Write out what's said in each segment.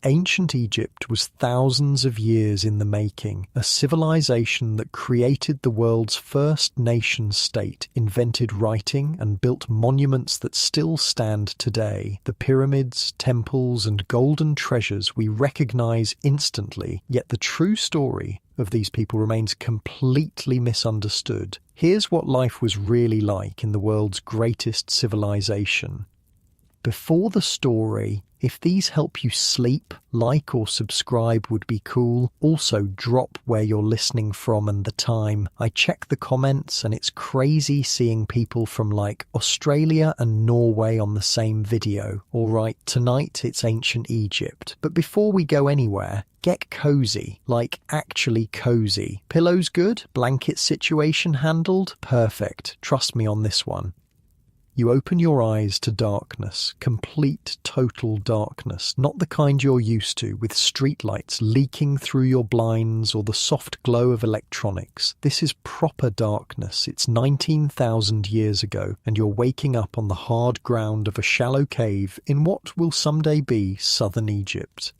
Ancient Egypt was thousands of years in the making, a civilization that created the world's first nation-state, invented writing, and built monuments that still stand today. The pyramids, temples, and golden treasures we recognize instantly, yet the true story of these people remains completely misunderstood. Here's what life was really like in the world's greatest civilization. Before the story, if these help you sleep, like or subscribe would be cool. Also, drop where you're listening from and the time. I check the comments and it's crazy seeing people from like Australia and Norway on the same video. Alright, tonight it's ancient Egypt. But before we go anywhere, get cozy, like actually cozy. Pillows good? Blanket situation handled? Perfect. Trust me on this one. You open your eyes to darkness, complete, total darkness, not the kind you're used to, with streetlights leaking through your blinds or the soft glow of electronics. This is proper darkness. It's 19,000 years ago, and you're waking up on the hard ground of a shallow cave in what will someday be southern Egypt.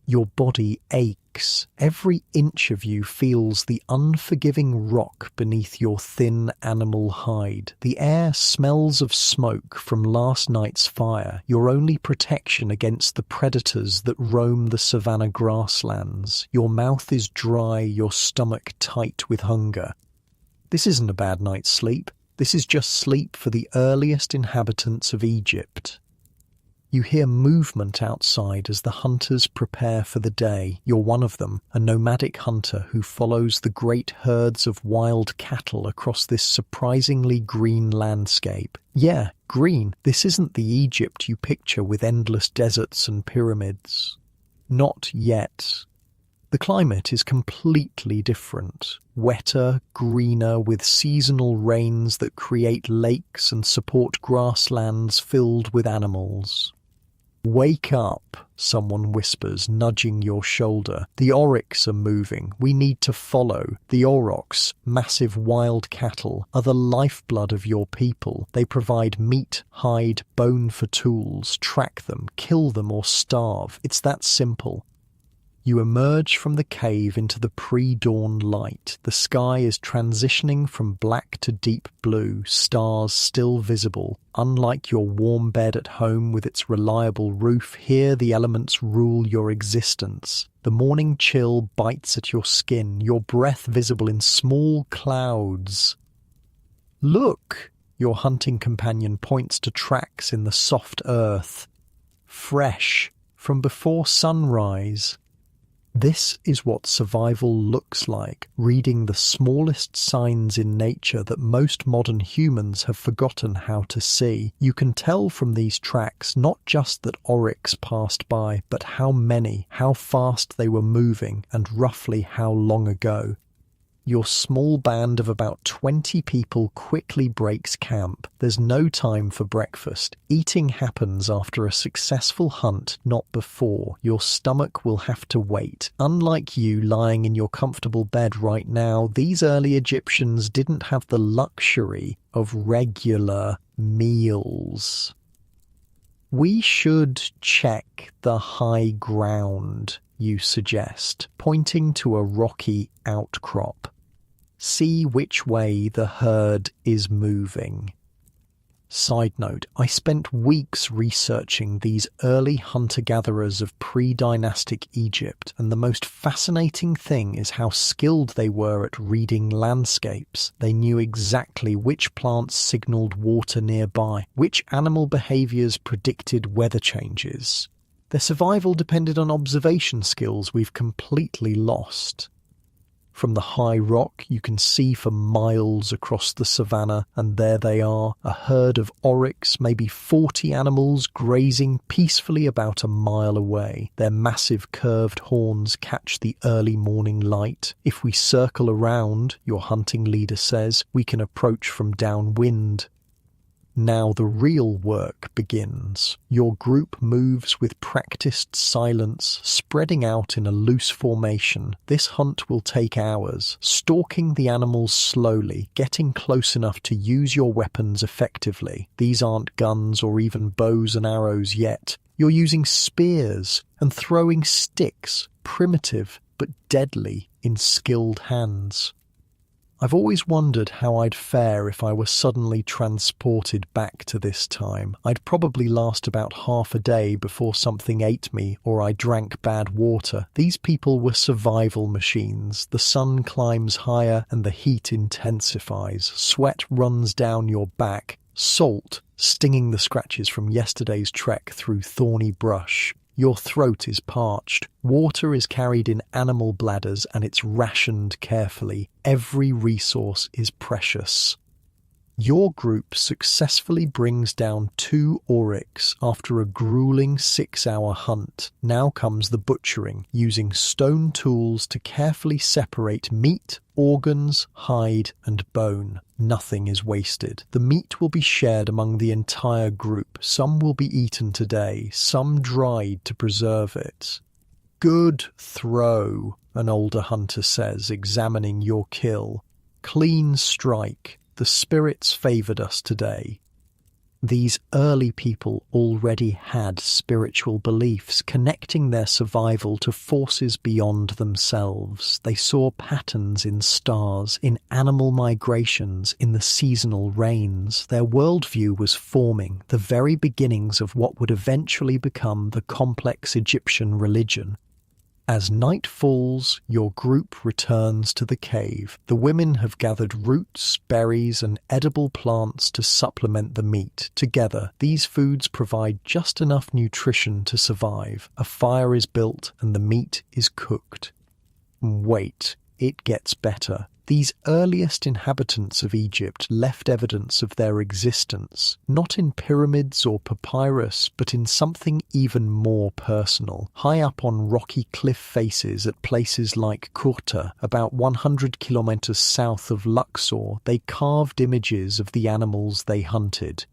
Your body aches. Every inch of you feels the unforgiving rock beneath your thin animal hide. The air smells of smoke from last night's fire, your only protection against the predators that roam the savanna grasslands. Your mouth is dry, your stomach tight with hunger. This isn't a bad night's sleep. This is just sleep for the earliest inhabitants of Egypt. You hear movement outside as the hunters prepare for the day. You're one of them, a nomadic hunter who follows the great herds of wild cattle across this surprisingly green landscape. Yeah, green. This isn't the Egypt you picture with endless deserts and pyramids. Not yet. The climate is completely different. Wetter, greener, with seasonal rains that create lakes and support grasslands filled with animals. "Wake up," someone whispers, nudging your shoulder. "The oryx are moving. We need to follow. The aurochs, massive wild cattle, are the lifeblood of your people. They provide meat, hide, bone for tools. Track them, kill them, or starve. It's that simple." You emerge from the cave into the pre-dawn light. The sky is transitioning from black to deep blue, stars still visible. Unlike your warm bed at home with its reliable roof, here the elements rule your existence. The morning chill bites at your skin, your breath visible in small clouds. "Look!" Your hunting companion points to tracks in the soft earth. Fresh, from before sunrise. This is what survival looks like, reading the smallest signs in nature that most modern humans have forgotten how to see. You can tell from these tracks not just that oryx passed by, but how many, how fast they were moving, and roughly how long ago. Your small band of about 20 people quickly breaks camp. There's no time for breakfast. Eating happens after a successful hunt, not before. Your stomach will have to wait. Unlike you lying in your comfortable bed right now, these early Egyptians didn't have the luxury of regular meals. "We should check the high ground," you suggest, pointing to a rocky outcrop. "See which way the herd is moving." Side note, I spent weeks researching these early hunter-gatherers of pre-dynastic Egypt, and the most fascinating thing is how skilled they were at reading landscapes. They knew exactly which plants signaled water nearby, which animal behaviors predicted weather changes. Their survival depended on observation skills we've completely lost. From the high rock, you can see for miles across the savannah, and there they are, a herd of oryx, maybe 40 animals grazing peacefully about a mile away. Their massive curved horns catch the early morning light. "If we circle around," your hunting leader says, "we can approach from downwind." Now the real work begins. Your group moves with practiced silence, spreading out in a loose formation. This hunt will take hours, stalking the animals slowly, getting close enough to use your weapons effectively. These aren't guns or even bows and arrows yet. You're using spears and throwing sticks, primitive but deadly in skilled hands. I've always wondered how I'd fare if I were suddenly transported back to this time. I'd probably last about half a day before something ate me or I drank bad water. These people were survival machines. The sun climbs higher and the heat intensifies. Sweat runs down your back. Salt stinging the scratches from yesterday's trek through thorny brush. Your throat is parched. Water is carried in animal bladders and it's rationed carefully. Every resource is precious. Your group successfully brings down 2 oryx after a grueling 6-hour hunt. Now comes the butchering, using stone tools to carefully separate meat, organs, hide, and bone. Nothing is wasted. The meat will be shared among the entire group. Some will be eaten today, some dried to preserve it. Good throw, an older hunter says, examining your kill. Clean strike. The spirits favoured us today. These early people already had spiritual beliefs, connecting their survival to forces beyond themselves. They saw patterns in stars, in animal migrations, in the seasonal rains. Their worldview was forming, the very beginnings of what would eventually become the complex Egyptian religion. As night falls, your group returns to the cave. The women have gathered roots, berries, and edible plants to supplement the meat. Together, these foods provide just enough nutrition to survive. A fire is built and the meat is cooked. Wait, it gets better. These earliest inhabitants of Egypt left evidence of their existence, not in pyramids or papyrus, but in something even more personal. High up on rocky cliff faces at places like Kurta, about 100 kilometers south of Luxor, they carved images of the animals they hunted.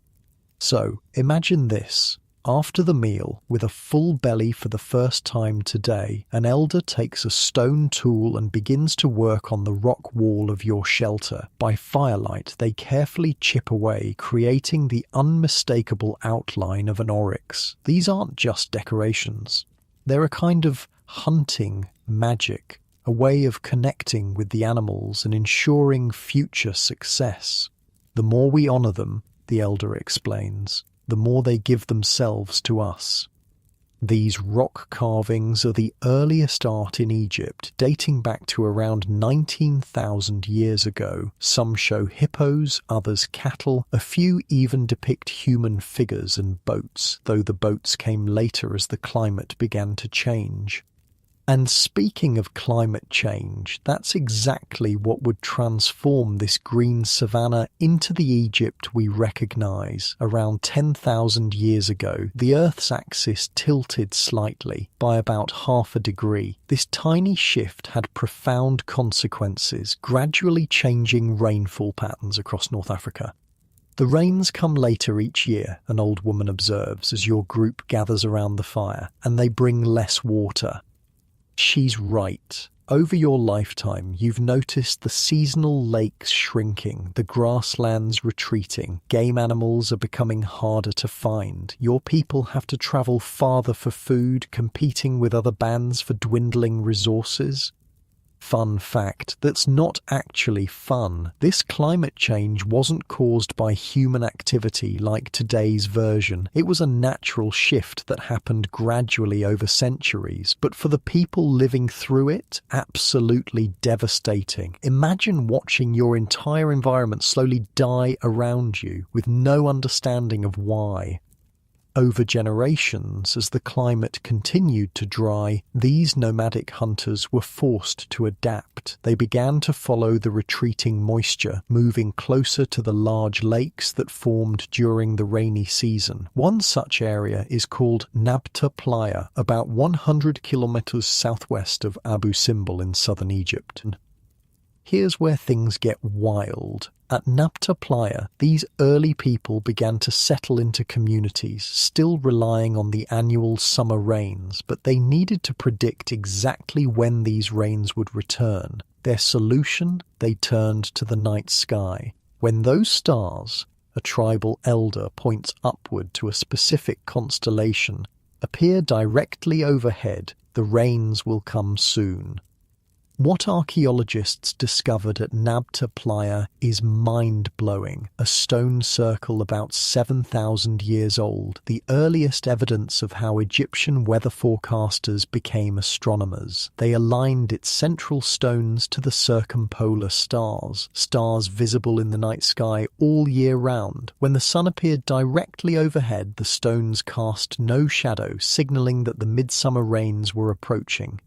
So, imagine this. After the meal, with a full belly for the first time today, an elder takes a stone tool and begins to work on the rock wall of your shelter. By firelight, they carefully chip away, creating the unmistakable outline of an oryx. These aren't just decorations. They're a kind of hunting magic, a way of connecting with the animals and ensuring future success. The more we honor them, the elder explains, the more they give themselves to us. These rock carvings are the earliest art in Egypt, dating back to around 19,000 years ago. Some show hippos, others cattle, a few even depict human figures and boats, though the boats came later as the climate began to change. And speaking of climate change, that's exactly what would transform this green savanna into the Egypt we recognise. Around 10,000 years ago, the Earth's axis tilted slightly, by about half a degree. This tiny shift had profound consequences, gradually changing rainfall patterns across North Africa. The rains come later each year, an old woman observes as your group gathers around the fire, and they bring less water. She's right. Over your lifetime, you've noticed the seasonal lakes shrinking, the grasslands retreating, game animals are becoming harder to find. Your people have to travel farther for food, competing with other bands for dwindling resources. Fun fact that's not actually fun. This climate change wasn't caused by human activity like today's version. It was a natural shift that happened gradually over centuries, but for the people living through it, absolutely devastating. Imagine watching your entire environment slowly die around you with no understanding of why. Over generations, as the climate continued to dry, these nomadic hunters were forced to adapt. They began to follow the retreating moisture, moving closer to the large lakes that formed during the rainy season. One such area is called Nabta Playa, about 100 kilometers southwest of Abu Simbel in southern Egypt. Here's where things get wild. At Nabta Playa, these early people began to settle into communities, still relying on the annual summer rains, but they needed to predict exactly when these rains would return. Their solution? They turned to the night sky. When those stars, a tribal elder points upward to a specific constellation, Appear directly overhead, the rains will come soon. What archaeologists discovered at Nabta Playa is mind-blowing. A stone circle about 7,000 years old, the earliest evidence of how Egyptian weather forecasters became astronomers. They aligned its central stones to the circumpolar stars, stars visible in the night sky all year round. When the sun appeared directly overhead, the stones cast no shadow, signalling that the midsummer rains were approaching.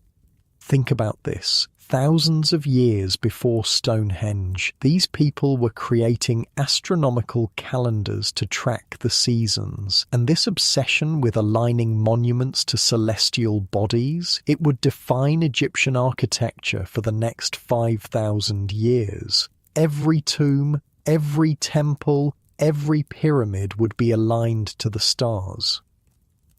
Think about this. Thousands of years before Stonehenge, these people were creating astronomical calendars to track the seasons, and this obsession with aligning monuments to celestial bodies, it would define Egyptian architecture for the next 5,000 years. Every tomb, every temple, every pyramid would be aligned to the stars.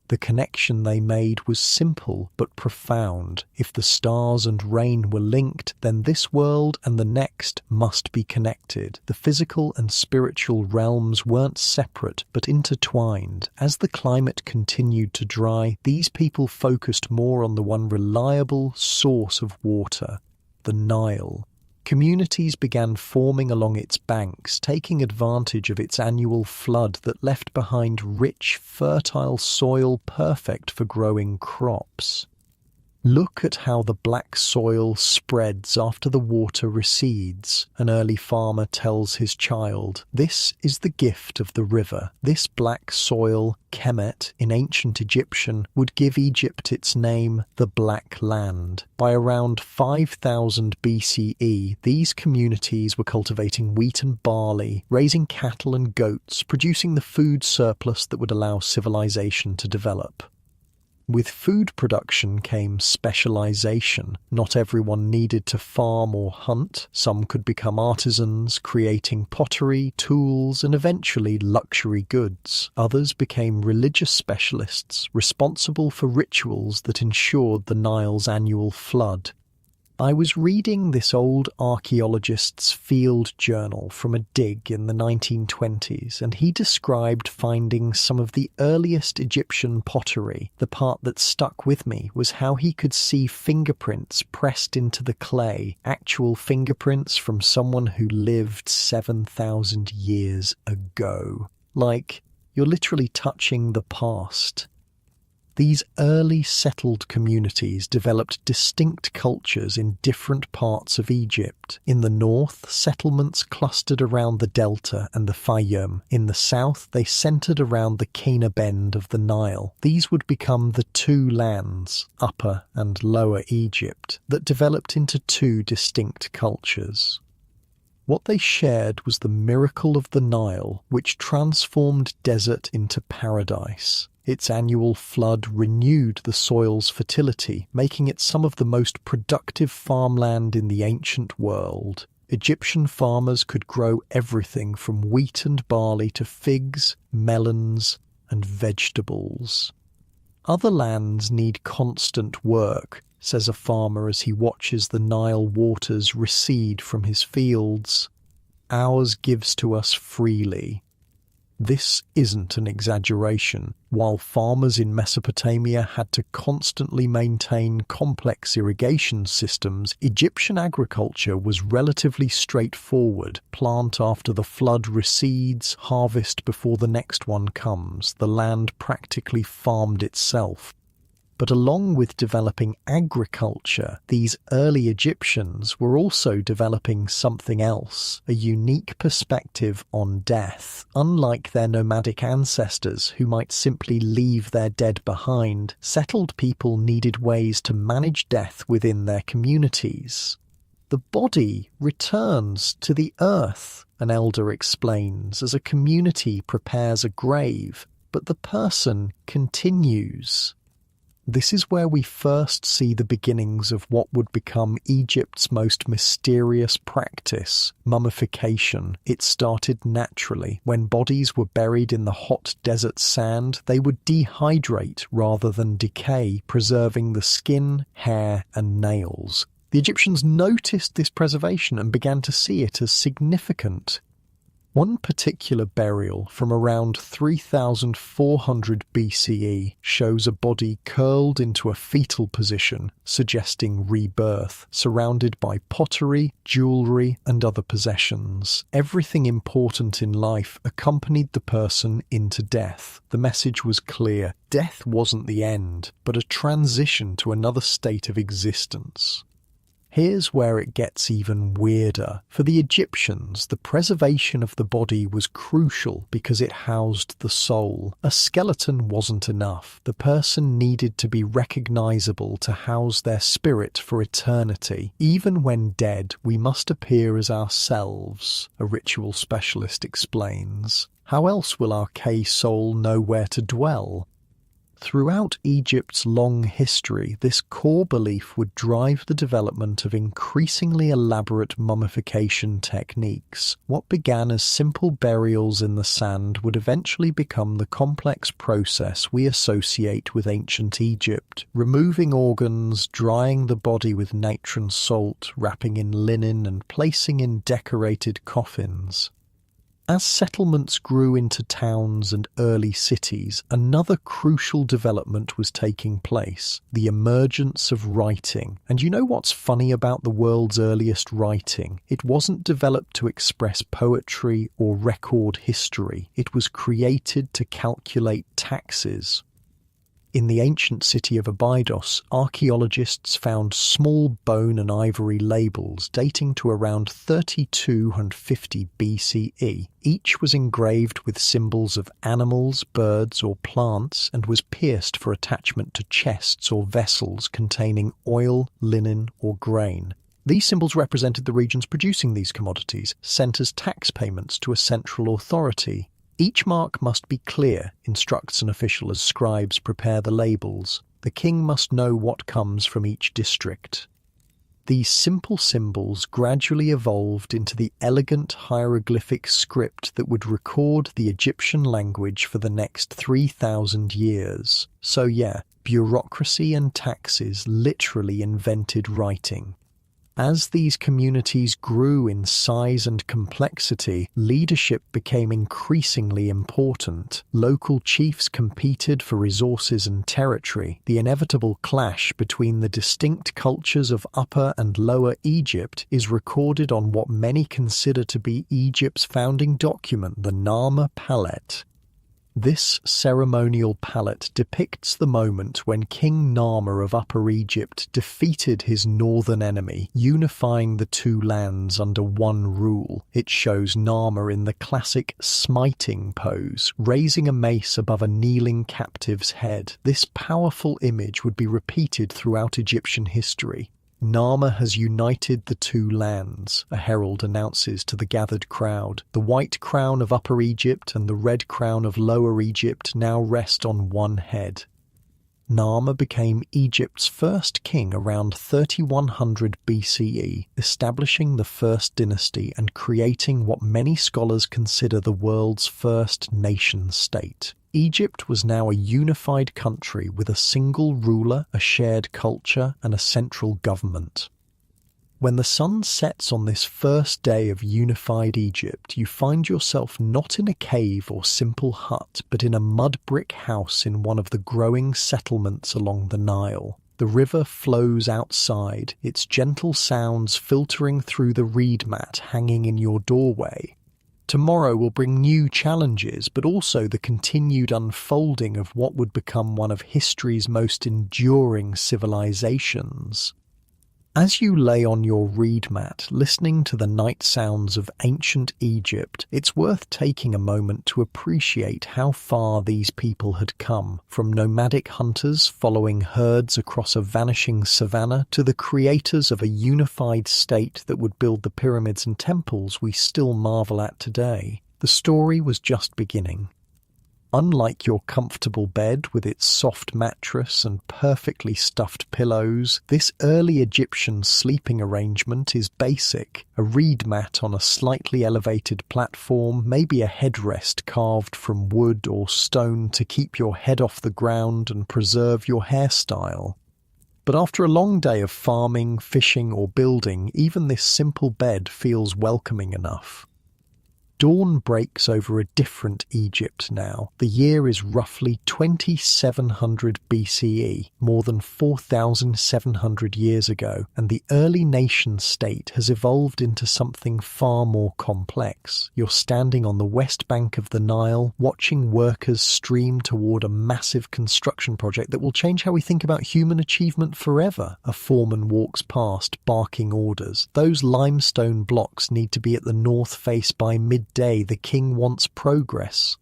The connection they made was simple but profound. If the stars and rain were linked, then this world and the next must be connected. The physical and spiritual realms weren't separate but intertwined. As the climate continued to dry, these people focused more on the one reliable source of water, the Nile. Communities began forming along its banks, taking advantage of its annual flood that left behind rich, fertile soil perfect for growing crops. Look at how the black soil spreads after the water recedes. An early farmer tells his child, "This is the gift of the river." This black soil, Kemet, in ancient Egyptian, would give Egypt its name, the Black Land. By around 5000 BCE, these communities were cultivating wheat and barley, raising cattle and goats, producing the food surplus that would allow civilization to develop. With food production came specialization. Not everyone needed to farm or hunt. Some could become artisans, creating pottery, tools, and eventually luxury goods. Others became religious specialists, responsible for rituals that ensured the Nile's annual flood. I was reading this old archaeologist's field journal from a dig in the 1920s, and he described finding some of the earliest Egyptian pottery. The part that stuck with me was how he could see fingerprints pressed into the clay, actual fingerprints from someone who lived 7,000 years ago. Like, you're literally touching the past. These early settled communities developed distinct cultures in different parts of Egypt. In the north, settlements clustered around the delta and the Fayum. In the south, they centered around the Kena bend of the Nile. These would become the two lands, Upper and Lower Egypt, that developed into two distinct cultures. What they shared was the miracle of the Nile, which transformed desert into paradise. Its annual flood renewed the soil's fertility, making it some of the most productive farmland in the ancient world. Egyptian farmers could grow everything from wheat and barley to figs, melons, and vegetables. Other lands need constant work, says a farmer as he watches the Nile waters recede from his fields. Ours gives to us freely. This isn't an exaggeration. While farmers in Mesopotamia had to constantly maintain complex irrigation systems, Egyptian agriculture was relatively straightforward. Plant after the flood recedes, harvest before the next one comes. The land practically farmed itself. But along with developing agriculture, these early Egyptians were also developing something else, a unique perspective on death. Unlike their nomadic ancestors who might simply leave their dead behind, settled people needed ways to manage death within their communities. The body returns to the earth, an elder explains, as a community prepares a grave, but the person continues. This is where we first see the beginnings of what would become Egypt's most mysterious practice, mummification. It started naturally. When bodies were buried in the hot desert sand, they would dehydrate rather than decay, preserving the skin, hair, and nails. The Egyptians noticed this preservation and began to see it as significant. One particular burial from around 3400 BCE shows a body curled into a fetal position, suggesting rebirth, surrounded by pottery, jewelry, and other possessions. Everything important in life accompanied the person into death. The message was clear: death wasn't the end, but a transition to another state of existence. Here's where it gets even weirder. For the Egyptians, the preservation of the body was crucial because it housed the soul. A skeleton wasn't enough. The person needed to be recognizable to house their spirit for eternity. Even when dead, we must appear as ourselves, a ritual specialist explains. How else will our soul know where to dwell? Throughout Egypt's long history, this core belief would drive the development of increasingly elaborate mummification techniques. What began as simple burials in the sand would eventually become the complex process we associate with ancient Egypt: removing organs, drying the body with natron salt, wrapping in linen, and placing in decorated coffins. As settlements grew into towns and early cities, another crucial development was taking place: the emergence of writing. And you know what's funny about the world's earliest writing? It wasn't developed to express poetry or record history. It was created to calculate taxes. In the ancient city of Abydos, archaeologists found small bone and ivory labels dating to around 3250 BCE. Each was engraved with symbols of animals, birds, or plants, and was pierced for attachment to chests or vessels containing oil, linen, or grain. These symbols represented the regions producing these commodities, sent as tax payments to a central authority. Each mark must be clear, instructs an official as scribes prepare the labels. The king must know what comes from each district. These simple symbols gradually evolved into the elegant hieroglyphic script that would record the Egyptian language for the next 3,000 years. So yeah, bureaucracy and taxes literally invented writing. As these communities grew in size and complexity, leadership became increasingly important. Local chiefs competed for resources and territory. The inevitable clash between the distinct cultures of Upper and Lower Egypt is recorded on what many consider to be Egypt's founding document, the Narmer Palette. This ceremonial palette depicts the moment when King Narmer of Upper Egypt defeated his northern enemy, unifying the two lands under one rule. It shows Narmer in the classic smiting pose, raising a mace above a kneeling captive's head. This powerful image would be repeated throughout Egyptian history. Narmer has united the two lands, a herald announces to the gathered crowd. The white crown of Upper Egypt and the red crown of Lower Egypt now rest on one head. Narmer became Egypt's first king around 3100 BCE, establishing the first dynasty and creating what many scholars consider the world's first nation-state. Egypt was now a unified country with a single ruler, a shared culture, and a central government. When the sun sets on this first day of unified Egypt, you find yourself not in a cave or simple hut, but in a mud brick house in one of the growing settlements along the Nile. The river flows outside, its gentle sounds filtering through the reed mat hanging in your doorway. Tomorrow will bring new challenges, but also the continued unfolding of what would become one of history's most enduring civilizations. As you lay on your reed mat, listening to the night sounds of ancient Egypt, it's worth taking a moment to appreciate how far these people had come, from nomadic hunters following herds across a vanishing savanna to the creators of a unified state that would build the pyramids and temples we still marvel at today. The story was just beginning. Unlike your comfortable bed with its soft mattress and perfectly stuffed pillows, this early Egyptian sleeping arrangement is basic. A reed mat on a slightly elevated platform, maybe a headrest carved from wood or stone to keep your head off the ground and preserve your hairstyle. But after a long day of farming, fishing or building, even this simple bed feels welcoming enough. Dawn breaks over a different Egypt now. The year is roughly 2700 BCE, more than 4,700 years ago, and the early nation-state has evolved into something far more complex. You're standing on the west bank of the Nile, watching workers stream toward a massive construction project that will change how we think about human achievement forever. A foreman walks past, barking orders. Those limestone blocks need to be at the north face by midday. The king wants progress.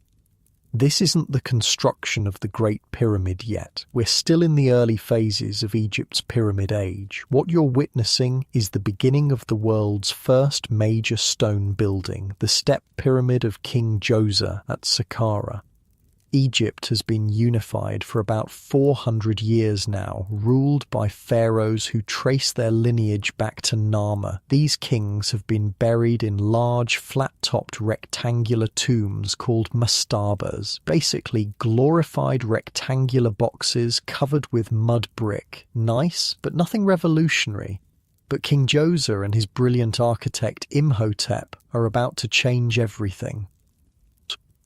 This isn't the construction of the Great Pyramid yet. We're still in the early phases of Egypt's Pyramid Age. What you're witnessing is the beginning of the world's first major stone building, the step pyramid of King Djoser at Saqqara. Egypt has been unified for about 400 years now, ruled by pharaohs who trace their lineage back to Nama. These kings have been buried in large, flat-topped rectangular tombs called mastabas, basically glorified rectangular boxes covered with mud brick. Nice, but nothing revolutionary. But King Djoser and his brilliant architect Imhotep are about to change everything.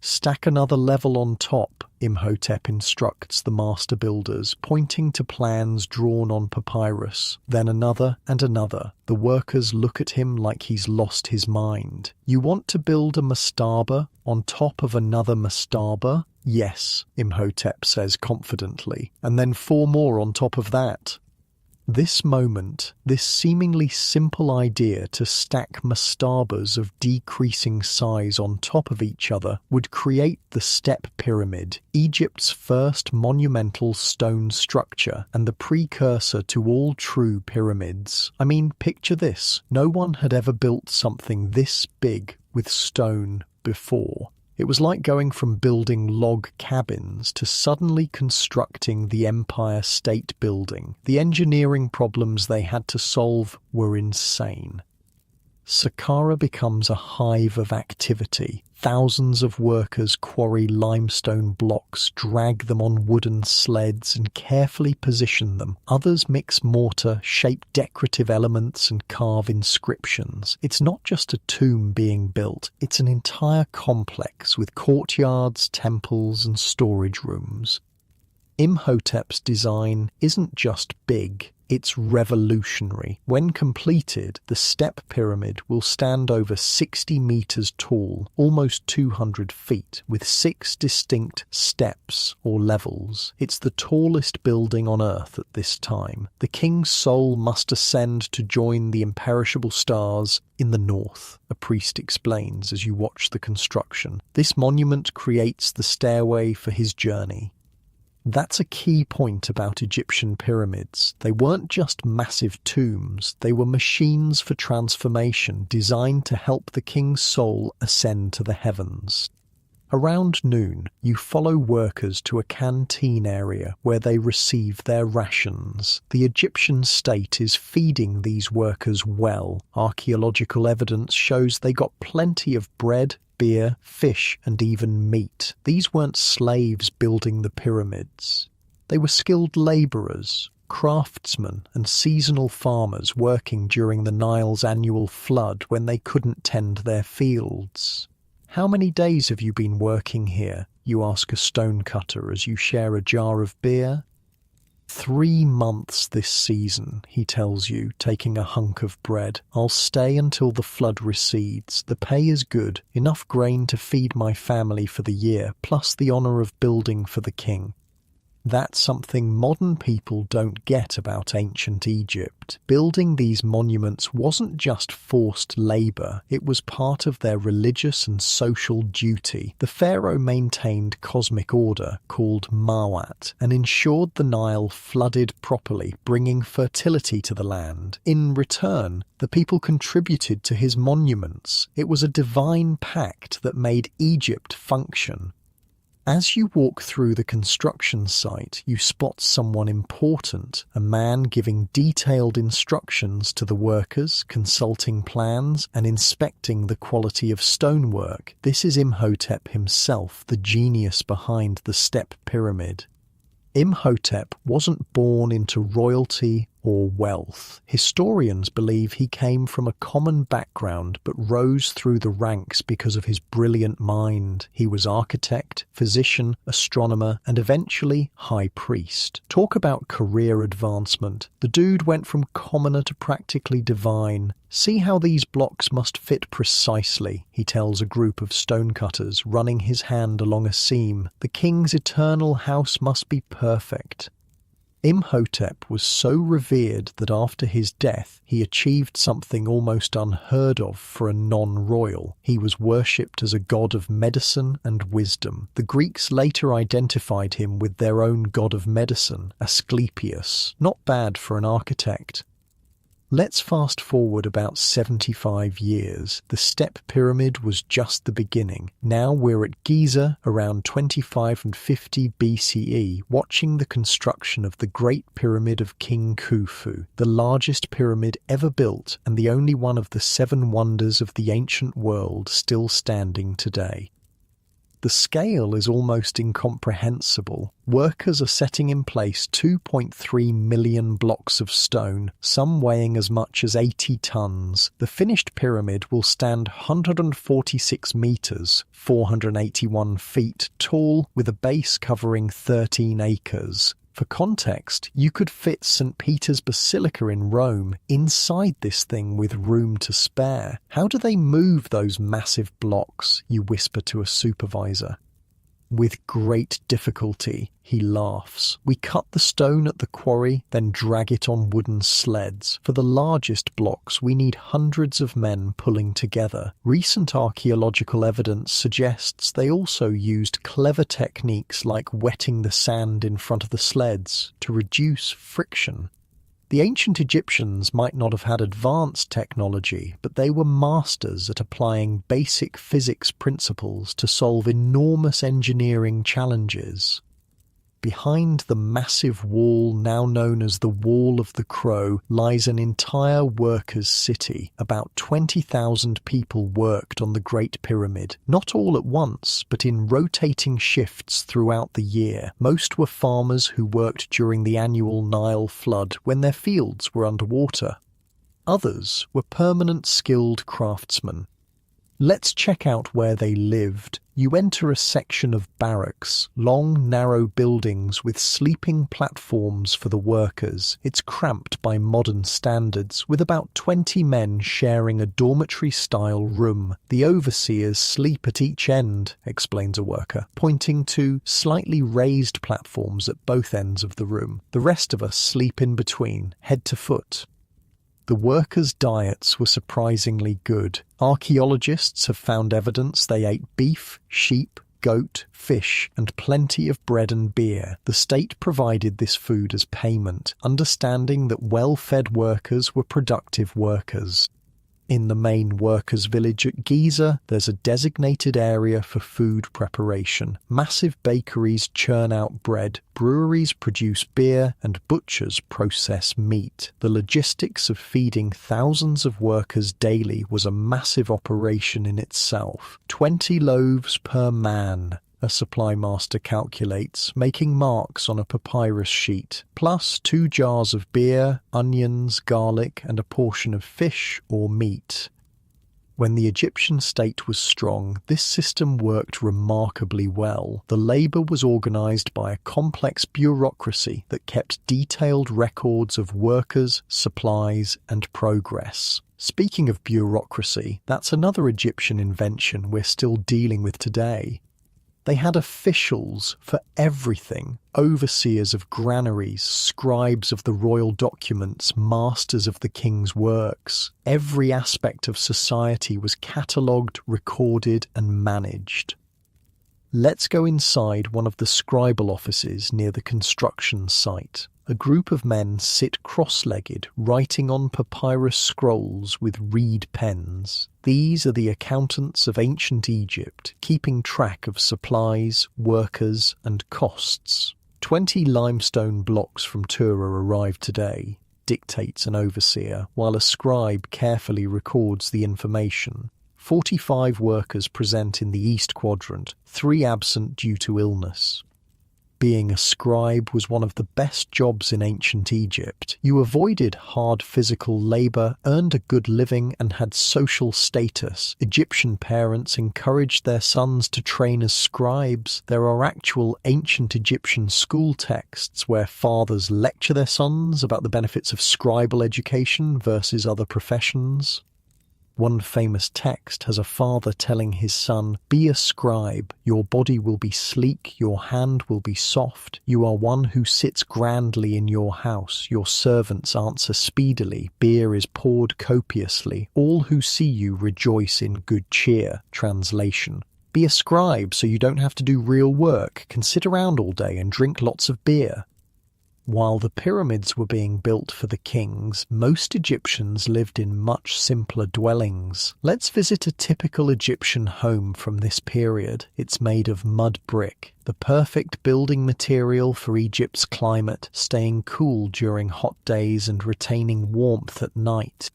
Stack another level on top, Imhotep instructs the master builders, pointing to plans drawn on papyrus. Then another and another. The workers look at him like he's lost his mind. You want to build a mastaba on top of another mastaba? Yes, Imhotep says confidently. And then 4 more on top of that. This moment, this seemingly simple idea to stack mastabas of decreasing size on top of each other would create the step pyramid, Egypt's first monumental stone structure and the precursor to all true pyramids. I mean, picture this. No one had ever built something this big with stone before. It was like going from building log cabins to suddenly constructing the Empire State Building. The engineering problems they had to solve were insane. Saqqara becomes a hive of activity. Thousands of workers quarry limestone blocks, drag them on wooden sleds and carefully position them. Others mix mortar, shape decorative elements and carve inscriptions. It's not just a tomb being built, it's an entire complex with courtyards, temples and storage rooms. Imhotep's design isn't just big, it's revolutionary. When completed, the step pyramid will stand over 60 meters tall, almost 200 feet, with 6 distinct steps or levels. It's the tallest building on Earth at this time. The king's soul must ascend to join the imperishable stars in the north, a priest explains as you watch the construction. This monument creates the stairway for his journey. That's a key point about Egyptian pyramids. They weren't just massive tombs, they were machines for transformation designed to help the king's soul ascend to the heavens. Around noon, you follow workers to a canteen area where they receive their rations. The Egyptian state is feeding these workers well. Archaeological evidence shows they got plenty of bread, beer, fish, and even meat. These weren't slaves building the pyramids. They were skilled labourers, craftsmen, and seasonal farmers working during the Nile's annual flood when they couldn't tend their fields. "How many days have you been working here?" you ask a stonecutter as you share a jar of beer. 3 months this season, he tells you, taking a hunk of bread. "I'll stay until the flood recedes. The pay is good, enough grain to feed my family for the year, plus the honour of building for the king." That's something modern people don't get about ancient Egypt. Building these monuments wasn't just forced labour, it was part of their religious and social duty. The pharaoh maintained cosmic order, called Mawat, and ensured the Nile flooded properly, bringing fertility to the land. In return, the people contributed to his monuments. It was a divine pact that made Egypt function. As you walk through the construction site, you spot someone important, a man giving detailed instructions to the workers, consulting plans, and inspecting the quality of stonework. This is Imhotep himself, the genius behind the step pyramid. Imhotep wasn't born into royalty or wealth. Historians believe he came from a common background but rose through the ranks because of his brilliant mind. He was architect, physician, astronomer, and eventually high priest. Talk about career advancement. The dude went from commoner to practically divine. "See how these blocks must fit precisely," he tells a group of stonecutters, running his hand along a seam. "The king's eternal house must be perfect." Imhotep was so revered that after his death, he achieved something almost unheard of for a non-royal. He was worshipped as a god of medicine and wisdom. The Greeks later identified him with their own god of medicine, Asclepius. Not bad for an architect. Let's fast forward about 75 years. The Step Pyramid was just the beginning. Now we're at Giza around 25 and 50 BCE, watching the construction of the Great Pyramid of King Khufu, the largest pyramid ever built and the only one of the 7 wonders of the ancient world still standing today. The scale is almost incomprehensible. Workers are setting in place 2.3 million blocks of stone, some weighing as much as 80 tons. The finished pyramid will stand 146 meters, 481 feet tall, with a base covering 13 acres. For context, you could fit St. Peter's Basilica in Rome inside this thing with room to spare. How do they move those massive blocks? You whisper to a supervisor. With great difficulty, he laughs. We cut the stone at the quarry, then drag it on wooden sleds. For the largest blocks, we need hundreds of men pulling together. Recent archaeological evidence suggests they also used clever techniques like wetting the sand in front of the sleds to reduce friction. The ancient Egyptians might not have had advanced technology, but they were masters at applying basic physics principles to solve enormous engineering challenges. Behind the massive wall now known as the Wall of the Crow lies an entire workers' city. About 20,000 people worked on the Great Pyramid, not all at once, but in rotating shifts throughout the year. Most were farmers who worked during the annual Nile flood when their fields were underwater. Others were permanent skilled craftsmen. Let's check out where they lived. You enter a section of barracks, long, narrow buildings with sleeping platforms for the workers. It's cramped by modern standards, with about 20 men sharing a dormitory-style room. The overseers sleep at each end, explains a worker, pointing to slightly raised platforms at both ends of the room. The rest of us sleep in between, head to foot. The workers' diets were surprisingly good. Archaeologists have found evidence they ate beef, sheep, goat, fish, and plenty of bread and beer. The state provided this food as payment, understanding that well-fed workers were productive workers. In the main workers' village at Giza, there's a designated area for food preparation. Massive bakeries churn out bread, breweries produce beer, and butchers process meat. The logistics of feeding thousands of workers daily was a massive operation in itself. 20 loaves per man, a supply master calculates, making marks on a papyrus sheet, plus 2 jars of beer, onions, garlic, and a portion of fish or meat. When the Egyptian state was strong, this system worked remarkably well. The labour was organised by a complex bureaucracy that kept detailed records of workers, supplies, and progress. Speaking of bureaucracy, that's another Egyptian invention we're still dealing with today. They had officials for everything, overseers of granaries, scribes of the royal documents, masters of the king's works. Every aspect of society was catalogued, recorded, and managed. Let's go inside one of the scribal offices near the construction site. A group of men sit cross-legged, writing on papyrus scrolls with reed pens. These are the accountants of ancient Egypt, keeping track of supplies, workers, and costs. 20 limestone blocks from Tura arrived today, dictates an overseer, while a scribe carefully records the information. 45 workers present in the east quadrant, 3 absent due to illness. Being a scribe was one of the best jobs in ancient Egypt. You avoided hard physical labor, earned a good living, and had social status. Egyptian parents encouraged their sons to train as scribes. There are actual ancient Egyptian school texts where fathers lecture their sons about the benefits of scribal education versus other professions. One famous text has a father telling his son, "Be a scribe, your body will be sleek, your hand will be soft, you are one who sits grandly in your house, your servants answer speedily, beer is poured copiously, all who see you rejoice in good cheer." Translation: be a scribe so you don't have to do real work, can sit around all day and drink lots of beer. While the pyramids were being built for the kings, most Egyptians lived in much simpler dwellings. Let's visit a typical Egyptian home from this period. It's made of mud brick, the perfect building material for Egypt's climate, staying cool during hot days and retaining warmth at night.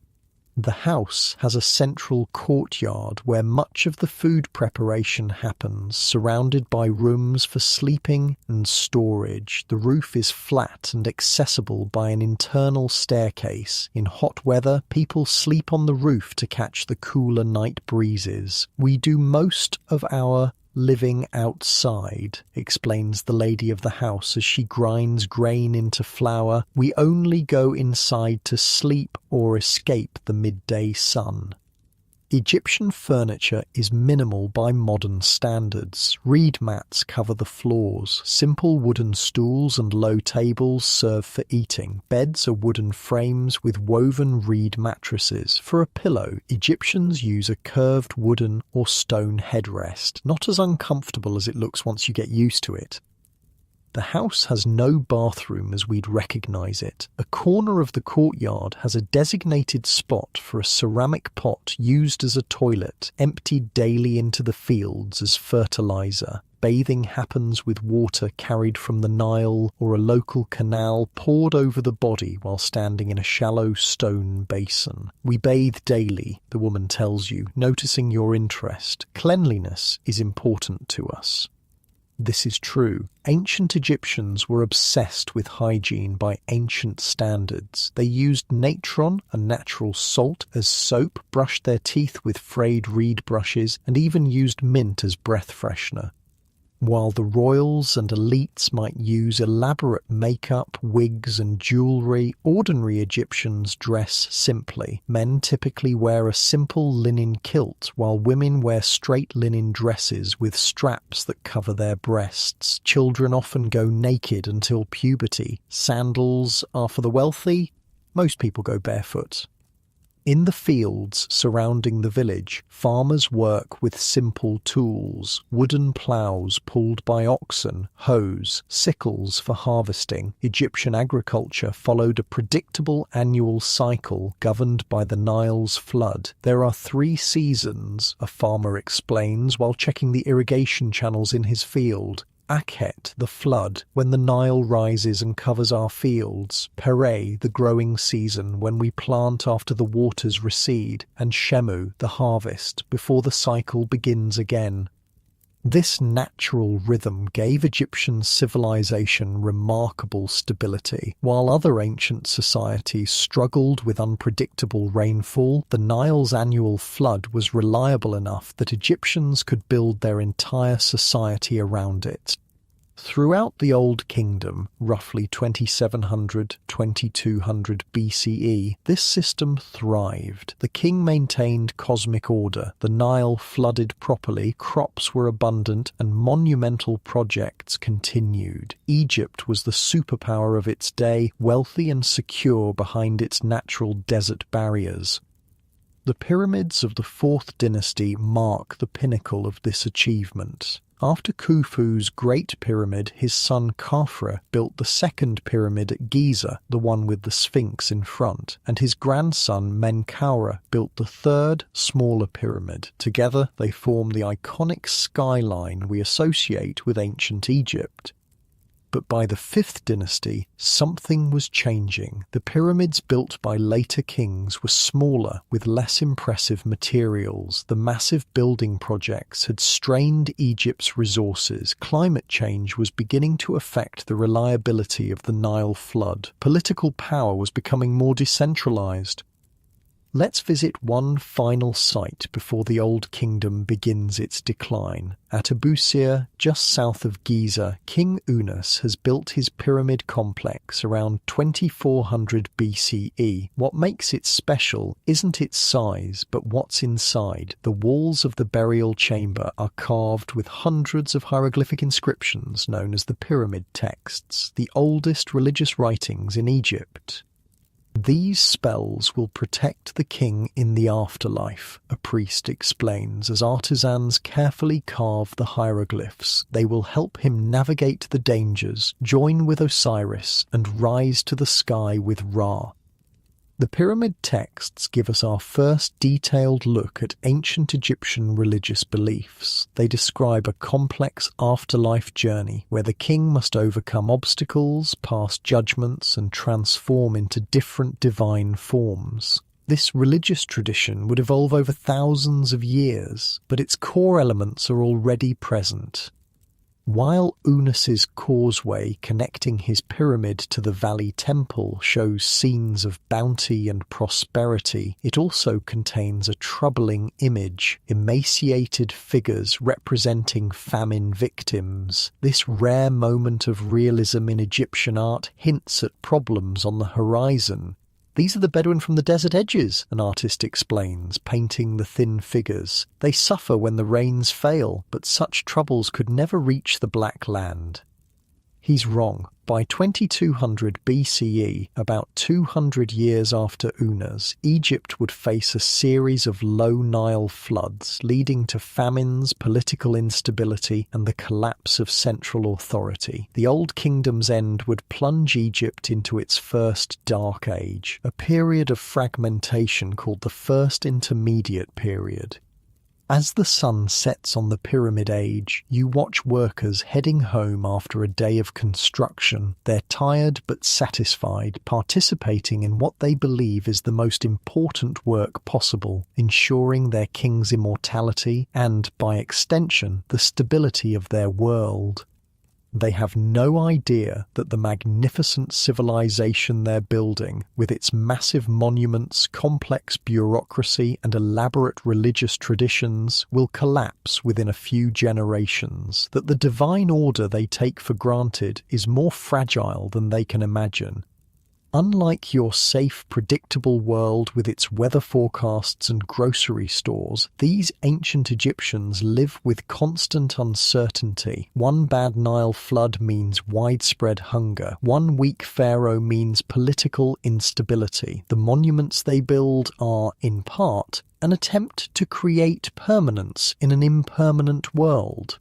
The house has a central courtyard where much of the food preparation happens, surrounded by rooms for sleeping and storage. The roof is flat and accessible by an internal staircase. In hot weather, people sleep on the roof to catch the cooler night breezes. We do most of our living outside, explains the lady of the house as she grinds grain into flour. We only go inside to sleep or escape the midday sun. Egyptian furniture is minimal by modern standards. Reed mats cover the floors. Simple wooden stools and low tables serve for eating. Beds are wooden frames with woven reed mattresses. For a pillow, Egyptians use a curved wooden or stone headrest, not as uncomfortable as it looks once you get used to it. The house has no bathroom as we'd recognise it. A corner of the courtyard has a designated spot for a ceramic pot used as a toilet, emptied daily into the fields as fertiliser. Bathing happens with water carried from the Nile or a local canal poured over the body while standing in a shallow stone basin. We bathe daily, the woman tells you, noticing your interest. Cleanliness is important to us. This is true. Ancient Egyptians were obsessed with hygiene by ancient standards. They used natron, a natural salt, as soap, brushed their teeth with frayed reed brushes, and even used mint as breath freshener. While the royals and elites might use elaborate makeup, wigs and jewellery, ordinary Egyptians dress simply. Men typically wear a simple linen kilt, while women wear straight linen dresses with straps that cover their breasts. Children often go naked until puberty. Sandals are for the wealthy. Most people go barefoot. In the fields surrounding the village, farmers work with simple tools, wooden ploughs pulled by oxen, hoes, sickles for harvesting. Egyptian agriculture followed a predictable annual cycle governed by the Nile's flood. There are 3 seasons, a farmer explains while checking the irrigation channels in his field. Akhet, the flood, when the Nile rises and covers our fields. Pereh, the growing season, when we plant after the waters recede. And Shemu, the harvest, before the cycle begins again. This natural rhythm gave Egyptian civilization remarkable stability. While other ancient societies struggled with unpredictable rainfall, the Nile's annual flood was reliable enough that Egyptians could build their entire society around it. Throughout the Old Kingdom, roughly 2700–2200 BCE, this system thrived. The king maintained cosmic order, the Nile flooded properly, crops were abundant, and monumental projects continued. Egypt was the superpower of its day, wealthy and secure behind its natural desert barriers. The pyramids of the 4th dynasty mark the pinnacle of this achievement. After Khufu's Great Pyramid, his son Khafra built the 2nd pyramid at Giza, the one with the Sphinx in front, and his grandson Menkaura built the 3rd, smaller pyramid. Together they form the iconic skyline we associate with ancient Egypt. But by the 5th dynasty, something was changing. The pyramids built by later kings were smaller, with less impressive materials. The massive building projects had strained Egypt's resources. Climate change was beginning to affect the reliability of the Nile flood. Political power was becoming more decentralized. Let's visit one final site before the Old Kingdom begins its decline. At Abusir, just south of Giza, King Unas has built his pyramid complex around 2400 BCE. What makes it special isn't its size, but what's inside. The walls of the burial chamber are carved with hundreds of hieroglyphic inscriptions known as the pyramid texts, the oldest religious writings in Egypt. These spells will protect the king in the afterlife, a priest explains, as artisans carefully carve the hieroglyphs. They will help him navigate the dangers, join with Osiris, and rise to the sky with Ra. The pyramid texts give us our first detailed look at ancient Egyptian religious beliefs. They describe a complex afterlife journey where the king must overcome obstacles, pass judgments, and transform into different divine forms. This religious tradition would evolve over thousands of years, but its core elements are already present. While Unas's causeway connecting his pyramid to the Valley Temple shows scenes of bounty and prosperity, it also contains a troubling image, emaciated figures representing famine victims. This rare moment of realism in Egyptian art hints at problems on the horizon. These are the Bedouin from the desert edges, an artist explains, painting the thin figures. They suffer when the rains fail, but such troubles could never reach the Black Land. He's wrong. By 2200 BCE, about 200 years after Unas, Egypt would face a series of low Nile floods, leading to famines, political instability, and the collapse of central authority. The Old Kingdom's end would plunge Egypt into its first dark age, a period of fragmentation called the First Intermediate Period. As the sun sets on the Pyramid Age, you watch workers heading home after a day of construction. They're tired but satisfied, participating in what they believe is the most important work possible, ensuring their king's immortality and, by extension, the stability of their world. They have no idea that the magnificent civilization they're building, with its massive monuments, complex bureaucracy, and elaborate religious traditions, will collapse within a few generations, that the divine order they take for granted is more fragile than they can imagine. Unlike your safe, predictable world with its weather forecasts and grocery stores, these ancient Egyptians live with constant uncertainty. One bad Nile flood means widespread hunger. One weak pharaoh means political instability. The monuments they build are, in part, an attempt to create permanence in an impermanent world.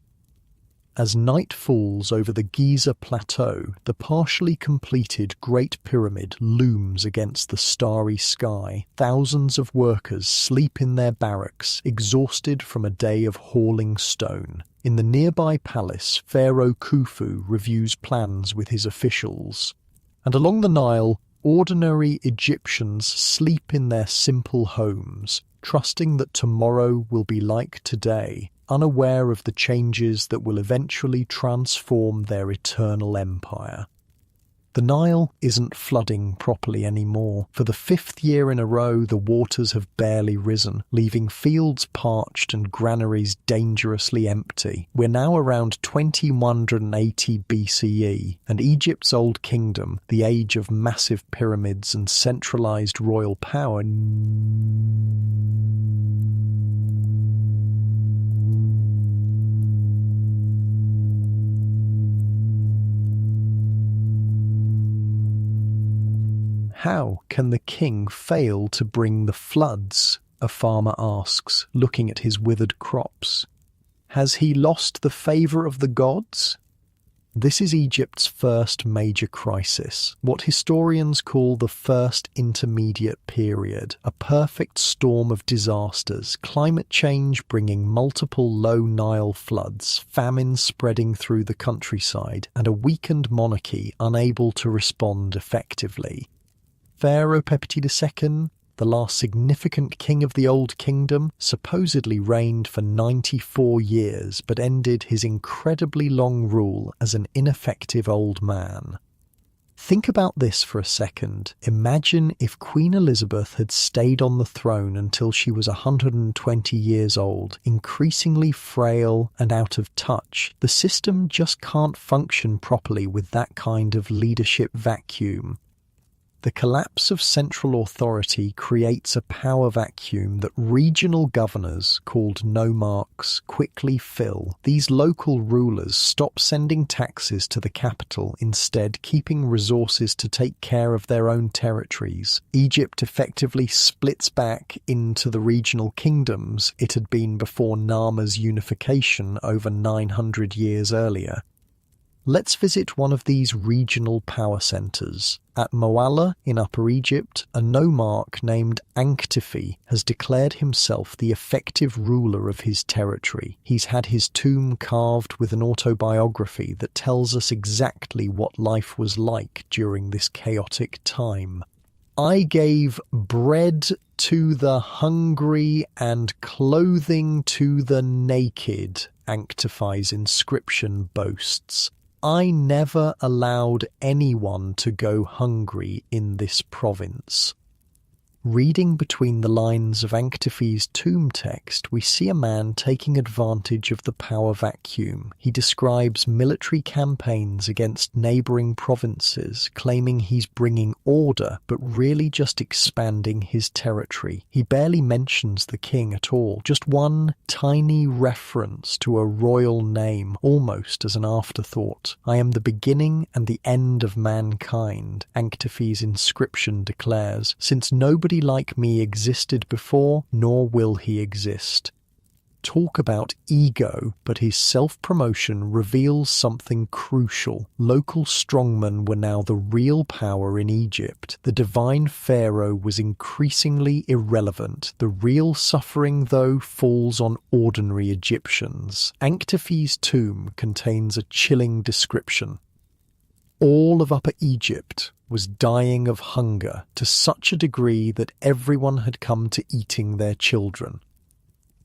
As night falls over the Giza Plateau, the partially completed Great Pyramid looms against the starry sky. Thousands of workers sleep in their barracks, exhausted from a day of hauling stone. In the nearby palace, Pharaoh Khufu reviews plans with his officials. And along the Nile, ordinary Egyptians sleep in their simple homes, trusting that tomorrow will be like today, unaware of the changes that will eventually transform their eternal empire. The Nile isn't flooding properly anymore. For the 5th year in a row, the waters have barely risen, leaving fields parched and granaries dangerously empty. We're now around 2180 BCE, and Egypt's Old Kingdom, the age of massive pyramids and centralized royal power, How can the king fail to bring the floods? A farmer asks, looking at his withered crops. Has he lost the favour of the gods? This is Egypt's first major crisis, what historians call the First Intermediate Period, a perfect storm of disasters, climate change bringing multiple low Nile floods, famine spreading through the countryside, and a weakened monarchy unable to respond effectively. Pharaoh Pepti II, the last significant king of the Old Kingdom, supposedly reigned for 94 years but ended his incredibly long rule as an ineffective old man. Think about this for a second. Imagine if Queen Elizabeth had stayed on the throne until she was 120 years old, increasingly frail and out of touch. The system just can't function properly with that kind of leadership vacuum. The collapse of central authority creates a power vacuum that regional governors, called nomarchs, quickly fill. These local rulers stop sending taxes to the capital, instead keeping resources to take care of their own territories. Egypt effectively splits back into the regional kingdoms it had been before Narmer's unification over 900 years earlier. Let's visit one of these regional power centres. At Moala in Upper Egypt, a nomarch named Anktifi has declared himself the effective ruler of his territory. He's had his tomb carved with an autobiography that tells us exactly what life was like during this chaotic time. I gave bread to the hungry and clothing to the naked, Anktifi's inscription boasts. I never allowed anyone to go hungry in this province. Reading between the lines of Anktifi's tomb text, we see a man taking advantage of the power vacuum. He describes military campaigns against neighbouring provinces, claiming he's bringing order, but really just expanding his territory. He barely mentions the king at all, just one tiny reference to a royal name, almost as an afterthought. I am the beginning and the end of mankind, Anktifi's inscription declares, since nobody like me existed before, nor will he exist. Talk about ego, but his self-promotion reveals something crucial. Local strongmen were now the real power in Egypt. The divine pharaoh was increasingly irrelevant. The real suffering, though, falls on ordinary Egyptians. Anktifi's tomb contains a chilling description. All of Upper Egypt was dying of hunger to such a degree that everyone had come to eating their children.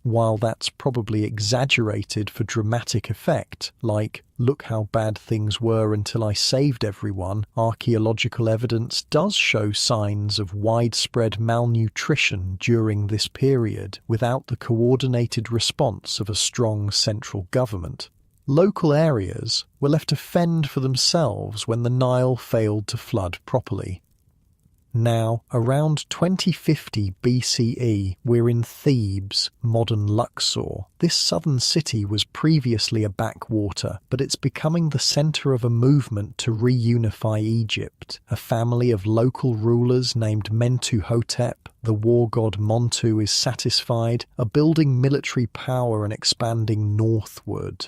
While that's probably exaggerated for dramatic effect, like, look how bad things were until I saved everyone, archaeological evidence does show signs of widespread malnutrition during this period without the coordinated response of a strong central government. Local areas were left to fend for themselves when the Nile failed to flood properly. Now, around 2050 BCE, we're in Thebes, modern Luxor. This southern city was previously a backwater, but it's becoming the centre of a movement to reunify Egypt. A family of local rulers named Mentuhotep, the war god Montu, is satisfied, are building military power and expanding northward.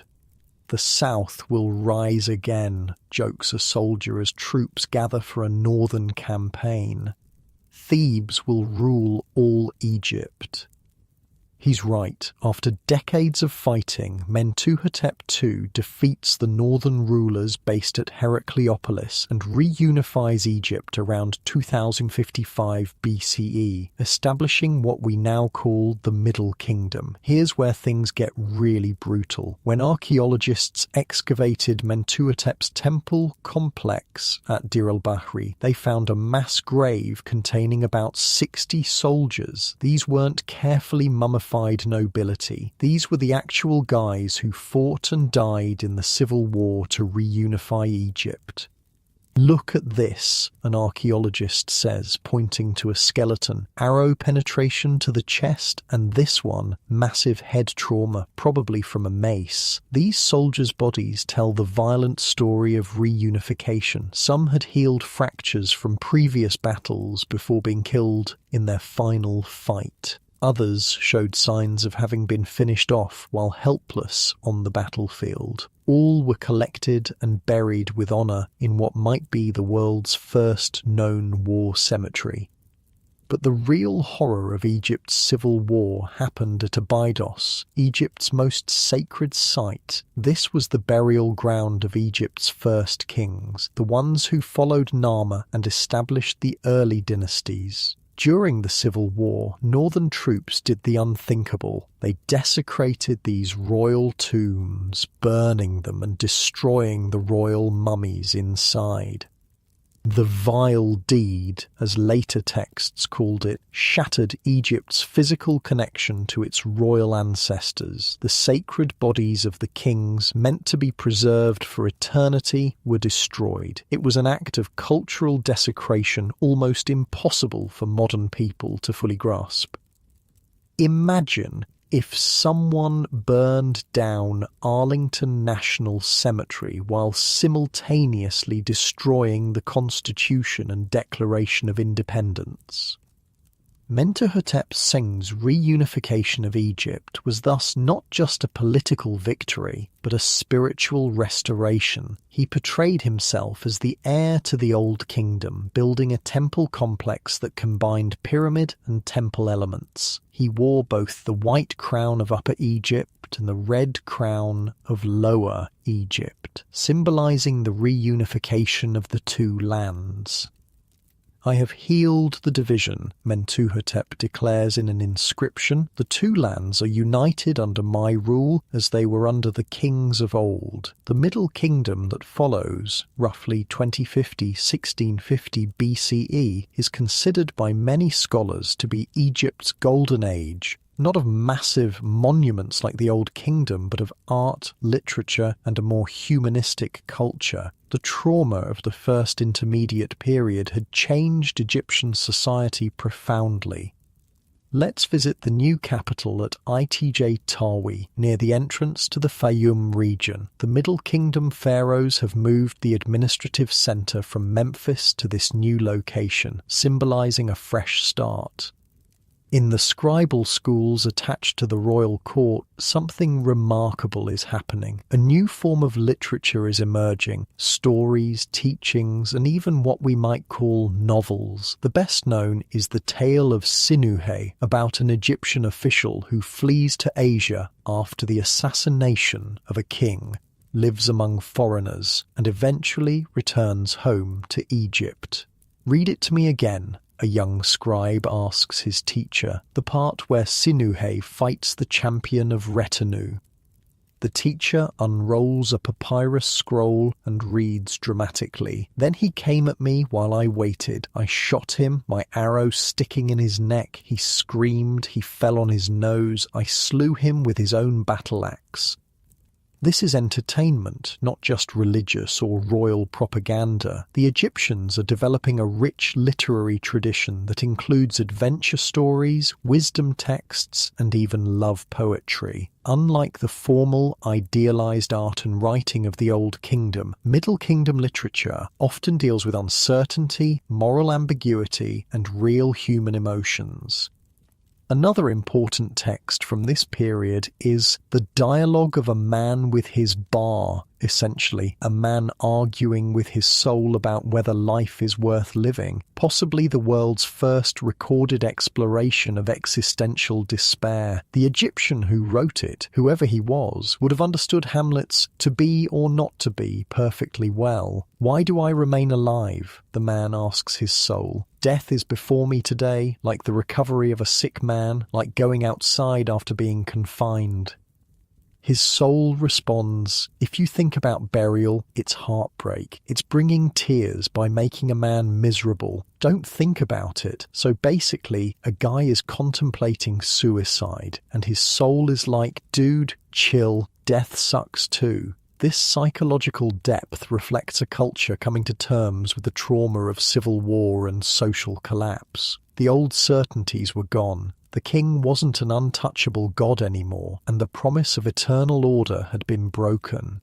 The South will rise again, jokes a soldier as troops gather for a northern campaign. Thebes will rule all Egypt. He's right. After decades of fighting, Mentuhotep II defeats the northern rulers based at Heracleopolis and reunifies Egypt around 2055 BCE, establishing what we now call the Middle Kingdom. Here's where things get really brutal. When archaeologists excavated Mentuhotep's temple complex at Dir el-Bahri, they found a mass grave containing about 60 soldiers. These weren't carefully mummified nobility. These were the actual guys who fought and died in the civil war to reunify Egypt. Look at this, an archaeologist says, pointing to a skeleton. Arrow penetration to the chest, and this one, massive head trauma, probably from a mace. These soldiers' bodies tell the violent story of reunification. Some had healed fractures from previous battles before being killed in their final fight. Others showed signs of having been finished off while helpless on the battlefield. All were collected and buried with honor in what might be the world's first known war cemetery. But the real horror of Egypt's civil war happened at Abydos, Egypt's most sacred site. This was the burial ground of Egypt's first kings, the ones who followed Nama and established the early dynasties. During the civil war, northern troops did the unthinkable. They desecrated these royal tombs, burning them and destroying the royal mummies inside. The vile deed, as later texts called it, shattered Egypt's physical connection to its royal ancestors. The sacred bodies of the kings, meant to be preserved for eternity, were destroyed. It was an act of cultural desecration almost impossible for modern people to fully grasp. Imagine if someone burned down Arlington National Cemetery while simultaneously destroying the Constitution and Declaration of Independence. Mentuhotep Seng's reunification of Egypt was thus not just a political victory, but a spiritual restoration. He portrayed himself as the heir to the Old Kingdom, building a temple complex that combined pyramid and temple elements. He wore both the white crown of Upper Egypt and the red crown of Lower Egypt, symbolizing the reunification of the two lands. "I have healed the division," Mentuhotep declares in an inscription. "The two lands are united under my rule as they were under the kings of old." The Middle Kingdom that follows, roughly 2050–1650 BCE, is considered by many scholars to be Egypt's golden age, not of massive monuments like the Old Kingdom, but of art, literature, and a more humanistic culture. The trauma of the First Intermediate Period had changed Egyptian society profoundly. Let's visit the new capital at Itj Tawi, near the entrance to the Fayum region. The Middle Kingdom pharaohs have moved the administrative centre from Memphis to this new location, symbolising a fresh start. In the scribal schools attached to the royal court, something remarkable is happening. A new form of literature is emerging, stories, teachings, and even what we might call novels. The best known is the tale of Sinuhe, about an Egyptian official who flees to Asia after the assassination of a king, lives among foreigners, and eventually returns home to Egypt. "Read it to me again," a young scribe asks his teacher, the part where Sinuhe fights the champion of retinue. The teacher unrolls a papyrus scroll and reads dramatically. "Then he came at me while I waited. I shot him, my arrow sticking in his neck. He screamed, he fell on his nose. I slew him with his own battle axe." This is entertainment, not just religious or royal propaganda. The Egyptians are developing a rich literary tradition that includes adventure stories, wisdom texts, and even love poetry. Unlike the formal, idealized art and writing of the Old Kingdom, Middle Kingdom literature often deals with uncertainty, moral ambiguity, and real human emotions. Another important text from this period is the dialogue of a man with his bar, essentially, a man arguing with his soul about whether life is worth living, possibly the world's first recorded exploration of existential despair. The Egyptian who wrote it, whoever he was, would have understood Hamlet's "to be or not to be" perfectly well. "Why do I remain alive?" the man asks his soul. "Death is before me today, like the recovery of a sick man, like going outside after being confined." His soul responds, "If you think about burial, it's heartbreak. It's bringing tears by making a man miserable. Don't think about it." So basically, a guy is contemplating suicide, and his soul is like, "Dude, chill, death sucks too." This psychological depth reflects a culture coming to terms with the trauma of civil war and social collapse. The old certainties were gone. The king wasn't an untouchable god anymore, and the promise of eternal order had been broken.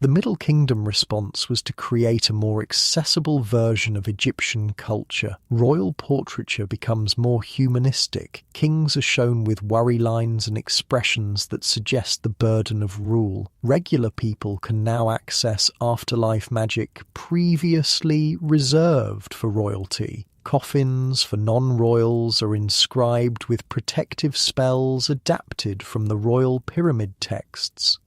The Middle Kingdom response was to create a more accessible version of Egyptian culture. Royal portraiture becomes more humanistic. Kings are shown with worry lines and expressions that suggest the burden of rule. Regular people can now access afterlife magic previously reserved for royalty. Coffins for non-royals are inscribed with protective spells adapted from the royal pyramid texts.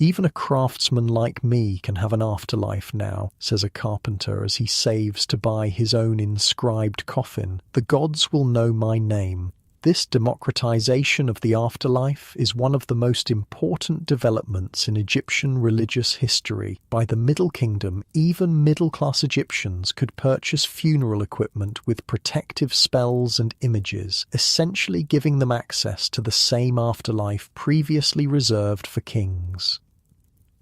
"Even a craftsman like me can have an afterlife now," says a carpenter as he saves to buy his own inscribed coffin. "The gods will know my name." This democratization of the afterlife is one of the most important developments in Egyptian religious history. By the Middle Kingdom, even middle-class Egyptians could purchase funeral equipment with protective spells and images, essentially giving them access to the same afterlife previously reserved for kings.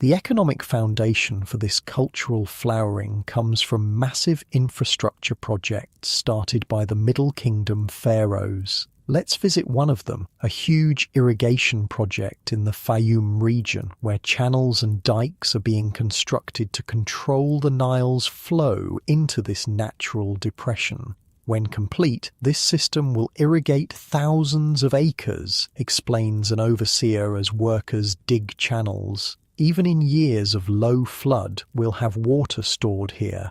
The economic foundation for this cultural flowering comes from massive infrastructure projects started by the Middle Kingdom pharaohs. Let's visit one of them, a huge irrigation project in the Fayum region, where channels and dikes are being constructed to control the Nile's flow into this natural depression. When complete, this system will irrigate thousands of acres, explains an overseer as workers dig channels. Even in years of low flood, we'll have water stored here.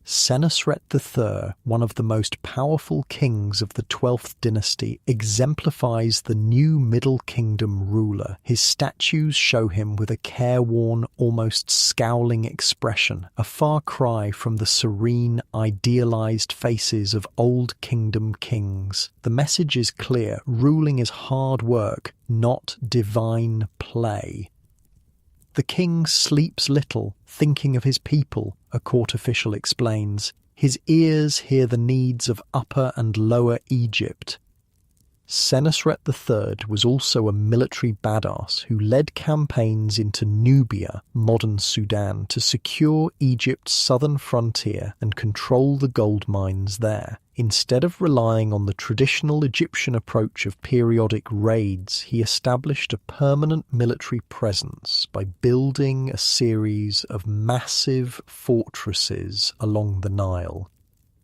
Senusret III, one of the most powerful kings of the 12th dynasty, exemplifies the new Middle Kingdom ruler. His statues show him with a careworn, almost scowling expression, a far cry from the serene, idealized faces of Old Kingdom kings. The message is clear: ruling is hard work, not divine play. The king sleeps little, thinking of his people, a court official explains. His ears hear the needs of Upper and Lower Egypt. Senusret III was also a military badass who led campaigns into Nubia, modern Sudan, to secure Egypt's southern frontier and control the gold mines there. Instead of relying on the traditional Egyptian approach of periodic raids, he established a permanent military presence by building a series of massive fortresses along the Nile.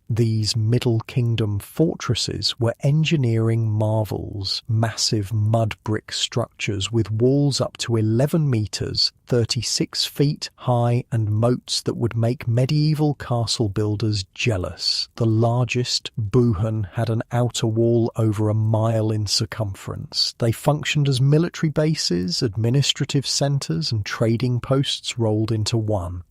These Middle Kingdom fortresses were engineering marvels, massive mud brick structures with walls up to 11 metres, 36 feet high, and moats that would make medieval castle builders jealous. The largest, Buhan, had an outer wall over a mile in circumference. They functioned as military bases, administrative centres, and trading posts rolled into one.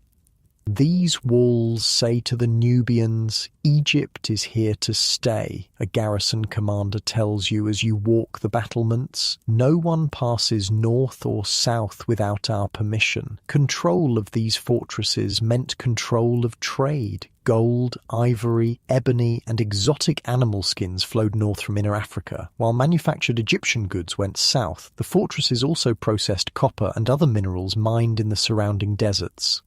These walls say to the Nubians, "Egypt is here to stay," a garrison commander tells you as you walk the battlements. "No one passes north or south without our permission." Control of these fortresses meant control of trade. Gold, ivory, ebony, and exotic animal skins flowed north from Inner Africa, while manufactured Egyptian goods went south. The fortresses also processed copper and other minerals mined in the surrounding deserts.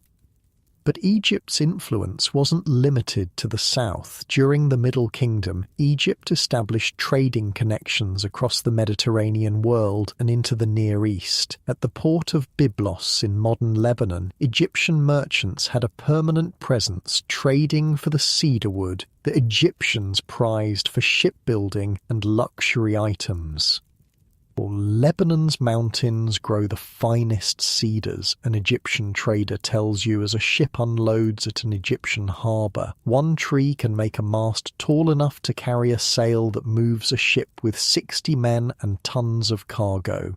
But Egypt's influence wasn't limited to the south. During the Middle Kingdom, Egypt established trading connections across the Mediterranean world and into the Near East. At the port of Byblos in modern Lebanon, Egyptian merchants had a permanent presence trading for the cedar wood that Egyptians prized for shipbuilding and luxury items. Lebanon's mountains grow the finest cedars, an Egyptian trader tells you as a ship unloads at an Egyptian harbour. One tree can make a mast tall enough to carry a sail that moves a ship with 60 men and tons of cargo.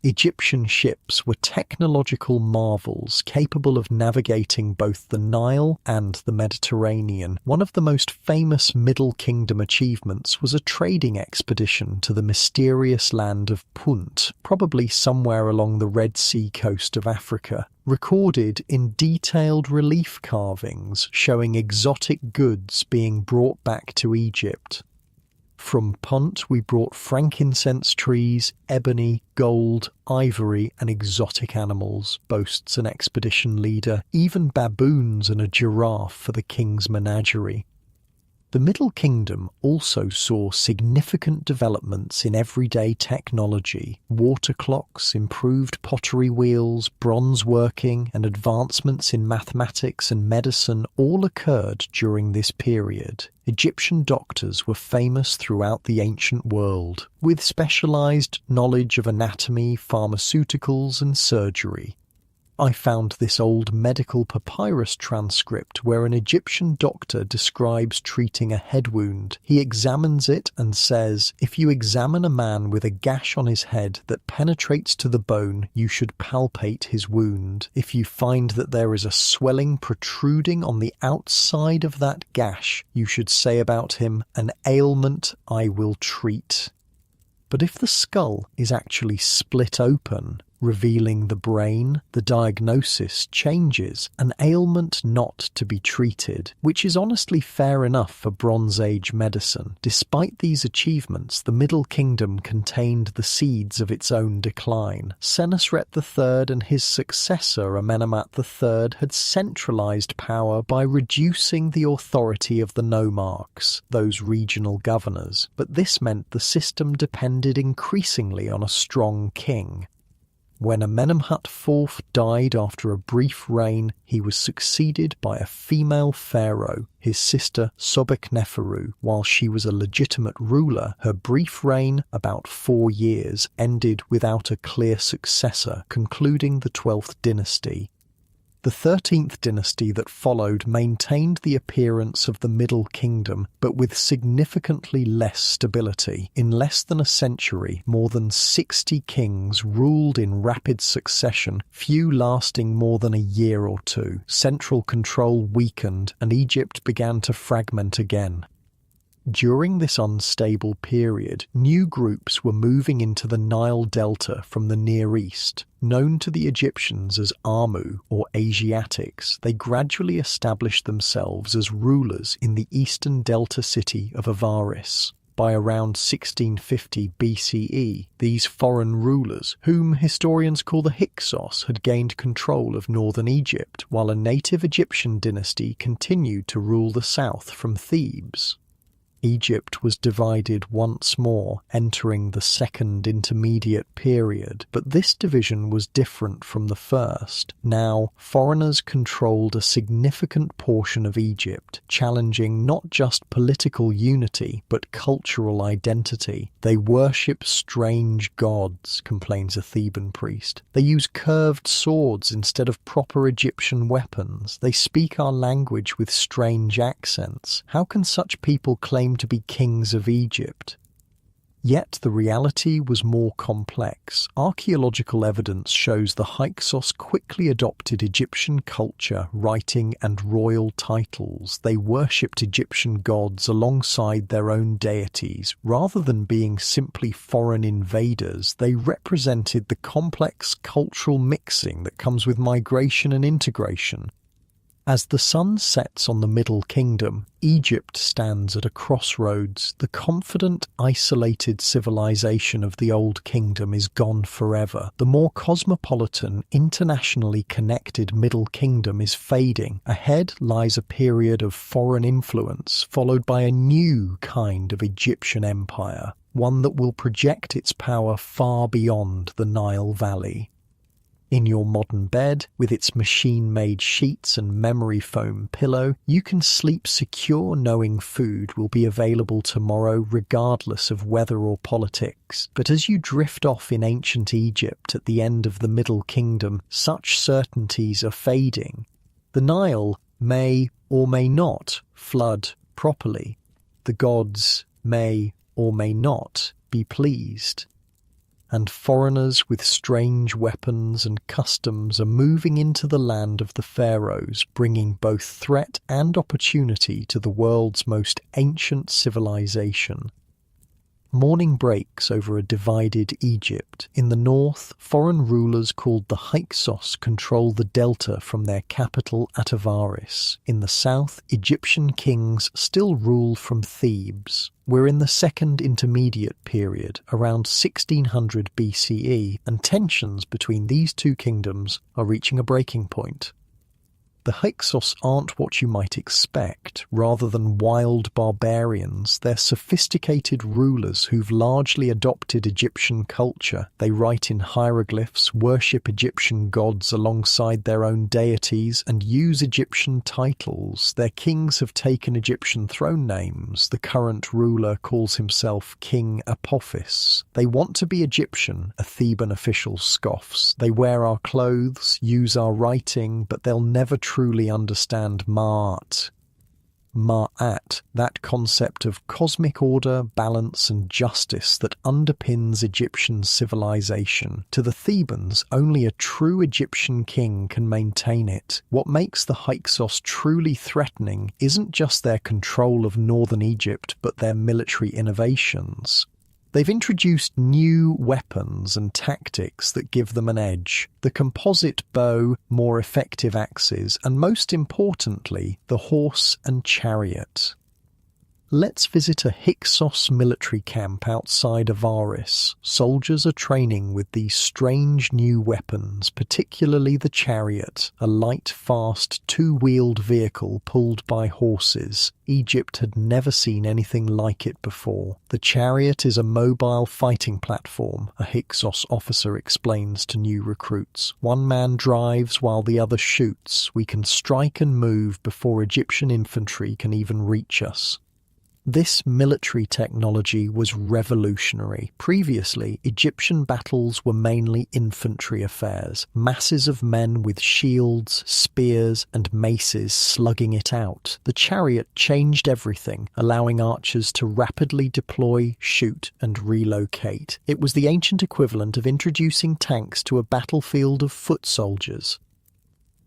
Egyptian ships were technological marvels capable of navigating both the Nile and the Mediterranean. One of the most famous Middle Kingdom achievements was a trading expedition to the mysterious land of Punt, probably somewhere along the Red Sea coast of Africa. Recorded in detailed relief carvings showing exotic goods being brought back to Egypt. From Punt we brought frankincense trees, ebony, gold, ivory and exotic animals, boasts an expedition leader, even baboons and a giraffe for the king's menagerie. The Middle Kingdom also saw significant developments in everyday technology. Water clocks, improved pottery wheels, bronze working, and advancements in mathematics and medicine all occurred during this period. Egyptian doctors were famous throughout the ancient world, with specialized knowledge of anatomy, pharmaceuticals, and surgery. I found this old medical papyrus transcript where an Egyptian doctor describes treating a head wound. He examines it and says, "If you examine a man with a gash on his head that penetrates to the bone, you should palpate his wound. If you find that there is a swelling protruding on the outside of that gash, you should say about him, 'An ailment I will treat.'" But if the skull is actually split open, revealing the brain, the diagnosis changes, an ailment not to be treated, which is honestly fair enough for Bronze Age medicine. Despite these achievements, the Middle Kingdom contained the seeds of its own decline. Senusret III and his successor Amenemhat III had centralized power by reducing the authority of the nomarchs, those regional governors, but this meant the system depended increasingly on a strong king. When Amenemhat IV died after a brief reign, he was succeeded by a female pharaoh, his sister Sobekneferu. While she was a legitimate ruler, her brief reign, about 4 years, ended without a clear successor, concluding the 12th dynasty. The 13th dynasty that followed maintained the appearance of the Middle Kingdom, but with significantly less stability. In less than a century, more than 60 kings ruled in rapid succession, few lasting more than a year or two. Central control weakened, and Egypt began to fragment again. During this unstable period, new groups were moving into the Nile Delta from the Near East. Known to the Egyptians as Amu, or Asiatics, they gradually established themselves as rulers in the eastern delta city of Avaris. By around 1650 BCE, these foreign rulers, whom historians call the Hyksos, had gained control of northern Egypt, while a native Egyptian dynasty continued to rule the south from Thebes. Egypt was divided once more, entering the Second Intermediate Period, but this division was different from the first. Now, foreigners controlled a significant portion of Egypt, challenging not just political unity, but cultural identity. "They worship strange gods," complains a Theban priest. "They use curved swords instead of proper Egyptian weapons. They speak our language with strange accents. How can such people claim to be kings of Egypt?" Yet the reality was more complex. Archaeological evidence shows the Hyksos quickly adopted Egyptian culture, writing, and royal titles. They worshipped Egyptian gods alongside their own deities. Rather than being simply foreign invaders, they represented the complex cultural mixing that comes with migration and integration. As the sun sets on the Middle Kingdom, Egypt stands at a crossroads. The confident, isolated civilization of the Old Kingdom is gone forever. The more cosmopolitan, internationally connected Middle Kingdom is fading. Ahead lies a period of foreign influence, followed by a new kind of Egyptian empire, one that will project its power far beyond the Nile Valley. In your modern bed, with its machine-made sheets and memory foam pillow, you can sleep secure knowing food will be available tomorrow regardless of weather or politics. But as you drift off in ancient Egypt at the end of the Middle Kingdom, such certainties are fading. The Nile may or may not flood properly. The gods may or may not be pleased. And foreigners with strange weapons and customs are moving into the land of the pharaohs, bringing both threat and opportunity to the world's most ancient civilization. Morning breaks over a divided Egypt. In the north, foreign rulers called the Hyksos control the delta from their capital at Avaris. In the south, Egyptian kings still rule from Thebes. We're in the Second Intermediate Period, around 1600 BCE, and tensions between these two kingdoms are reaching a breaking point. The Hyksos aren't what you might expect. Rather than wild barbarians, they're sophisticated rulers who've largely adopted Egyptian culture. They write in hieroglyphs, worship Egyptian gods alongside their own deities, and use Egyptian titles. Their kings have taken Egyptian throne names. The current ruler calls himself King Apophis. They want to be Egyptian, a Theban official scoffs. They wear our clothes, use our writing, but they'll never truly understand Ma'at, that concept of cosmic order, balance and justice that underpins Egyptian civilization. To the Thebans, only a true Egyptian king can maintain it. What makes the Hyksos truly threatening isn't just their control of northern Egypt, but their military innovations. They've introduced new weapons and tactics that give them an edge. The composite bow, more effective axes, and most importantly, the horse and chariot. Let's visit a Hyksos military camp outside Avaris. Soldiers are training with these strange new weapons, particularly the chariot, a light, fast, two-wheeled vehicle pulled by horses. Egypt had never seen anything like it before. The chariot is a mobile fighting platform, a Hyksos officer explains to new recruits. One man drives while the other shoots. We can strike and move before Egyptian infantry can even reach us. This military technology was revolutionary. Previously, Egyptian battles were mainly infantry affairs, masses of men with shields, spears, and maces slugging it out. The chariot changed everything, allowing archers to rapidly deploy, shoot, and relocate. It was the ancient equivalent of introducing tanks to a battlefield of foot soldiers.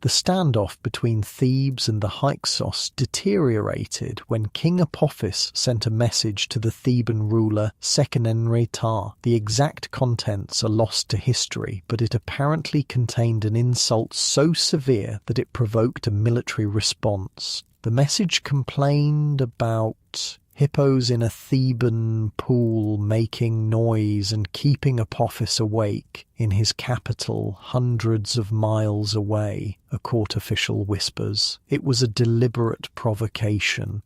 The standoff between Thebes and the Hyksos deteriorated when King Apophis sent a message to the Theban ruler Sekenenre-Ptah. The exact contents are lost to history, but it apparently contained an insult so severe that it provoked a military response. The message complained about hippos in a Theban pool making noise and keeping Apophis awake in his capital hundreds of miles away, a court official whispers. It was a deliberate provocation.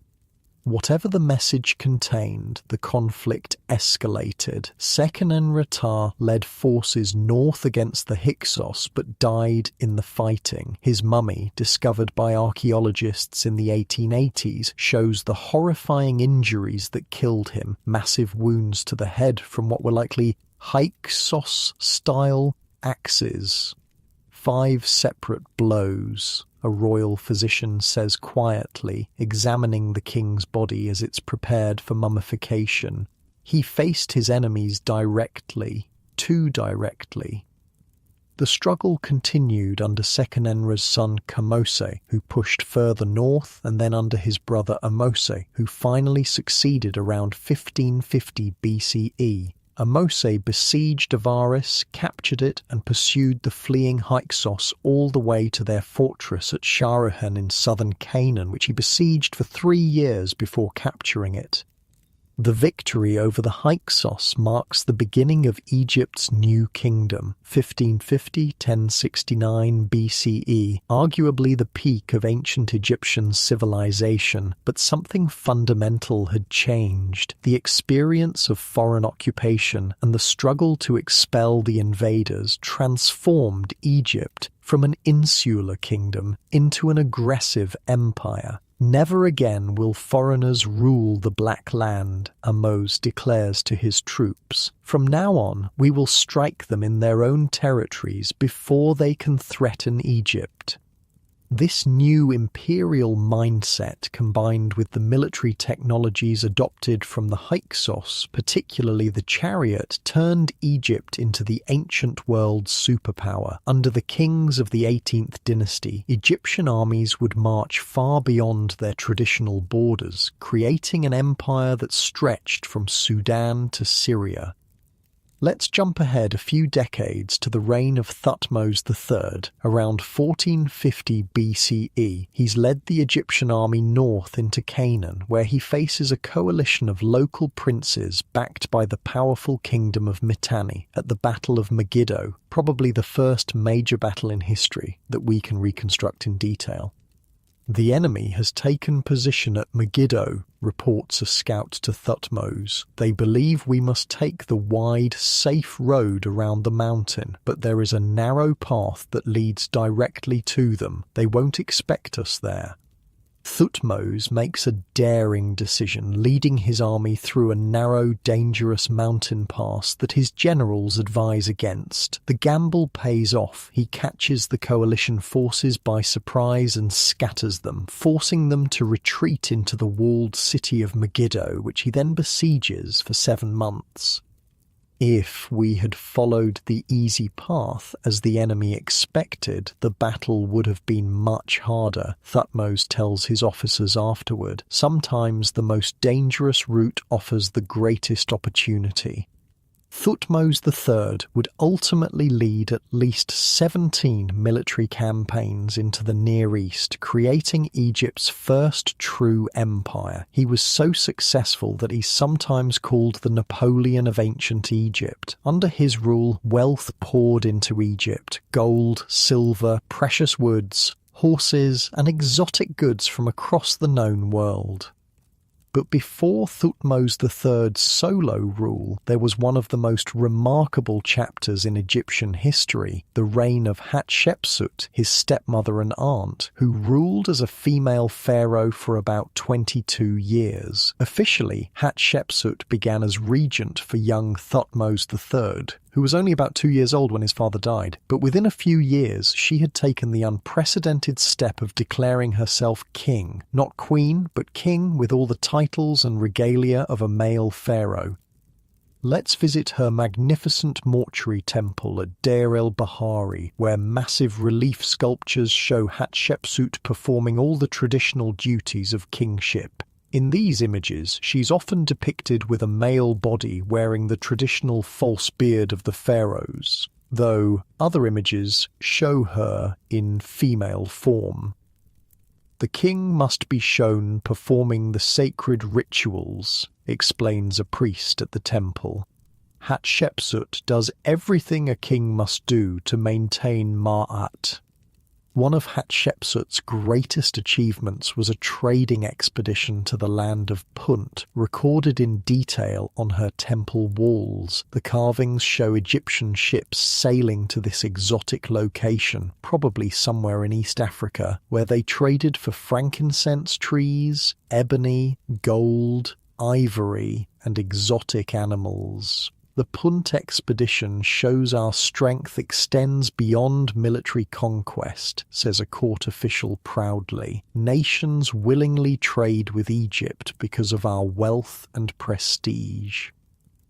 Whatever the message contained, the conflict escalated. Sekenenre-Ptah led forces north against the Hyksos but died in the fighting. His mummy, discovered by archaeologists in the 1880s, shows the horrifying injuries that killed him. Massive wounds to the head from what were likely Hyksos-style axes. 5 separate blows. A royal physician says quietly, examining the king's body as it's prepared for mummification. He faced his enemies directly, too directly. The struggle continued under Sekenenre's son Kamose, who pushed further north, and then under his brother Amose, who finally succeeded around 1550 BCE. Amose besieged Avaris, captured it, and pursued the fleeing Hyksos all the way to their fortress at Sharuhen in southern Canaan, which he besieged for 3 years before capturing it. The victory over the Hyksos marks the beginning of Egypt's new kingdom, 1550–1069 BCE, arguably the peak of ancient Egyptian civilization, but something fundamental had changed. The experience of foreign occupation and the struggle to expel the invaders transformed Egypt from an insular kingdom into an aggressive empire. Never again will foreigners rule the Black Land, Ahmose declares to his troops. From now on, we will strike them in their own territories before they can threaten Egypt. This new imperial mindset, combined with the military technologies adopted from the Hyksos, particularly the chariot, turned Egypt into the ancient world's superpower. Under the kings of the 18th dynasty, Egyptian armies would march far beyond their traditional borders, creating an empire that stretched from Sudan to Syria. Let's jump ahead a few decades to the reign of Thutmose III. Around 1450 BCE, he's led the Egyptian army north into Canaan, where he faces a coalition of local princes backed by the powerful kingdom of Mitanni at the Battle of Megiddo, probably the first major battle in history that we can reconstruct in detail. "The enemy has taken position at Megiddo," reports a scout to Thutmose. "They believe we must take the wide, safe road around the mountain, but there is a narrow path that leads directly to them. They won't expect us there." Thutmose makes a daring decision, leading his army through a narrow, dangerous mountain pass that his generals advise against. The gamble pays off. He catches the coalition forces by surprise and scatters them, forcing them to retreat into the walled city of Megiddo, which he then besieges for 7 months. If we had followed the easy path as the enemy expected, the battle would have been much harder, Thutmose tells his officers afterward. Sometimes the most dangerous route offers the greatest opportunity. Thutmose III would ultimately lead at least 17 military campaigns into the Near East, creating Egypt's first true empire. He was so successful that he's sometimes called the Napoleon of ancient Egypt. Under his rule, wealth poured into Egypt: gold, silver, precious woods, horses, and exotic goods from across the known world. But before Thutmose III's solo rule, there was one of the most remarkable chapters in Egyptian history, the reign of Hatshepsut, his stepmother and aunt, who ruled as a female pharaoh for about 22 years. Officially, Hatshepsut began as regent for young Thutmose III, who was only about 2 years old when his father died. But within a few years, she had taken the unprecedented step of declaring herself king. Not queen, but king with all the titles and regalia of a male pharaoh. Let's visit her magnificent mortuary temple at Deir el-Bahari, where massive relief sculptures show Hatshepsut performing all the traditional duties of kingship. In these images, she's often depicted with a male body wearing the traditional false beard of the pharaohs, though other images show her in female form. The king must be shown performing the sacred rituals, explains a priest at the temple. Hatshepsut does everything a king must do to maintain Ma'at. One of Hatshepsut's greatest achievements was a trading expedition to the land of Punt, recorded in detail on her temple walls. The carvings show Egyptian ships sailing to this exotic location, probably somewhere in East Africa, where they traded for frankincense trees, ebony, gold, ivory, and exotic animals. The Punt expedition shows our strength extends beyond military conquest, says a court official proudly. Nations willingly trade with Egypt because of our wealth and prestige.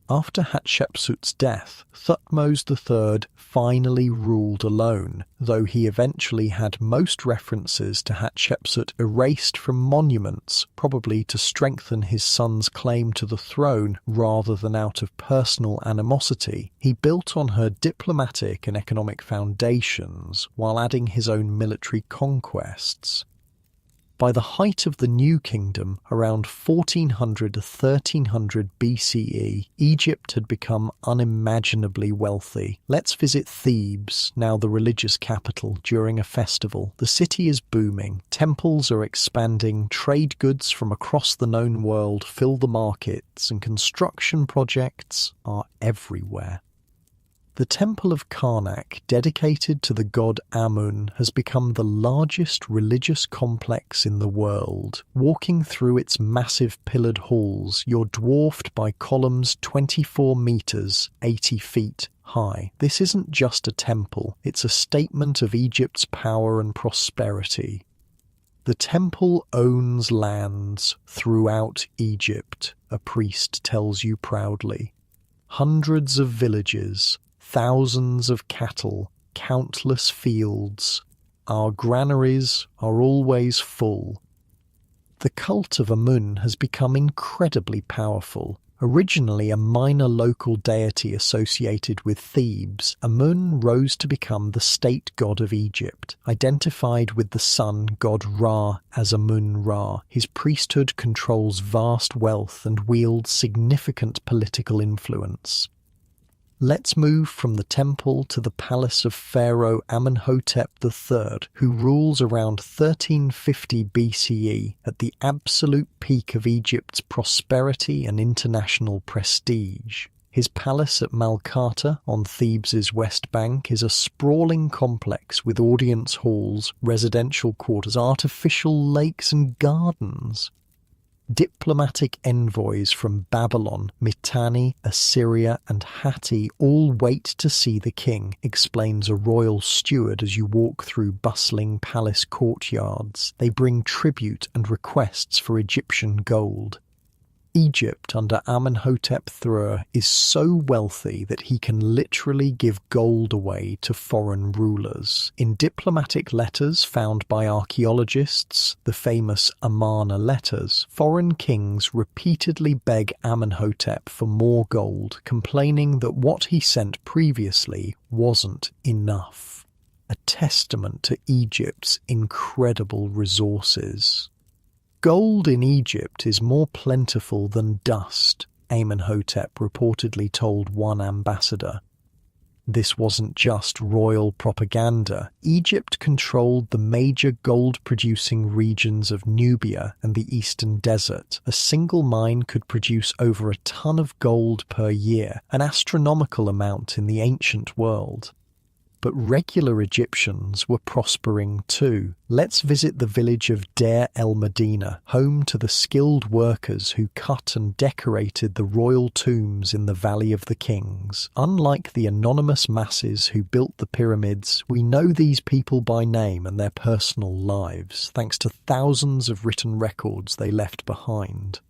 After Hatshepsut's death, Thutmose III finally ruled alone, though he eventually had most references to Hatshepsut erased from monuments, probably to strengthen his son's claim to the throne rather than out of personal animosity. He built on her diplomatic and economic foundations while adding his own military conquests. By the height of the New Kingdom, around 1400 to 1300 BCE, Egypt had become unimaginably wealthy. Let's visit Thebes, now the religious capital, during a festival. The city is booming, temples are expanding, trade goods from across the known world fill the markets, and construction projects are everywhere. The Temple of Karnak, dedicated to the god Amun, has become the largest religious complex in the world. Walking through its massive pillared halls, you're dwarfed by columns 24 meters, 80 feet high. This isn't just a temple, it's a statement of Egypt's power and prosperity. The temple owns lands throughout Egypt, a priest tells you proudly. Hundreds of villages, thousands of cattle, countless fields. Our granaries are always full. The cult of Amun has become incredibly powerful. Originally a minor local deity associated with Thebes, Amun rose to become the state god of Egypt. Identified with the sun god Ra as Amun-Ra, his priesthood controls vast wealth and wields significant political influence. Let's move from the temple to the palace of Pharaoh Amenhotep III, who rules around 1350 BCE at the absolute peak of Egypt's prosperity and international prestige. His palace at Malkata on Thebes' west bank is a sprawling complex with audience halls, residential quarters, artificial lakes and gardens. Diplomatic envoys from Babylon, Mitanni, Assyria and Hatti all wait to see the king, explains a royal steward as you walk through bustling palace courtyards. They bring tribute and requests for Egyptian gold. Egypt under Amenhotep III is so wealthy that he can literally give gold away to foreign rulers. In diplomatic letters found by archaeologists, the famous Amarna letters, foreign kings repeatedly beg Amenhotep for more gold, complaining that what he sent previously wasn't enough. A testament to Egypt's incredible resources. Gold in Egypt is more plentiful than dust, Amenhotep reportedly told one ambassador. This wasn't just royal propaganda. Egypt controlled the major gold-producing regions of Nubia and the Eastern Desert. A single mine could produce over a ton of gold per year, an astronomical amount in the ancient world. But regular Egyptians were prospering too. Let's visit the village of Deir el-Medina, home to the skilled workers who cut and decorated the royal tombs in the Valley of the Kings. Unlike the anonymous masses who built the pyramids, we know these people by name and their personal lives, thanks to thousands of written records they left behind.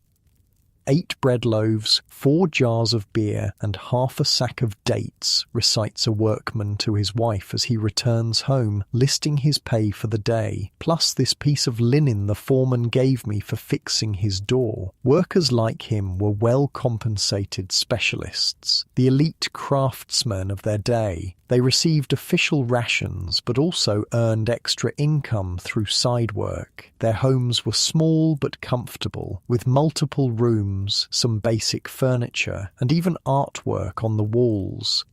8 bread loaves, 4 jars of beer, and half a sack of dates, recites a workman to his wife as he returns home, listing his pay for the day, plus this piece of linen the foreman gave me for fixing his door. Workers like him were well-compensated specialists, the elite craftsmen of their day. They received official rations but also earned extra income through side work. Their homes were small but comfortable, with multiple rooms, some basic furniture, and even artwork on the walls.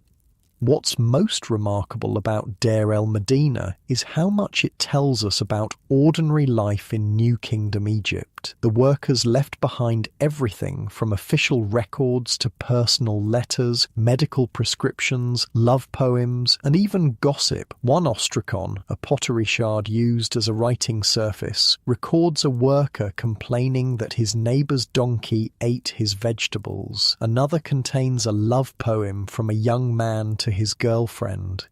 What's most remarkable about Deir el-Medina is how much it tells us about ordinary life in New Kingdom Egypt. The workers left behind everything from official records to personal letters, medical prescriptions, love poems, and even gossip. One ostracon, a pottery shard used as a writing surface, records a worker complaining that his neighbour's donkey ate his vegetables. Another contains a love poem from a young man to his girlfriend.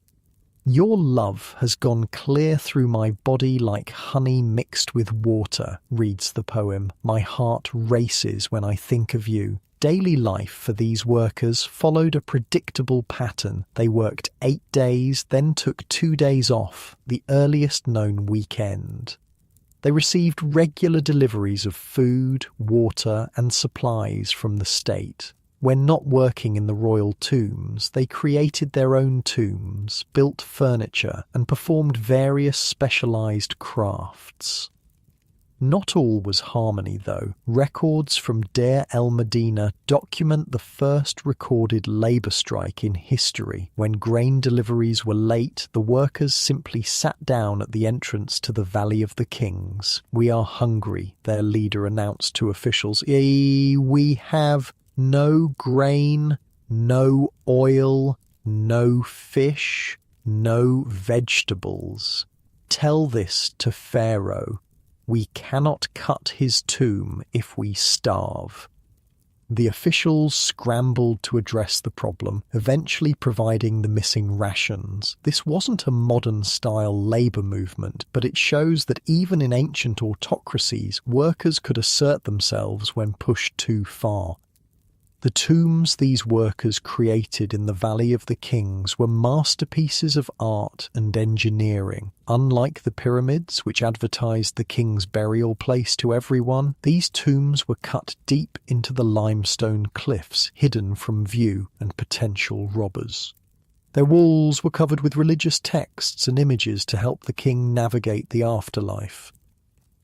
"Your love has gone clear through my body like honey mixed with water," reads the poem. "My heart races when I think of you." Daily life for these workers followed a predictable pattern. They worked 8 days, then took 2 days off, the earliest known weekend. They received regular deliveries of food, water, and supplies from the state. When not working in the royal tombs, they created their own tombs, built furniture, and performed various specialized crafts. Not all was harmony, though. Records from Deir el-Medina document the first recorded labor strike in history. When grain deliveries were late, the workers simply sat down at the entrance to the Valley of the Kings. "We are hungry," their leader announced to officials. "We have no grain, no oil, no fish, no vegetables. Tell this to Pharaoh. We cannot cut his tomb if we starve." The officials scrambled to address the problem, eventually providing the missing rations. This wasn't a modern-style labour movement, but it shows that even in ancient autocracies, workers could assert themselves when pushed too far. The tombs these workers created in the Valley of the Kings were masterpieces of art and engineering. Unlike the pyramids, which advertised the king's burial place to everyone, these tombs were cut deep into the limestone cliffs, hidden from view and potential robbers. Their walls were covered with religious texts and images to help the king navigate the afterlife.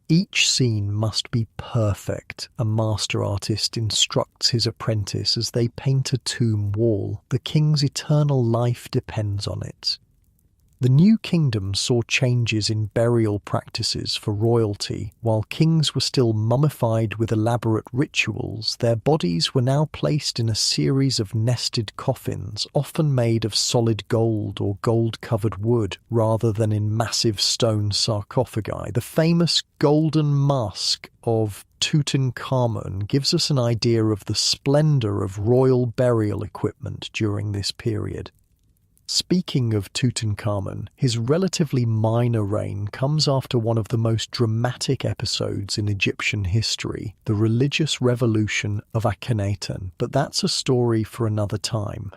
Each scene must be perfect, a master artist instructs his apprentice as they paint a tomb wall. The king's eternal life depends on it. The New Kingdom saw changes in burial practices for royalty. While kings were still mummified with elaborate rituals, their bodies were now placed in a series of nested coffins, often made of solid gold or gold-covered wood, rather than in massive stone sarcophagi. The famous golden mask of Tutankhamun gives us an idea of the splendor of royal burial equipment during this period. Speaking of Tutankhamun, his relatively minor reign comes after one of the most dramatic episodes in Egyptian history, the religious revolution of Akhenaten, but that's a story for another time.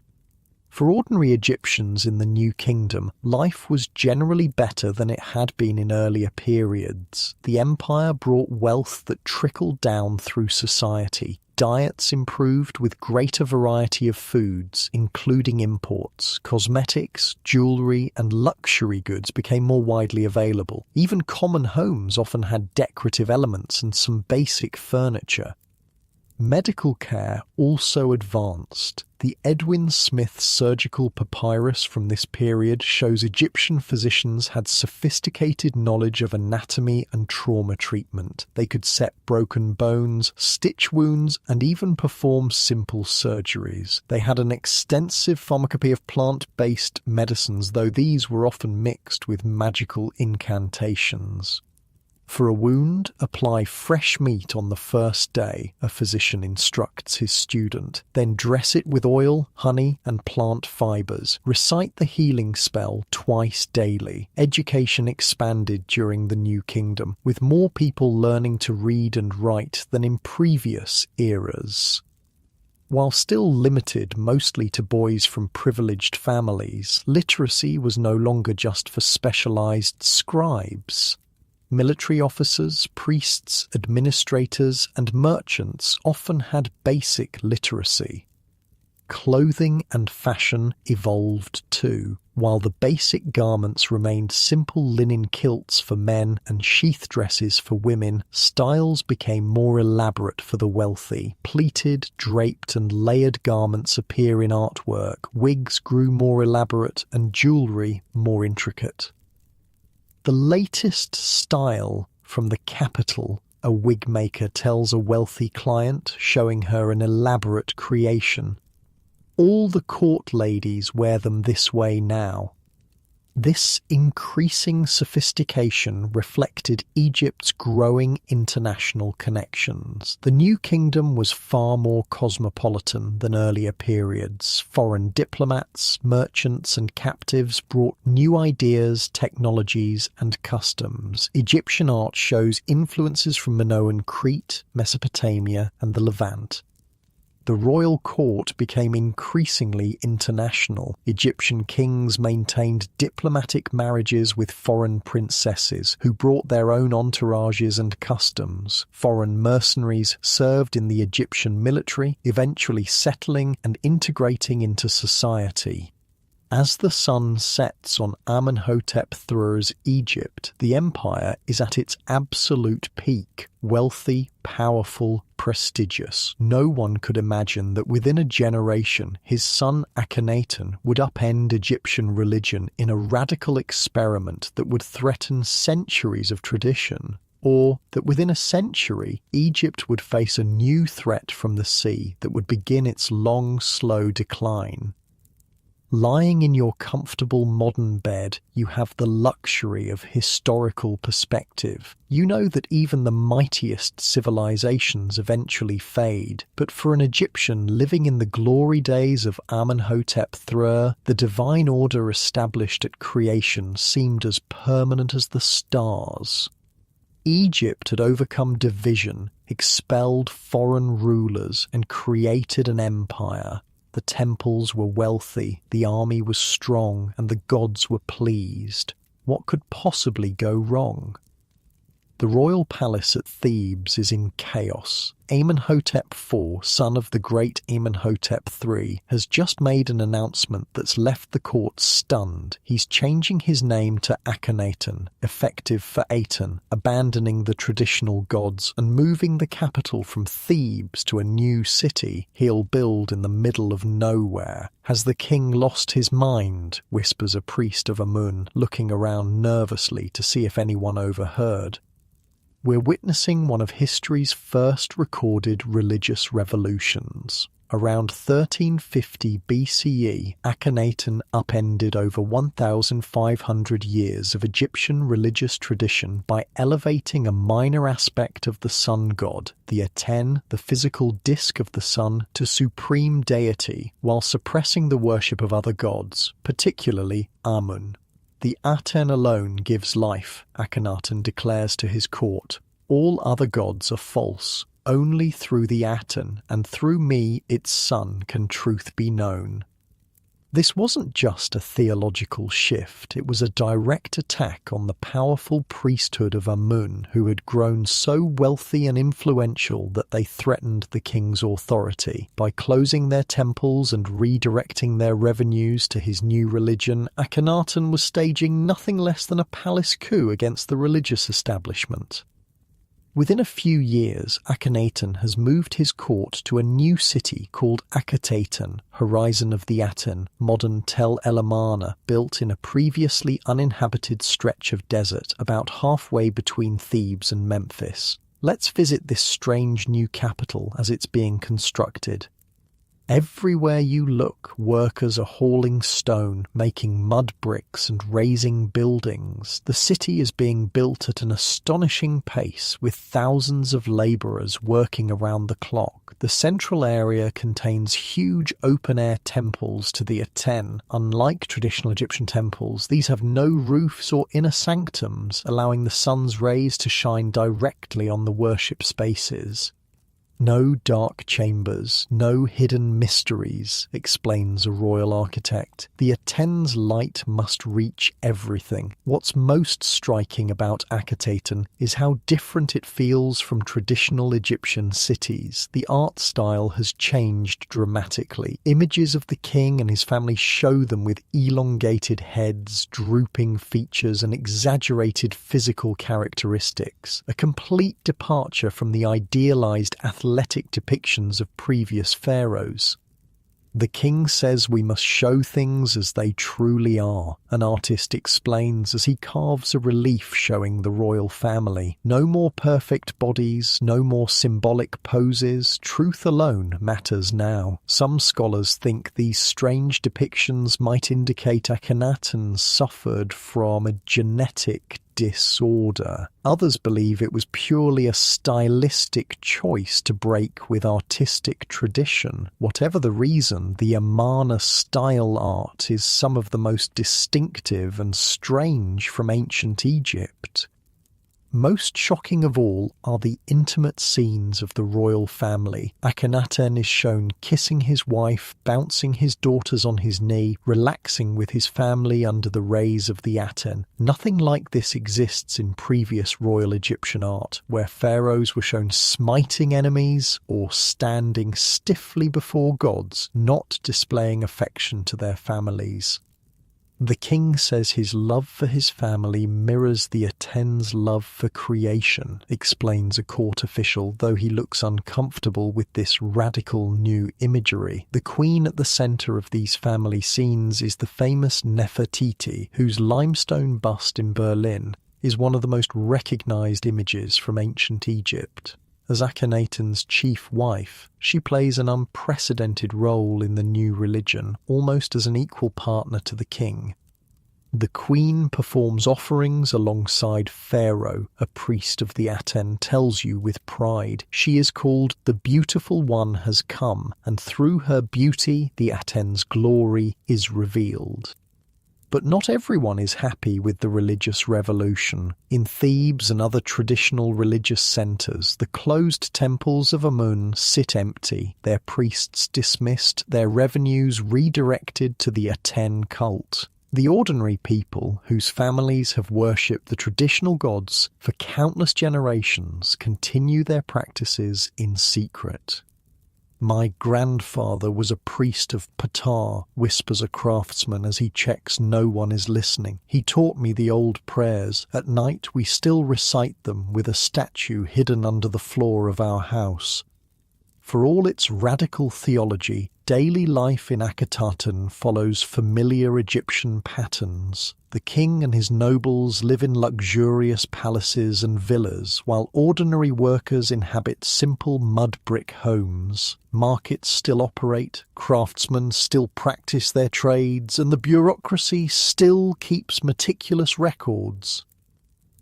For ordinary Egyptians in the New Kingdom, life was generally better than it had been in earlier periods. The empire brought wealth that trickled down through society. Diets improved with greater variety of foods, including imports. Cosmetics, jewellery and luxury goods became more widely available. Even common homes often had decorative elements and some basic furniture. Medical care also advanced. The Edwin Smith surgical papyrus from this period shows Egyptian physicians had sophisticated knowledge of anatomy and trauma treatment. They could set broken bones, stitch wounds, and even perform simple surgeries. They had an extensive pharmacopoeia of plant-based medicines, though these were often mixed with magical incantations. For a wound, apply fresh meat on the first day, a physician instructs his student. Then dress it with oil, honey, and plant fibers. Recite the healing spell twice daily. Education expanded during the New Kingdom, with more people learning to read and write than in previous eras. While still limited mostly to boys from privileged families, literacy was no longer just for specialized scribes. Military officers, priests, administrators, and merchants often had basic literacy. Clothing and fashion evolved too. While the basic garments remained simple linen kilts for men and sheath dresses for women, styles became more elaborate for the wealthy. Pleated, draped, and layered garments appear in artwork. Wigs grew more elaborate and jewellery more intricate. The latest style from the capital, a wig maker tells a wealthy client, showing her an elaborate creation. All the court ladies wear them this way now. This increasing sophistication reflected Egypt's growing international connections. The New Kingdom was far more cosmopolitan than earlier periods. Foreign diplomats, merchants, and captives brought new ideas, technologies, and customs. Egyptian art shows influences from Minoan Crete, Mesopotamia, and the Levant. The royal court became increasingly international. Egyptian kings maintained diplomatic marriages with foreign princesses, who brought their own entourages and customs. Foreign mercenaries served in the Egyptian military, eventually settling and integrating into society. As the sun sets on Amenhotep III's Egypt, the empire is at its absolute peak, wealthy, powerful, prestigious. No one could imagine that within a generation his son Akhenaten would upend Egyptian religion in a radical experiment that would threaten centuries of tradition. Or that within a century, Egypt would face a new threat from the sea that would begin its long, slow decline. Lying in your comfortable modern bed, you have the luxury of historical perspective. You know that even the mightiest civilizations eventually fade, but for an Egyptian living in the glory days of Amenhotep III, the divine order established at creation seemed as permanent as the stars. Egypt had overcome division, expelled foreign rulers, and created an empire. The temples were wealthy, the army was strong, and the gods were pleased. What could possibly go wrong? The royal palace at Thebes is in chaos. Amenhotep IV, son of the great Amenhotep III, has just made an announcement that's left the court stunned. He's changing his name to Akhenaten, effective for Aten, abandoning the traditional gods and moving the capital from Thebes to a new city he'll build in the middle of nowhere. Has the king lost his mind? Whispers a priest of Amun, looking around nervously to see if anyone overheard. We're witnessing one of history's first recorded religious revolutions. Around 1350 BCE, Akhenaten upended over 1,500 years of Egyptian religious tradition by elevating a minor aspect of the sun god, the Aten, the physical disk of the sun, to supreme deity, while suppressing the worship of other gods, particularly Amun. The Aten alone gives life, Akhenaten declares to his court. All other gods are false. Only through the Aten, and through me, its son, can truth be known. This wasn't just a theological shift, it was a direct attack on the powerful priesthood of Amun, who had grown so wealthy and influential that they threatened the king's authority. By closing their temples and redirecting their revenues to his new religion, Akhenaten was staging nothing less than a palace coup against the religious establishment. Within a few years, Akhenaten has moved his court to a new city called Akhetaten, horizon of the Aten, modern Tel El Amarna, built in a previously uninhabited stretch of desert about halfway between Thebes and Memphis. Let's visit this strange new capital as it's being constructed. Everywhere you look, workers are hauling stone, making mud bricks and raising buildings. The city is being built at an astonishing pace, with thousands of labourers working around the clock. The central area contains huge open-air temples to the Aten. Unlike traditional Egyptian temples, these have no roofs or inner sanctums, allowing the sun's rays to shine directly on the worship spaces. No dark chambers, no hidden mysteries, explains a royal architect. The Aten's light must reach everything. What's most striking about Akhetaten is how different it feels from traditional Egyptian cities. The art style has changed dramatically. Images of the king and his family show them with elongated heads, drooping features, and exaggerated physical characteristics. A complete departure from the idealized athletic depictions of previous pharaohs. The king says we must show things as they truly are, an artist explains as he carves a relief showing the royal family. No more perfect bodies, no more symbolic poses, truth alone matters now. Some scholars think these strange depictions might indicate Akhenaten suffered from a genetic disorder. Others believe it was purely a stylistic choice to break with artistic tradition. Whatever the reason, the Amarna style art is some of the most distinctive and strange from ancient Egypt. Most shocking of all are the intimate scenes of the royal family. Akhenaten is shown kissing his wife, bouncing his daughters on his knee, relaxing with his family under the rays of the Aten. Nothing like this exists in previous royal Egyptian art, where pharaohs were shown smiting enemies or standing stiffly before gods, not displaying affection to their families. The king says his love for his family mirrors the Aten's love for creation, explains a court official, though he looks uncomfortable with this radical new imagery. The queen at the centre of these family scenes is the famous Nefertiti, whose limestone bust in Berlin is one of the most recognised images from ancient Egypt. As Akhenaten's chief wife, she plays an unprecedented role in the new religion, almost as an equal partner to the king. The queen performs offerings alongside Pharaoh, a priest of the Aten tells you with pride. She is called the Beautiful One has come, and through her beauty the Aten's glory is revealed. But not everyone is happy with the religious revolution. In Thebes and other traditional religious centres, the closed temples of Amun sit empty, their priests dismissed, their revenues redirected to the Aten cult. The ordinary people whose families have worshipped the traditional gods for countless generations continue their practices in secret. "My grandfather was a priest of Ptah," whispers a craftsman as he checks no one is listening. "He taught me the old prayers. At night we still recite them with a statue hidden under the floor of our house." For all its radical theology, daily life in Akhetaten follows familiar Egyptian patterns. The king and his nobles live in luxurious palaces and villas, while ordinary workers inhabit simple mud brick homes. Markets still operate, craftsmen still practice their trades, and the bureaucracy still keeps meticulous records.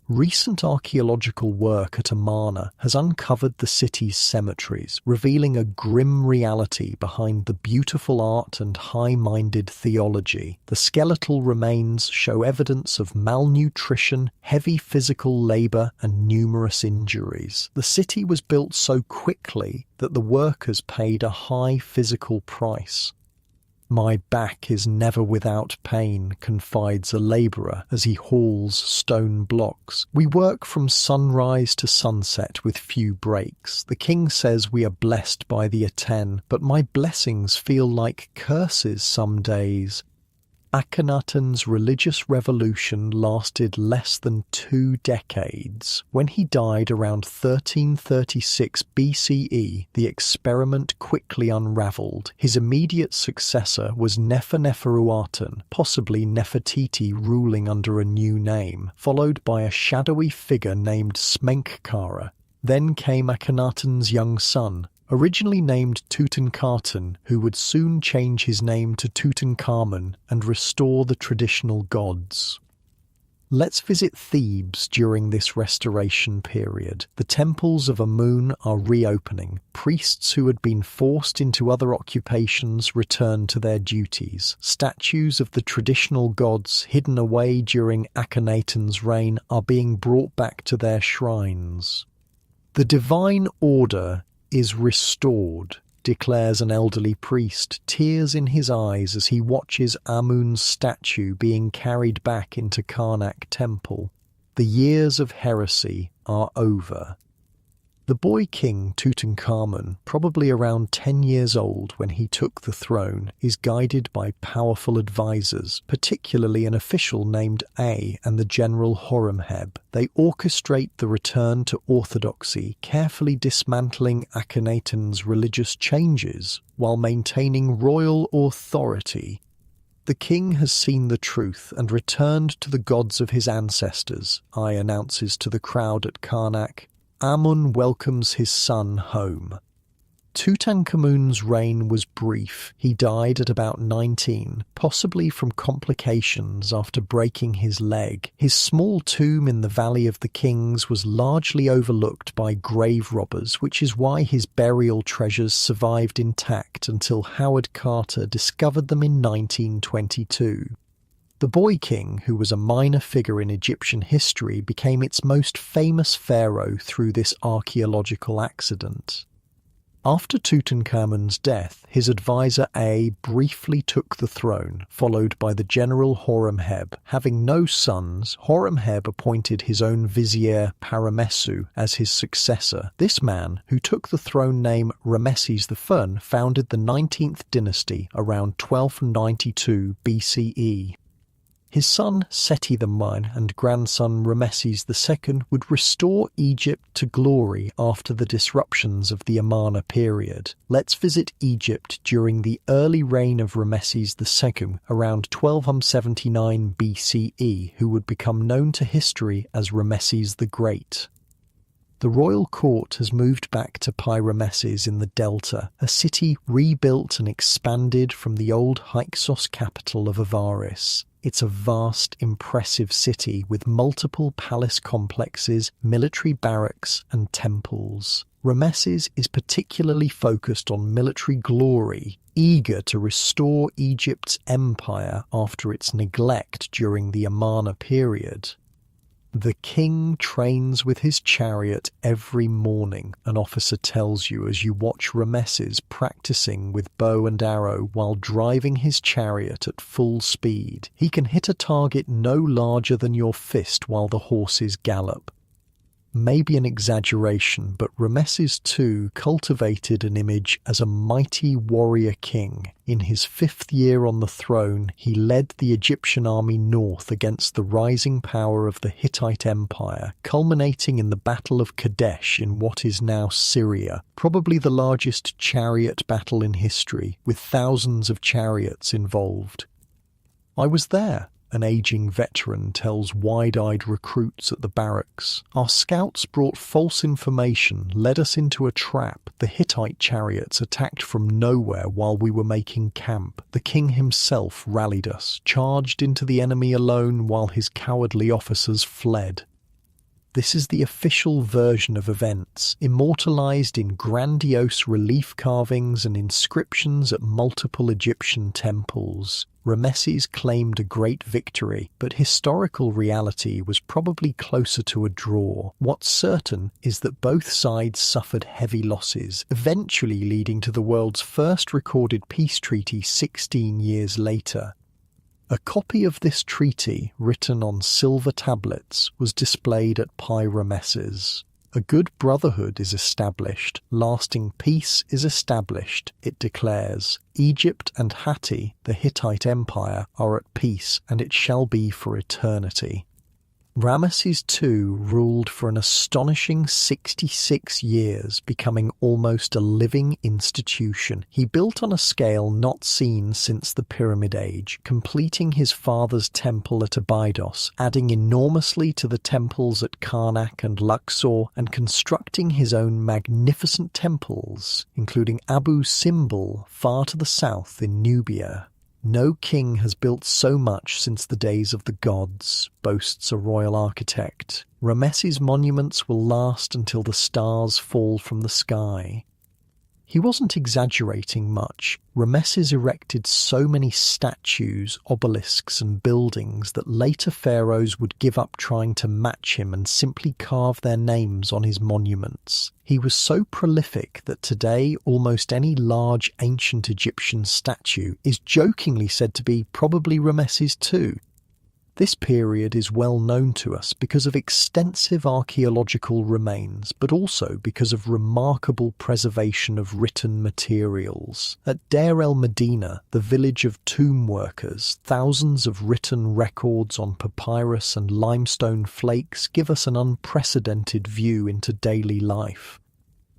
Recent archaeological work at Amarna has uncovered the city's cemeteries, revealing a grim reality behind the beautiful art and high-minded theology. The skeletal remains show evidence of malnutrition, heavy physical labor, and numerous injuries. The city was built so quickly that the workers paid a high physical price. "My back is never without pain," confides a labourer as he hauls stone blocks. "We work from sunrise to sunset with few breaks. The king says we are blessed by the Aten, but my blessings feel like curses some days." Akhenaten's religious revolution lasted less than 2 decades. When he died around 1336 BCE, the experiment quickly unravelled. His immediate successor was Neferuaten, possibly Nefertiti ruling under a new name, followed by a shadowy figure named Smenkhkara. Then came Akhenaten's young son, originally named Tutankhaten, who would soon change his name to Tutankhamun and restore the traditional gods. Let's visit Thebes during this restoration period. The temples of Amun are reopening. Priests who had been forced into other occupations return to their duties. Statues of the traditional gods hidden away during Akhenaten's reign are being brought back to their shrines. "The divine order is restored," declares an elderly priest, tears in his eyes as he watches Amun's statue being carried back into Karnak Temple. The years of heresy are over. The boy king Tutankhamun, probably around 10 years old when he took the throne, is guided by powerful advisors, particularly an official named A and the general Horemheb. They orchestrate the return to orthodoxy, carefully dismantling Akhenaten's religious changes while maintaining royal authority. "The king has seen the truth and returned to the gods of his ancestors," I announces to the crowd at Karnak. Amun welcomes his son home. Tutankhamun's reign was brief. He died at about 19, possibly from complications after breaking his leg. His small tomb in the Valley of the Kings was largely overlooked by grave robbers, which is why his burial treasures survived intact until Howard Carter discovered them in 1922. The boy king, who was a minor figure in Egyptian history, became its most famous pharaoh through this archaeological accident. After Tutankhamun's death, his advisor A briefly took the throne, followed by the general Horemheb. Having no sons, Horemheb appointed his own vizier Paramessu as his successor. This man, who took the throne name Ramesses I, founded the 19th dynasty around 1292 BCE. His son Seti I and grandson Ramesses II would restore Egypt to glory after the disruptions of the Amarna period. Let's visit Egypt during the early reign of Ramesses II around 1279 BCE, who would become known to history as Ramesses the Great. The royal court has moved back to Pi-Ramesses in the Delta, a city rebuilt and expanded from the old Hyksos capital of Avaris. It's a vast, impressive city with multiple palace complexes, military barracks, and temples. Ramesses is particularly focused on military glory, eager to restore Egypt's empire after its neglect during the Amarna period. The king trains with his chariot every morning, an officer tells you as you watch Rameses practicing with bow and arrow while driving his chariot at full speed. He can hit a target no larger than your fist while the horses gallop. Maybe an exaggeration, but Rameses II cultivated an image as a mighty warrior king. In his 5th year on the throne, he led the Egyptian army north against the rising power of the Hittite Empire, culminating in the Battle of Kadesh in what is now Syria, probably the largest chariot battle in history, with thousands of chariots involved. I was there. An aging veteran tells wide-eyed recruits at the barracks. Our scouts brought false information, led us into a trap. The Hittite chariots attacked from nowhere while we were making camp. The king himself rallied us, charged into the enemy alone while his cowardly officers fled. This is the official version of events, immortalized in grandiose relief carvings and inscriptions at multiple Egyptian temples. Rameses claimed a great victory, but historical reality was probably closer to a draw. What's certain is that both sides suffered heavy losses, eventually leading to the world's first recorded peace treaty 16 years later. A copy of this treaty, written on silver tablets, was displayed at Pi-Rameses. A good brotherhood is established, lasting peace is established, it declares. Egypt and Hatti, the Hittite Empire, are at peace, and it shall be for eternity. Rameses II ruled for an astonishing 66 years, becoming almost a living institution. He built on a scale not seen since the Pyramid Age, completing his father's temple at Abydos, adding enormously to the temples at Karnak and Luxor, and constructing his own magnificent temples, including Abu Simbel, far to the south in Nubia. No king has built so much since the days of the gods, boasts a royal architect. Rameses' monuments will last until the stars fall from the sky. He wasn't exaggerating much. Rameses erected so many statues, obelisks and buildings that later pharaohs would give up trying to match him and simply carve their names on his monuments. He was so prolific that today almost any large ancient Egyptian statue is jokingly said to be probably Rameses II. This period is well known to us because of extensive archaeological remains, but also because of remarkable preservation of written materials. At Deir el-Medina, the village of tomb workers, thousands of written records on papyrus and limestone flakes give us an unprecedented view into daily life.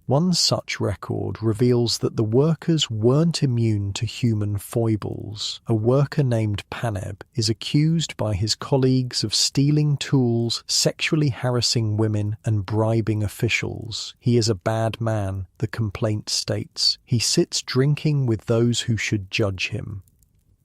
One such record reveals that the workers weren't immune to human foibles. A worker named Paneb is accused by his colleagues of stealing tools, sexually harassing women, and bribing officials. He is a bad man, the complaint states. He sits drinking with those who should judge him.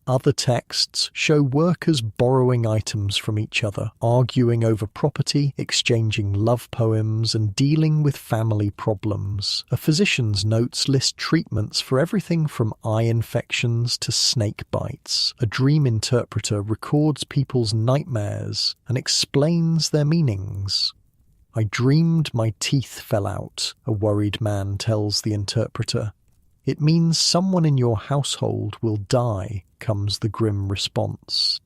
Other texts show workers borrowing items from each other, arguing over property, exchanging love poems, and dealing with family problems. A physician's notes list treatments for everything from eye infections to snake bites. A dream interpreter records people's nightmares and explains their meanings. "I dreamed my teeth fell out," a worried man tells the interpreter. "It means someone in your household will die," comes the grim response.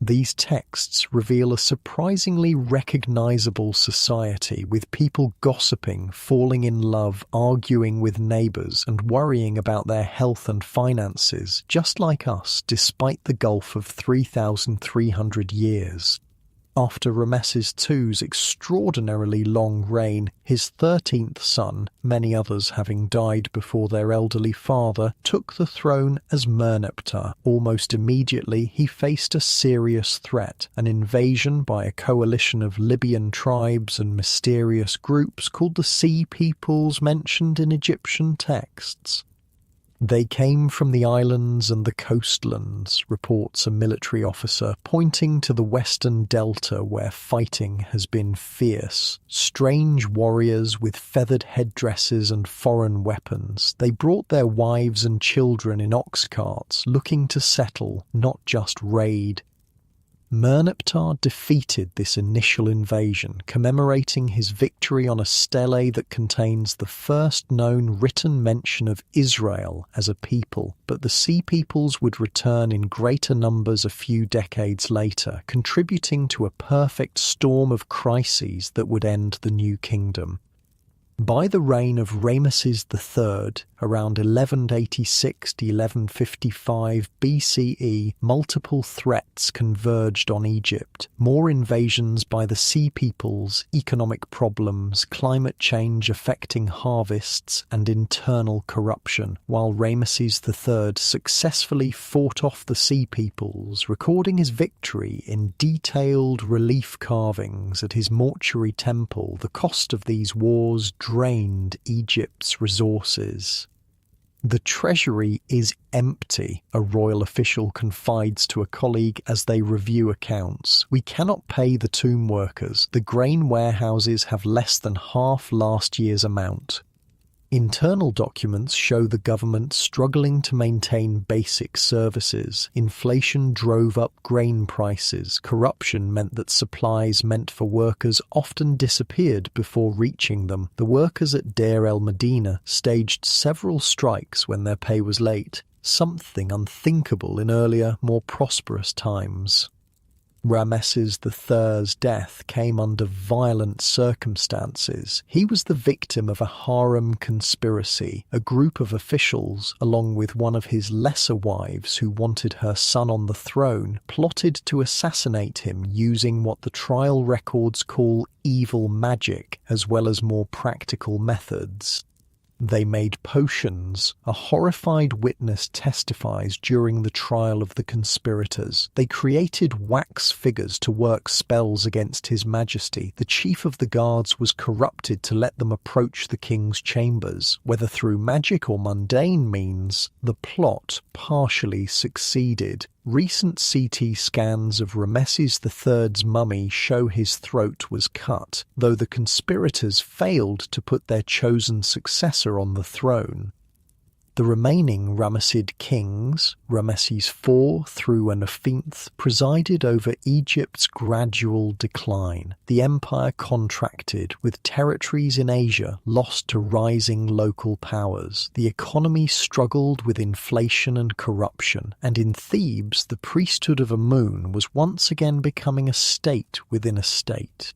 These texts reveal a surprisingly recognizable society, with people gossiping, falling in love, arguing with neighbors, and worrying about their health and finances, just like us, despite the gulf of 3,300 years. After Rameses II's extraordinarily long reign, his 13th son, many others having died before their elderly father, took the throne as Merneptah. Almost immediately, he faced a serious threat, an invasion by a coalition of Libyan tribes and mysterious groups called the Sea Peoples mentioned in Egyptian texts. "They came from the islands and the coastlands," reports a military officer, pointing to the western delta where fighting has been fierce. Strange warriors with feathered headdresses and foreign weapons. They brought their wives and children in ox carts, looking to settle, not just raid. Merneptah defeated this initial invasion, commemorating his victory on a stele that contains the first known written mention of Israel as a people, but the Sea Peoples would return in greater numbers a few decades later, contributing to a perfect storm of crises that would end the New Kingdom. By the reign of Ramesses III, around 1186 to 1155 BCE, multiple threats converged on Egypt. More invasions by the Sea Peoples, economic problems, climate change affecting harvests, and internal corruption, while Ramesses III successfully fought off the Sea Peoples, recording his victory in detailed relief carvings at his mortuary temple. The cost of these wars drained Egypt's resources. The treasury is empty, a royal official confides to a colleague as they review accounts. We cannot pay the tomb workers. The grain warehouses have less than half last year's amount. Internal documents show the government struggling to maintain basic services. Inflation drove up grain prices. Corruption meant that supplies meant for workers often disappeared before reaching them. The workers at Deir el-Medina staged several strikes when their pay was late, something unthinkable in earlier, more prosperous times. Ramesses III's death came under violent circumstances. He was the victim of a harem conspiracy. A group of officials, along with one of his lesser wives who wanted her son on the throne, plotted to assassinate him using what the trial records call evil magic, as well as more practical methods. They made potions. A horrified witness testifies during the trial of the conspirators. They created wax figures to work spells against His Majesty. The chief of the guards was corrupted to let them approach the king's chambers. Whether through magic or mundane means, the plot partially succeeded. Recent CT scans of Ramesses III's mummy show his throat was cut, though the conspirators failed to put their chosen successor on the throne. The remaining Ramessid kings, Ramesses IV through Anafinth, presided over Egypt's gradual decline. The empire contracted, with territories in Asia lost to rising local powers. The economy struggled with inflation and corruption, and in Thebes the priesthood of Amun was once again becoming a state within a state.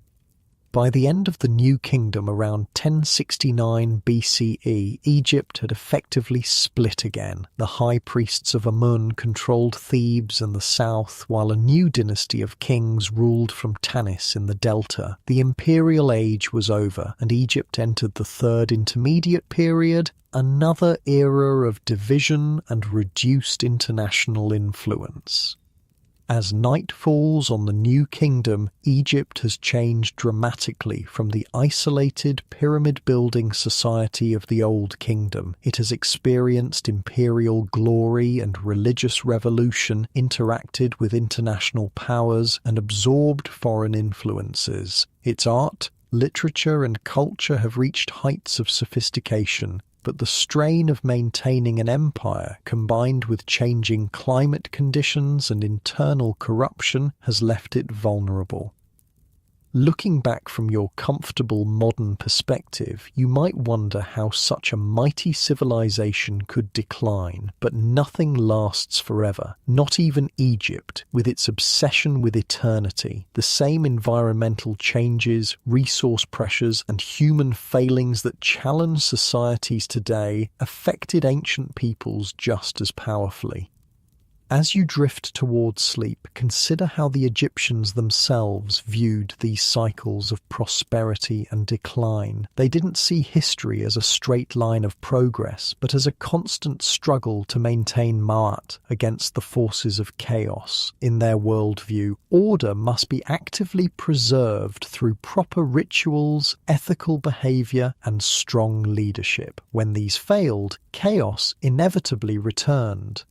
By the end of the New Kingdom around 1069 BCE, Egypt had effectively split again. The high priests of Amun controlled Thebes and the south, while a new dynasty of kings ruled from Tanis in the delta. The imperial age was over, and Egypt entered the Third Intermediate Period, another era of division and reduced international influence. As night falls on the New Kingdom, Egypt has changed dramatically from the isolated pyramid-building society of the Old Kingdom. It has experienced imperial glory and religious revolution, interacted with international powers, and absorbed foreign influences. Its art, literature, and culture have reached heights of sophistication, but the strain of maintaining an empire, combined with changing climate conditions and internal corruption, has left it vulnerable. Looking back from your comfortable modern perspective, you might wonder how such a mighty civilization could decline, but nothing lasts forever, not even Egypt, with its obsession with eternity. The same environmental changes, resource pressures, and human failings that challenge societies today affected ancient peoples just as powerfully. As you drift towards sleep, consider how the Egyptians themselves viewed these cycles of prosperity and decline. They didn't see history as a straight line of progress, but as a constant struggle to maintain Ma'at against the forces of chaos. In their worldview, order must be actively preserved through proper rituals, ethical behavior, and strong leadership. When these failed, chaos inevitably returned.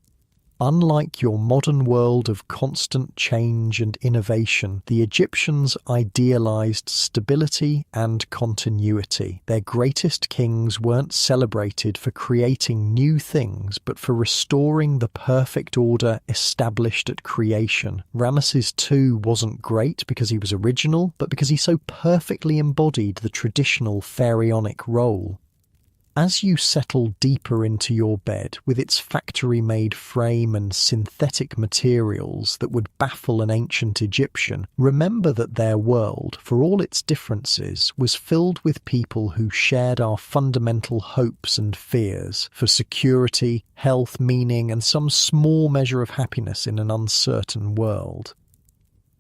Unlike your modern world of constant change and innovation, the Egyptians idealized stability and continuity. Their greatest kings weren't celebrated for creating new things, but for restoring the perfect order established at creation. Ramesses II wasn't great because he was original, but because he so perfectly embodied the traditional pharaonic role. As you settle deeper into your bed, with its factory-made frame and synthetic materials that would baffle an ancient Egyptian, remember that their world, for all its differences, was filled with people who shared our fundamental hopes and fears for security, health, meaning, and some small measure of happiness in an uncertain world.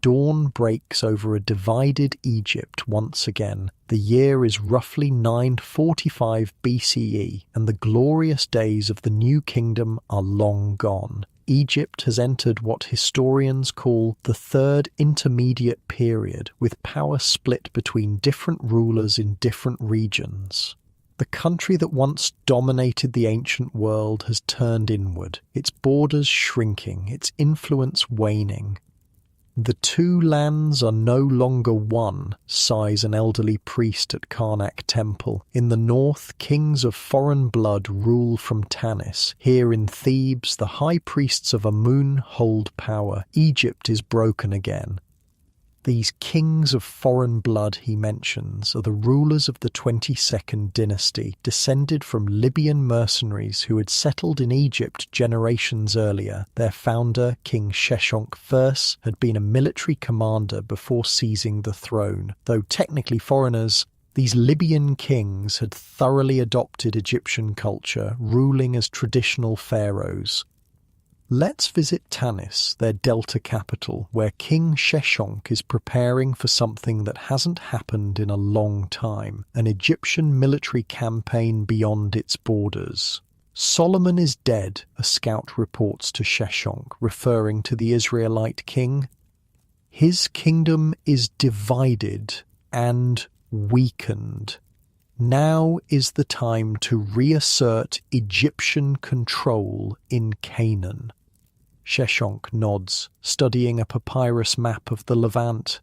Dawn breaks over a divided Egypt once again. The year is roughly 945 BCE, and the glorious days of the New Kingdom are long gone. Egypt has entered what historians call the Third Intermediate Period, with power split between different rulers in different regions. The country that once dominated the ancient world has turned inward, its borders shrinking, its influence waning. The two lands are no longer one, sighs an elderly priest at Karnak Temple. In the north, kings of foreign blood rule from Tanis. Here in Thebes, the high priests of Amun hold power. Egypt is broken again. These kings of foreign blood he mentions are the rulers of the 22nd dynasty, descended from Libyan mercenaries who had settled in Egypt generations earlier. Their founder, King Sheshonq I, had been a military commander before seizing the throne. Though technically foreigners, these Libyan kings had thoroughly adopted Egyptian culture, ruling as traditional pharaohs. Let's visit Tanis, their delta capital, where King Sheshonq is preparing for something that hasn't happened in a long time, an Egyptian military campaign beyond its borders. Solomon is dead, a scout reports to Sheshonq, referring to the Israelite king. His kingdom is divided and weakened. Now is the time to reassert Egyptian control in Canaan. Sheshonq nods, studying a papyrus map of the Levant.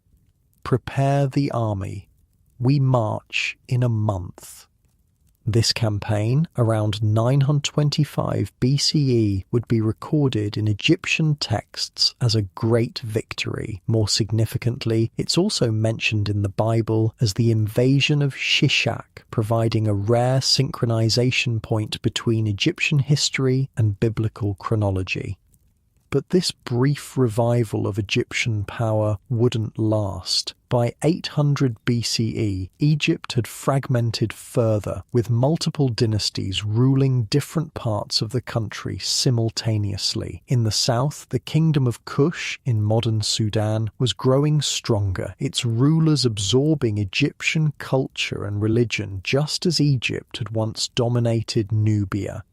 Prepare the army. We march in a month. This campaign, around 925 BCE, would be recorded in Egyptian texts as a great victory. More significantly, it's also mentioned in the Bible as the invasion of Shishak, providing a rare synchronization point between Egyptian history and biblical chronology. But this brief revival of Egyptian power wouldn't last. By 800 BCE, Egypt had fragmented further, with multiple dynasties ruling different parts of the country simultaneously. In the south, the kingdom of Kush, in modern Sudan, was growing stronger, its rulers absorbing Egyptian culture and religion just as Egypt had once dominated Nubia.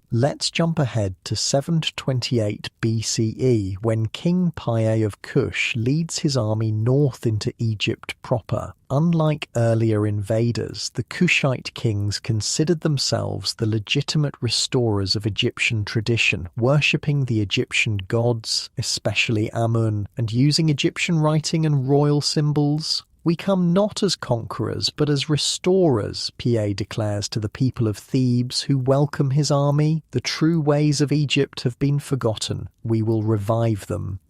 Let's jump ahead to 728 BCE, when King Pi of Kush leads his army north into Egypt proper. Unlike earlier invaders, the Kushite kings considered themselves the legitimate restorers of Egyptian tradition, worshipping the Egyptian gods, especially Amun, and using Egyptian writing and royal symbols. We come not as conquerors, but as restorers, Pi declares to the people of Thebes who welcome his army. The true ways of Egypt have been forgotten. We will revive them.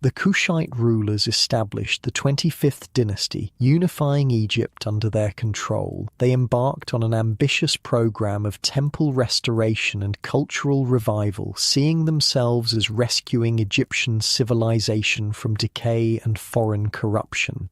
The Kushite rulers established the 25th dynasty, unifying Egypt under their control. They embarked on an ambitious program of temple restoration and cultural revival, seeing themselves as rescuing Egyptian civilization from decay and foreign corruption.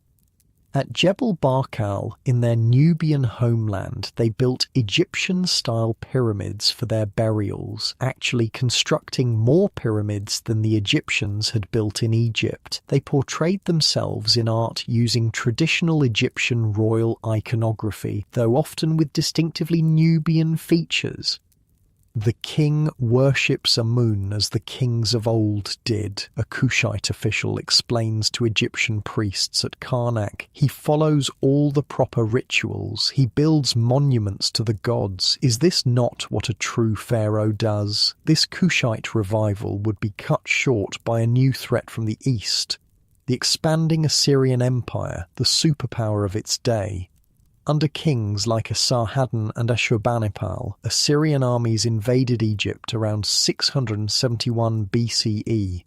At Jebel Barkal, in their Nubian homeland, they built Egyptian-style pyramids for their burials, actually constructing more pyramids than the Egyptians had built in Egypt. They portrayed themselves in art using traditional Egyptian royal iconography, though often with distinctively Nubian features. The king worships Amun as the kings of old did, a Kushite official explains to Egyptian priests at Karnak. He follows all the proper rituals. He builds monuments to the gods. Is this not what a true pharaoh does? This Kushite revival would be cut short by a new threat from the east, the expanding Assyrian Empire, the superpower of its day. Under kings like Esarhaddon and Ashurbanipal, Assyrian armies invaded Egypt around 671 BCE.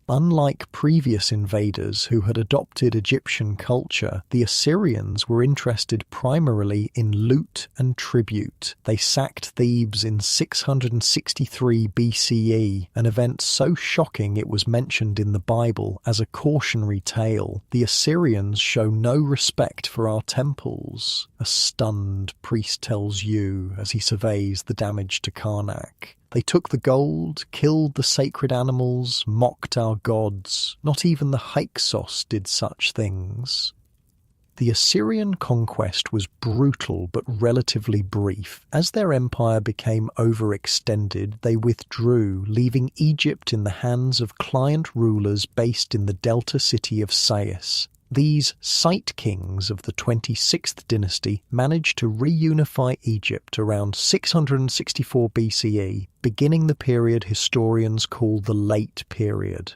Unlike previous invaders who had adopted Egyptian culture, the Assyrians were interested primarily in loot and tribute. They sacked Thebes in 663 BCE, an event so shocking it was mentioned in the Bible as a cautionary tale. The Assyrians show no respect for our temples, a stunned priest tells you as he surveys the damage to Karnak. They took the gold, killed the sacred animals, mocked our gods. Not even the Hyksos did such things. The Assyrian conquest was brutal but relatively brief. As their empire became overextended, they withdrew, leaving Egypt in the hands of client rulers based in the delta city of Sais. These Site kings of the 26th dynasty managed to reunify Egypt around 664 BCE, beginning the period historians call the Late Period.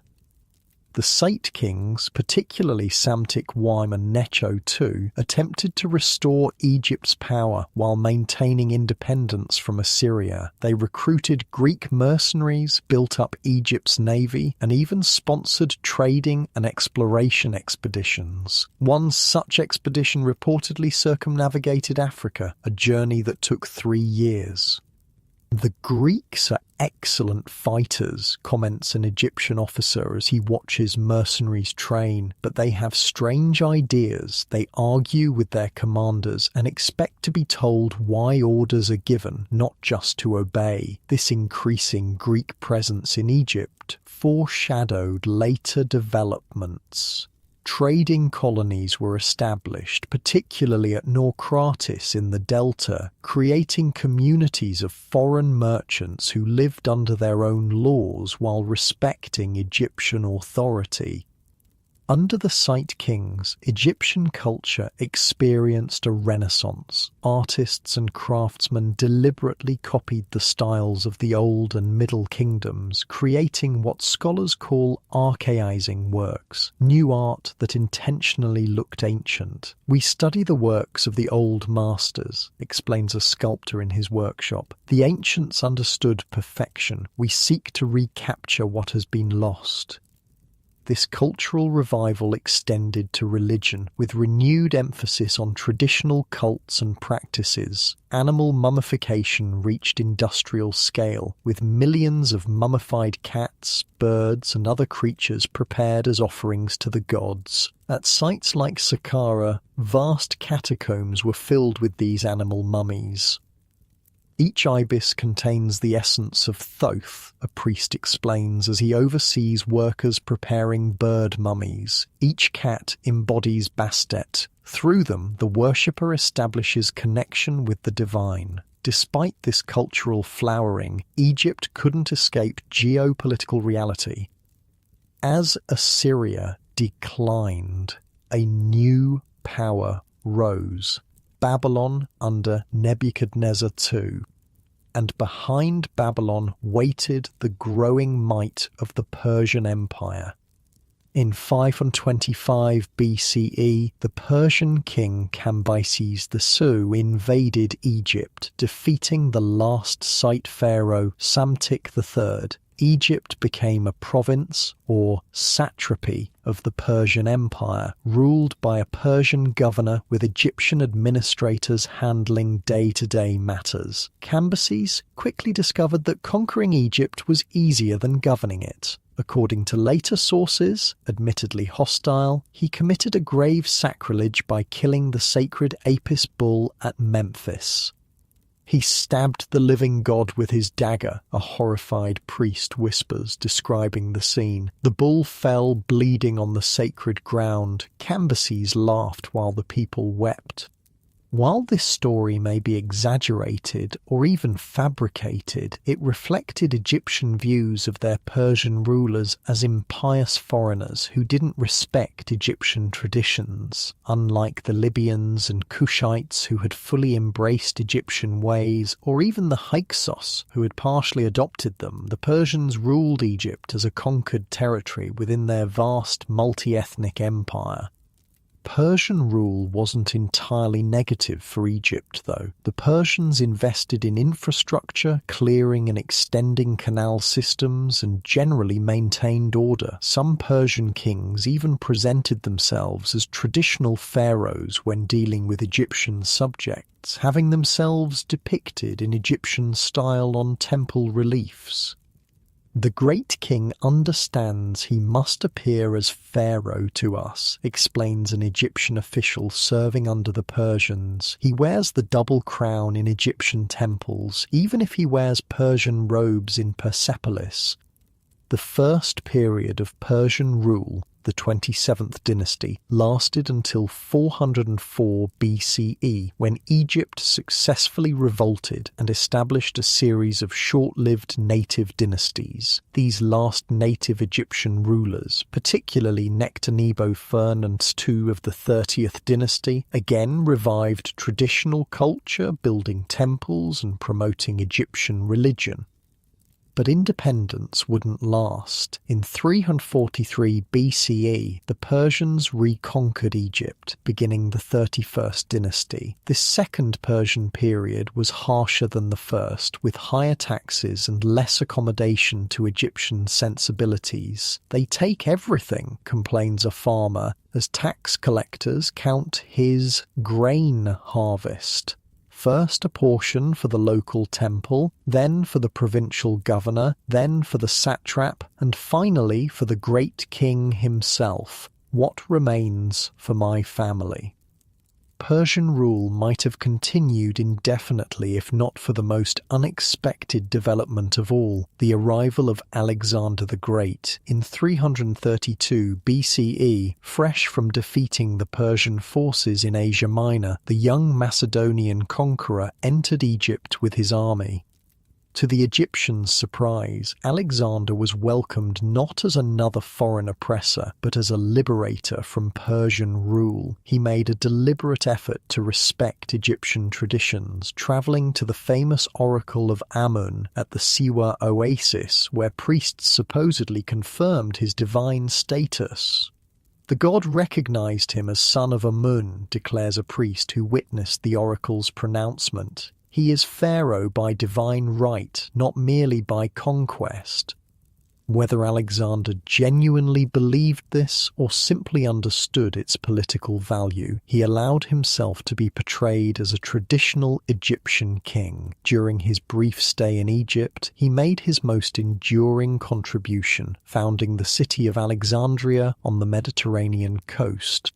The Site kings, particularly Psamtik I and Necho II, attempted to restore Egypt's power while maintaining independence from Assyria. They recruited Greek mercenaries, built up Egypt's navy, and even sponsored trading and exploration expeditions. One such expedition reportedly circumnavigated Africa, a journey that took 3 years. The Greeks are excellent fighters, comments an Egyptian officer as he watches mercenaries train, but they have strange ideas. They argue with their commanders and expect to be told why orders are given, not just to obey. This increasing Greek presence in Egypt foreshadowed later developments. Trading colonies were established, particularly at Naucratis in the Delta, creating communities of foreign merchants who lived under their own laws while respecting Egyptian authority. Under the Site kings, Egyptian culture experienced a renaissance. Artists and craftsmen deliberately copied the styles of the Old and Middle Kingdoms, creating what scholars call archaizing works, new art that intentionally looked ancient. We study the works of the old masters, explains a sculptor in his workshop. The ancients understood perfection. We seek to recapture what has been lost. This cultural revival extended to religion, with renewed emphasis on traditional cults and practices. Animal mummification reached industrial scale, with millions of mummified cats, birds, and other creatures prepared as offerings to the gods. At sites like Saqqara, vast catacombs were filled with these animal mummies. Each ibis contains the essence of Thoth, a priest explains as he oversees workers preparing bird mummies. Each cat embodies Bastet. Through them, the worshipper establishes connection with the divine. Despite this cultural flowering, Egypt couldn't escape geopolitical reality. As Assyria declined, a new power rose. Babylon under Nebuchadnezzar II, and behind Babylon waited the growing might of the Persian Empire. In 525 BCE, the Persian king Cambyses II invaded Egypt, defeating the last Site pharaoh Psamtik III. Egypt became a province, or satrapy, of the Persian Empire, ruled by a Persian governor with Egyptian administrators handling day-to-day matters. Cambyses quickly discovered that conquering Egypt was easier than governing it. According to later sources, admittedly hostile, he committed a grave sacrilege by killing the sacred Apis bull at Memphis. He stabbed the living god with his dagger, a horrified priest whispers, describing the scene. The bull fell bleeding on the sacred ground. Cambyses laughed while the people wept. While this story may be exaggerated or even fabricated, it reflected Egyptian views of their Persian rulers as impious foreigners who didn't respect Egyptian traditions. Unlike the Libyans and Kushites who had fully embraced Egyptian ways, or even the Hyksos who had partially adopted them, the Persians ruled Egypt as a conquered territory within their vast multi-ethnic empire. Persian rule wasn't entirely negative for Egypt, though. The Persians invested in infrastructure, clearing and extending canal systems, and generally maintained order. Some Persian kings even presented themselves as traditional pharaohs when dealing with Egyptian subjects, having themselves depicted in Egyptian style on temple reliefs. The great king understands he must appear as pharaoh to us, explains an Egyptian official serving under the Persians. He wears the double crown in Egyptian temples, even if he wears Persian robes in Persepolis. The first period of Persian rule, the 27th dynasty, lasted until 404 BCE, when Egypt successfully revolted and established a series of short-lived native dynasties. These last native Egyptian rulers, particularly Nectanebo-Fern and II of the 30th dynasty, again revived traditional culture, building temples and promoting Egyptian religion. But independence wouldn't last. In 343 BCE, the Persians reconquered Egypt, beginning the 31st dynasty. This second Persian period was harsher than the first, with higher taxes and less accommodation to Egyptian sensibilities. "They take everything," complains a farmer, as tax collectors count his grain harvest. First a portion for the local temple, then for the provincial governor, then for the satrap, and finally for the great king himself. What remains for my family? Persian rule might have continued indefinitely if not for the most unexpected development of all, the arrival of Alexander the Great. In 332 BCE, fresh from defeating the Persian forces in Asia Minor, the young Macedonian conqueror entered Egypt with his army. To the Egyptians' surprise, Alexander was welcomed not as another foreign oppressor, but as a liberator from Persian rule. He made a deliberate effort to respect Egyptian traditions, travelling to the famous oracle of Amun at the Siwa oasis, where priests supposedly confirmed his divine status. The god recognized him as son of Amun, declares a priest who witnessed the oracle's pronouncement. He is pharaoh by divine right, not merely by conquest. Whether Alexander genuinely believed this or simply understood its political value, he allowed himself to be portrayed as a traditional Egyptian king. During his brief stay in Egypt, he made his most enduring contribution, founding the city of Alexandria on the Mediterranean coast.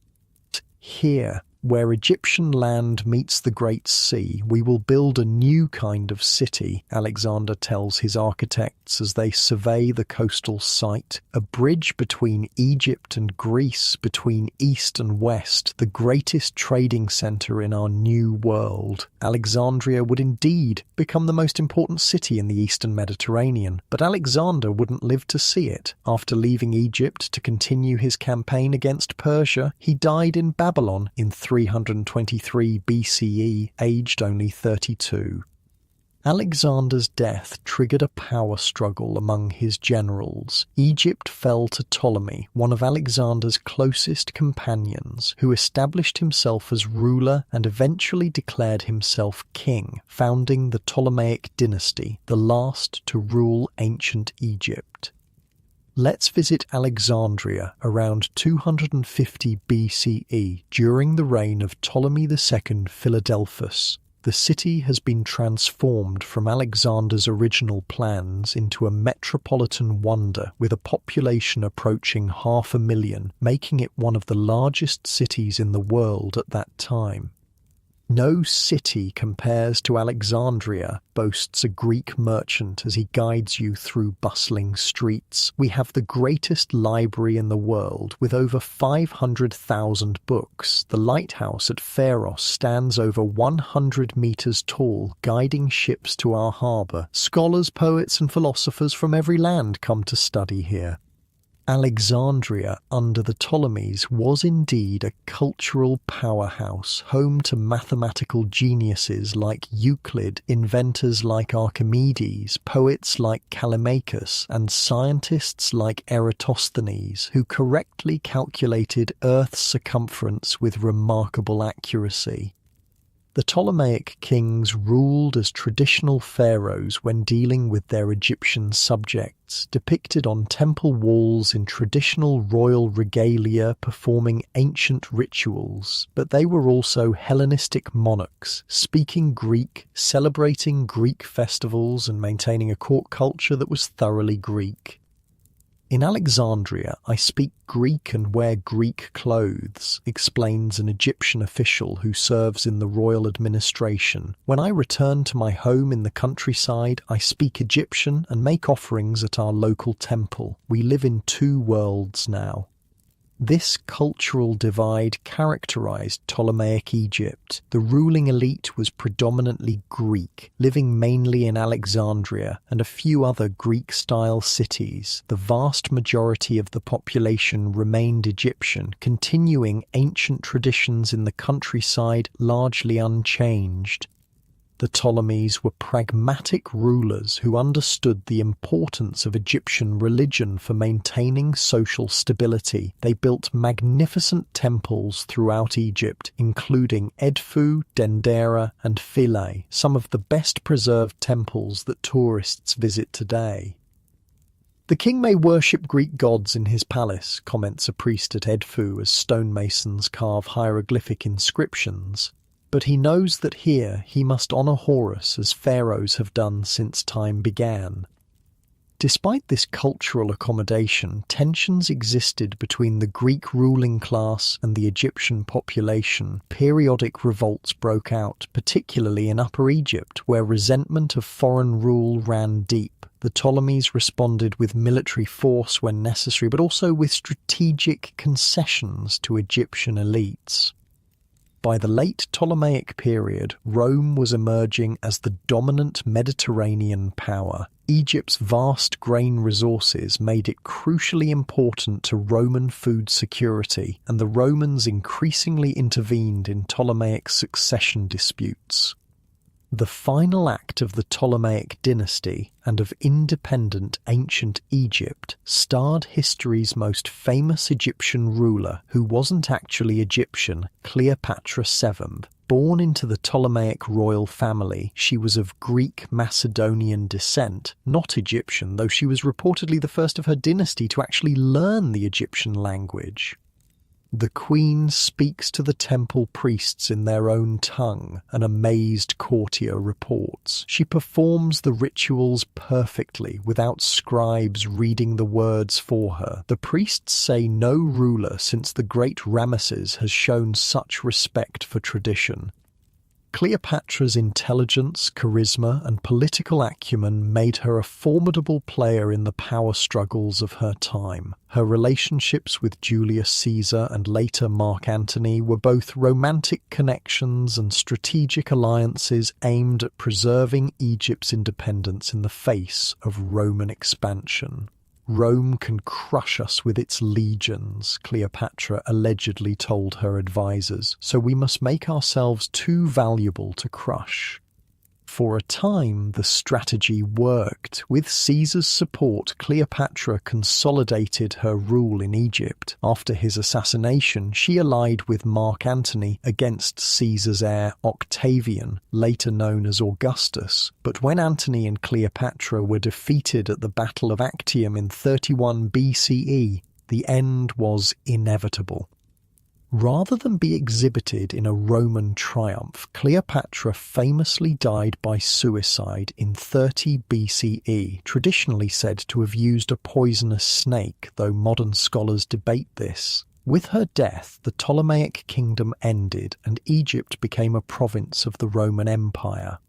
Here, where Egyptian land meets the Great Sea, we will build a new kind of city, Alexander tells his architects as they survey the coastal site, a bridge between Egypt and Greece, between East and West, the greatest trading centre in our new world. Alexandria would indeed become the most important city in the Eastern Mediterranean, but Alexander wouldn't live to see it. After leaving Egypt to continue his campaign against Persia, he died in Babylon in 323 BCE, aged only 32. Alexander's death triggered a power struggle among his generals. Egypt fell to Ptolemy, one of Alexander's closest companions, who established himself as ruler and eventually declared himself king, founding the Ptolemaic dynasty, the last to rule ancient Egypt. Let's visit Alexandria around 250 BCE during the reign of Ptolemy II Philadelphus. The city has been transformed from Alexander's original plans into a metropolitan wonder with a population approaching 500,000, making it one of the largest cities in the world at that time. No city compares to Alexandria, boasts a Greek merchant as he guides you through bustling streets. We have the greatest library in the world, with over 500,000 books. The lighthouse at Pharos stands over 100 meters tall, guiding ships to our harbor. Scholars, poets, and philosophers from every land come to study here. Alexandria, under the Ptolemies, was indeed a cultural powerhouse, home to mathematical geniuses like Euclid, inventors like Archimedes, poets like Callimachus, and scientists like Eratosthenes, who correctly calculated Earth's circumference with remarkable accuracy. The Ptolemaic kings ruled as traditional pharaohs when dealing with their Egyptian subjects, depicted on temple walls in traditional royal regalia performing ancient rituals, but they were also Hellenistic monarchs, speaking Greek, celebrating Greek festivals and maintaining a court culture that was thoroughly Greek. In Alexandria, I speak Greek and wear Greek clothes, explains an Egyptian official who serves in the royal administration. When I return to my home in the countryside, I speak Egyptian and make offerings at our local temple. We live in two worlds now. This cultural divide characterized Ptolemaic Egypt. The ruling elite was predominantly Greek, living mainly in Alexandria and a few other Greek-style cities. The vast majority of the population remained Egyptian, continuing ancient traditions in the countryside largely unchanged. The Ptolemies were pragmatic rulers who understood the importance of Egyptian religion for maintaining social stability. They built magnificent temples throughout Egypt, including Edfu, Dendera, and Philae, some of the best preserved temples that tourists visit today. The king may worship Greek gods in his palace, comments a priest at Edfu as stonemasons carve hieroglyphic inscriptions. But he knows that here he must honour Horus as pharaohs have done since time began. Despite this cultural accommodation, tensions existed between the Greek ruling class and the Egyptian population. Periodic revolts broke out, particularly in Upper Egypt, where resentment of foreign rule ran deep. The Ptolemies responded with military force when necessary, but also with strategic concessions to Egyptian elites. By the late Ptolemaic period, Rome was emerging as the dominant Mediterranean power. Egypt's vast grain resources made it crucially important to Roman food security, and the Romans increasingly intervened in Ptolemaic succession disputes. The final act of the Ptolemaic dynasty and of independent ancient Egypt starred history's most famous Egyptian ruler, who wasn't actually Egyptian, Cleopatra VII. Born into the Ptolemaic royal family, she was of Greek Macedonian descent, not Egyptian, though she was reportedly the first of her dynasty to actually learn the Egyptian language. The queen speaks to the temple priests in their own tongue, an amazed courtier reports. She performs the rituals perfectly, without scribes reading the words for her. The priests say no ruler since the great Ramesses has shown such respect for tradition. Cleopatra's intelligence, charisma, and political acumen made her a formidable player in the power struggles of her time. Her relationships with Julius Caesar and later Mark Antony were both romantic connections and strategic alliances aimed at preserving Egypt's independence in the face of Roman expansion. Rome can crush us with its legions, Cleopatra allegedly told her advisors, so we must make ourselves too valuable to crush. For a time, the strategy worked. With Caesar's support, Cleopatra consolidated her rule in Egypt. After his assassination, she allied with Mark Antony against Caesar's heir Octavian, later known as Augustus. But when Antony and Cleopatra were defeated at the Battle of Actium in 31 BCE, the end was inevitable. Rather than be exhibited in a Roman triumph, Cleopatra famously died by suicide in 30 BCE, traditionally said to have used a poisonous snake, though modern scholars debate this. With her death, the Ptolemaic kingdom ended and Egypt became a province of the Roman Empire.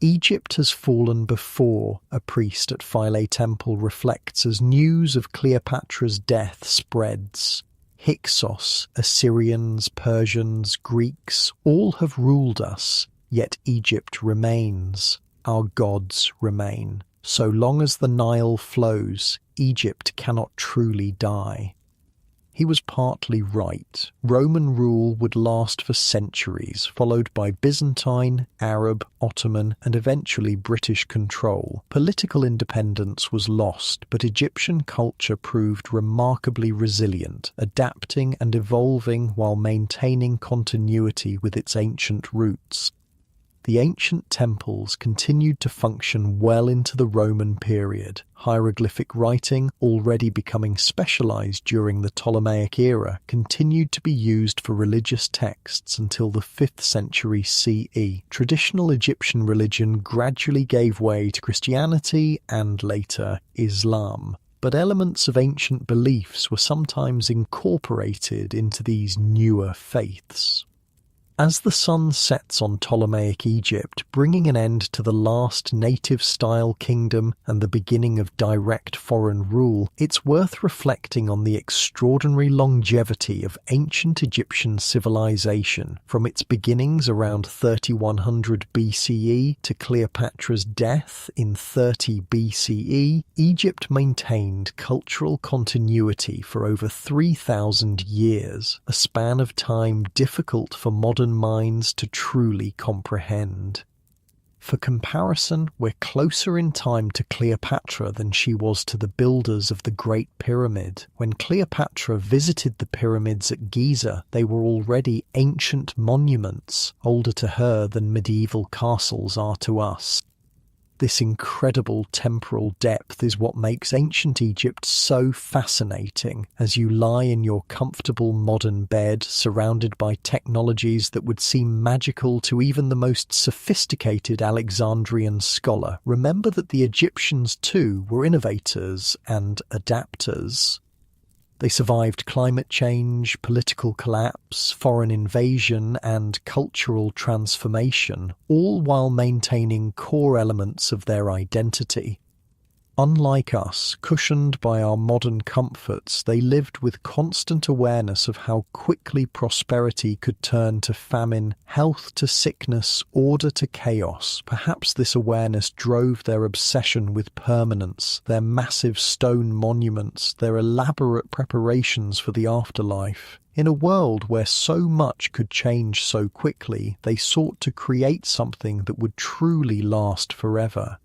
Egypt has fallen before, a priest at Philae Temple reflects as news of Cleopatra's death spreads. Hyksos, Assyrians, Persians, Greeks, all have ruled us, yet Egypt remains. Our gods remain. So long as the Nile flows, Egypt cannot truly die. He was partly right. Roman rule would last for centuries, followed by Byzantine, Arab, Ottoman, and eventually British control. Political independence was lost, but Egyptian culture proved remarkably resilient, adapting and evolving while maintaining continuity with its ancient roots. The ancient temples continued to function well into the Roman period. Hieroglyphic writing, already becoming specialized during the Ptolemaic era, continued to be used for religious texts until the 5th century CE. Traditional Egyptian religion gradually gave way to Christianity and later Islam. But elements of ancient beliefs were sometimes incorporated into these newer faiths. As the sun sets on Ptolemaic Egypt, bringing an end to the last native-style kingdom and the beginning of direct foreign rule, it's worth reflecting on the extraordinary longevity of ancient Egyptian civilization, from its beginnings around 3100 BCE to Cleopatra's death in 30 BCE. Egypt maintained cultural continuity for over 3,000 years, a span of time difficult for modern minds to truly comprehend. For comparison, we're closer in time to Cleopatra than she was to the builders of the Great Pyramid. When Cleopatra visited the pyramids at Giza, they were already ancient monuments, older to her than medieval castles are to us. This incredible temporal depth is what makes ancient Egypt so fascinating as you lie in your comfortable modern bed surrounded by technologies that would seem magical to even the most sophisticated Alexandrian scholar. Remember that the Egyptians too were innovators and adapters. They survived climate change, political collapse, foreign invasion, and cultural transformation, all while maintaining core elements of their identity. Unlike us, cushioned by our modern comforts, they lived with constant awareness of how quickly prosperity could turn to famine, health to sickness, order to chaos. Perhaps this awareness drove their obsession with permanence, their massive stone monuments, their elaborate preparations for the afterlife. In a world where so much could change so quickly, they sought to create something that would truly last forever.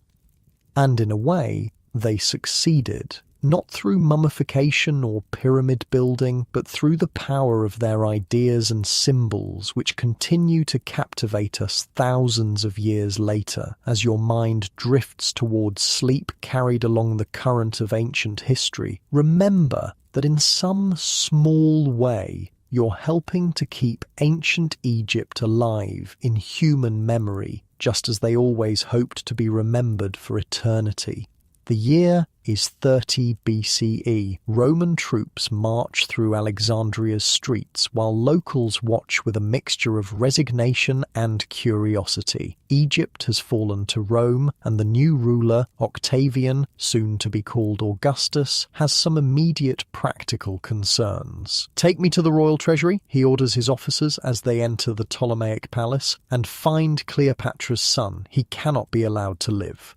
And in a way, they succeeded, not through mummification or pyramid building, but through the power of their ideas and symbols, which continue to captivate us thousands of years later. As your mind drifts towards sleep carried along the current of ancient history, remember that in some small way, you're helping to keep ancient Egypt alive in human memory, just as they always hoped to be remembered for eternity. The year is 30 BCE. Roman troops march through Alexandria's streets while locals watch with a mixture of resignation and curiosity. Egypt has fallen to Rome, and the new ruler, Octavian, soon to be called Augustus, has some immediate practical concerns. "Take me to the royal treasury," he orders his officers as they enter the Ptolemaic palace, "and find Cleopatra's son. He cannot be allowed to live."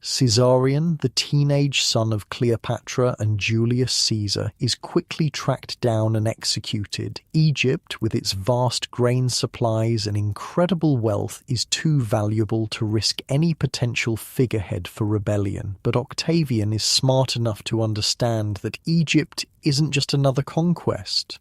Caesarion, the teenage son of Cleopatra and Julius Caesar, is quickly tracked down and executed. Egypt, with its vast grain supplies and incredible wealth, is too valuable to risk any potential figurehead for rebellion. But Octavian is smart enough to understand that Egypt isn't just another conquest.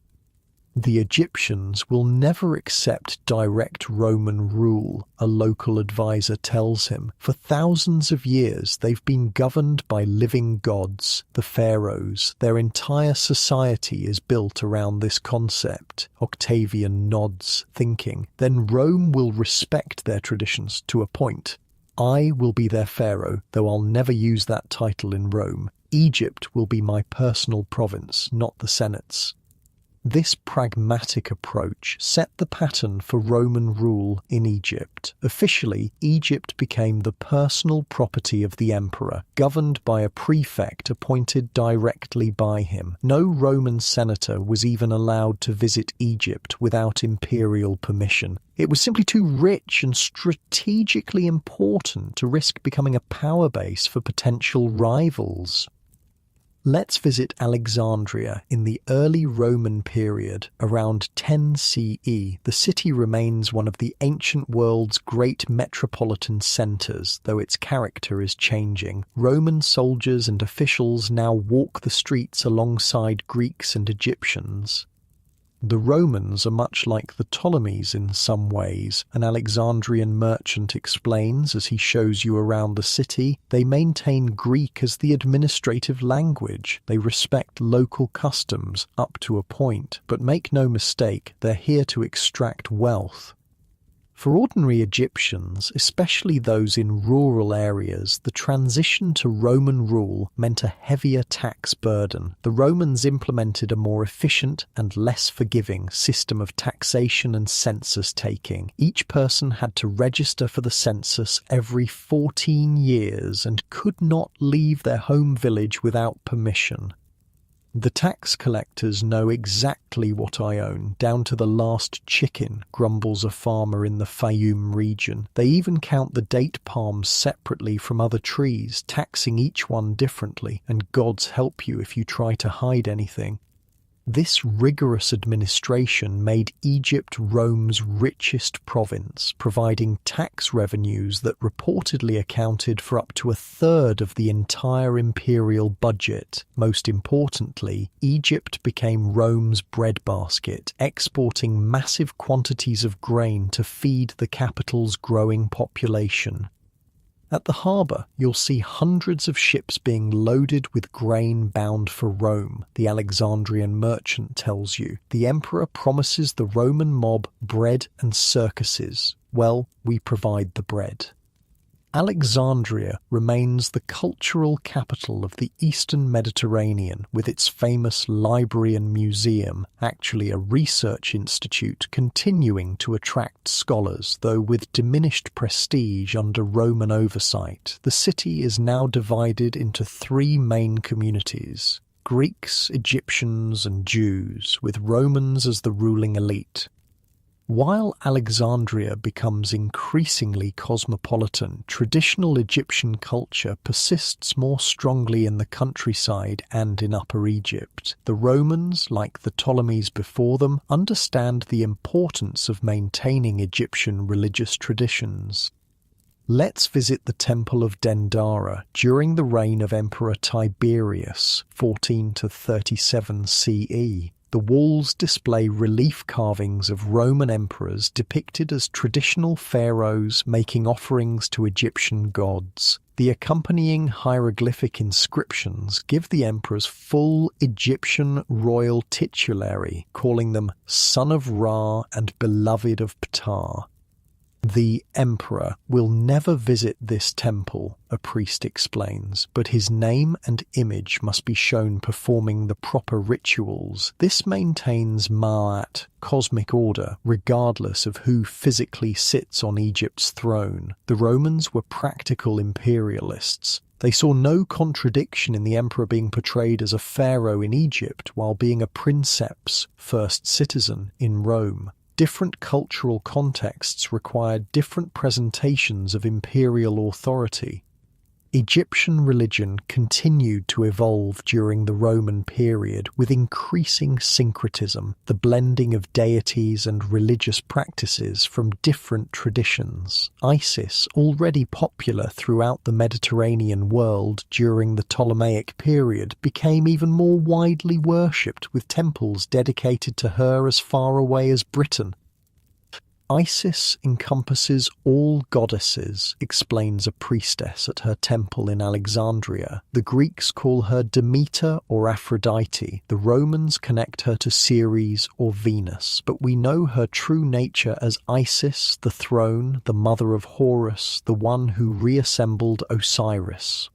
The Egyptians will never accept direct Roman rule, a local advisor tells him. For thousands of years they've been governed by living gods, the pharaohs. Their entire society is built around this concept. Octavian nods, thinking, then Rome will respect their traditions to a point. I will be their pharaoh, though I'll never use that title in Rome. Egypt will be my personal province, not the Senate's. This pragmatic approach set the pattern for Roman rule in Egypt. Officially, Egypt became the personal property of the emperor, governed by a prefect appointed directly by him. No Roman senator was even allowed to visit Egypt without imperial permission. It was simply too rich and strategically important to risk becoming a power base for potential rivals. Let's visit Alexandria in the early Roman period, around 10 CE. The city remains one of the ancient world's great metropolitan centres, though its character is changing. Roman soldiers and officials now walk the streets alongside Greeks and Egyptians. The Romans are much like the Ptolemies in some ways. An Alexandrian merchant explains as he shows you around the city. They maintain Greek as the administrative language. They respect local customs up to a point, but make no mistake, they're here to extract wealth. For ordinary Egyptians, especially those in rural areas, the transition to Roman rule meant a heavier tax burden. The Romans implemented a more efficient and less forgiving system of taxation and census taking. Each person had to register for the census every 14 years and could not leave their home village without permission. The tax collectors know exactly what I own, down to the last chicken, grumbles a farmer in the Fayum region. They even count the date palms separately from other trees, taxing each one differently, and gods help you if you try to hide anything. This rigorous administration made Egypt Rome's richest province, providing tax revenues that reportedly accounted for up to a third of the entire imperial budget. Most importantly, Egypt became Rome's breadbasket, exporting massive quantities of grain to feed the capital's growing population. At the harbour, you'll see hundreds of ships being loaded with grain bound for Rome, the Alexandrian merchant tells you. The emperor promises the Roman mob bread and circuses. Well, we provide the bread. Alexandria remains the cultural capital of the Eastern Mediterranean, with its famous library and museum, actually a research institute continuing to attract scholars, though with diminished prestige under Roman oversight. The city is now divided into three main communities: Greeks, Egyptians, and Jews, with Romans as the ruling elite. While Alexandria becomes increasingly cosmopolitan, traditional Egyptian culture persists more strongly in the countryside and in Upper Egypt. The Romans, like the Ptolemies before them, understand the importance of maintaining Egyptian religious traditions. Let's visit the Temple of Dendara during the reign of Emperor Tiberius, 14 to 37 CE. The walls display relief carvings of Roman emperors depicted as traditional pharaohs making offerings to Egyptian gods. The accompanying hieroglyphic inscriptions give the emperors full Egyptian royal titulary, calling them Son of Ra and Beloved of Ptah. The emperor will never visit this temple, a priest explains, but his name and image must be shown performing the proper rituals. This maintains Ma'at, cosmic order, regardless of who physically sits on Egypt's throne. The Romans were practical imperialists. They saw no contradiction in the emperor being portrayed as a pharaoh in Egypt while being a princeps, first citizen, in Rome. Different cultural contexts required different presentations of imperial authority. Egyptian religion continued to evolve during the Roman period with increasing syncretism, the blending of deities and religious practices from different traditions. Isis, already popular throughout the Mediterranean world during the Ptolemaic period, became even more widely worshipped, with temples dedicated to her as far away as Britain. Isis encompasses all goddesses, explains a priestess at her temple in Alexandria. The Greeks call her Demeter or Aphrodite. The Romans connect her to Ceres or Venus, but we know her true nature as Isis, the throne, the mother of Horus, the one who reassembled Osiris.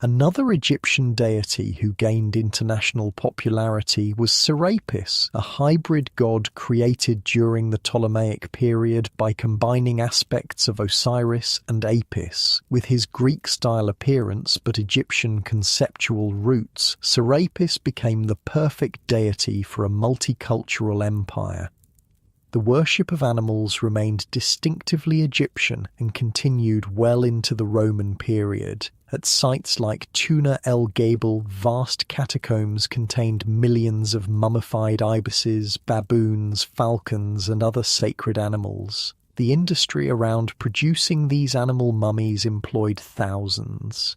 Another Egyptian deity who gained international popularity was Serapis, a hybrid god created during the Ptolemaic period by combining aspects of Osiris and Apis. With his Greek-style appearance but Egyptian conceptual roots, Serapis became the perfect deity for a multicultural empire. The worship of animals remained distinctively Egyptian and continued well into the Roman period. At sites like Tuna el Gabel, vast catacombs contained millions of mummified ibises, baboons, falcons, and other sacred animals. The industry around producing these animal mummies employed thousands.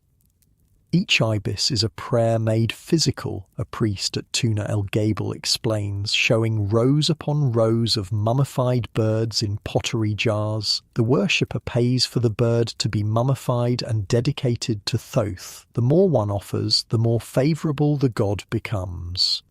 Each ibis is a prayer made physical, a priest at Tuna el Gabel explains, showing rows upon rows of mummified birds in pottery jars. The worshipper pays for the bird to be mummified and dedicated to Thoth. The more one offers, the more favourable the god becomes.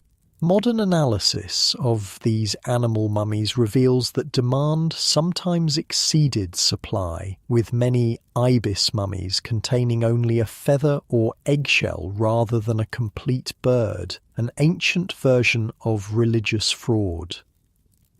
Modern analysis of these animal mummies reveals that demand sometimes exceeded supply, with many ibis mummies containing only a feather or eggshell rather than a complete bird, an ancient version of religious fraud.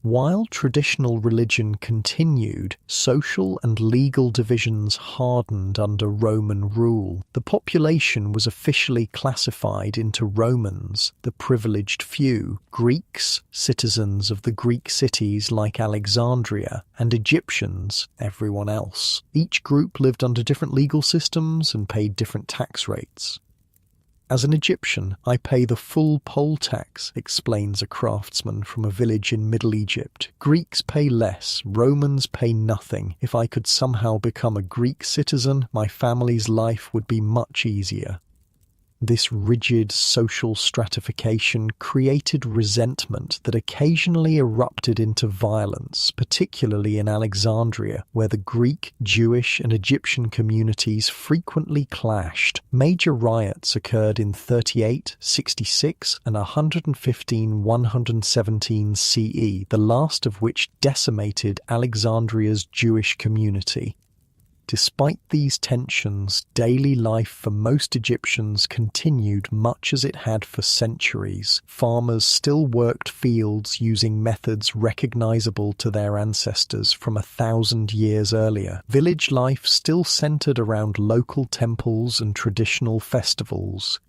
While traditional religion continued, social and legal divisions hardened under Roman rule. The population was officially classified into Romans, the privileged few, Greeks, citizens of the Greek cities like Alexandria, and Egyptians, everyone else. Each group lived under different legal systems and paid different tax rates. As an Egyptian, I pay the full poll tax, explains a craftsman from a village in Middle Egypt. Greeks pay less, Romans pay nothing. If I could somehow become a Greek citizen, my family's life would be much easier. This rigid social stratification created resentment that occasionally erupted into violence, particularly in Alexandria, where the Greek, Jewish, and Egyptian communities frequently clashed. Major riots occurred in 38, 66, and 115-117 CE, the last of which decimated Alexandria's Jewish community. Despite these tensions, daily life for most Egyptians continued much as it had for centuries. Farmers still worked fields using methods recognizable to their ancestors from 1,000 years earlier. Village life still centered around local temples and traditional festivals.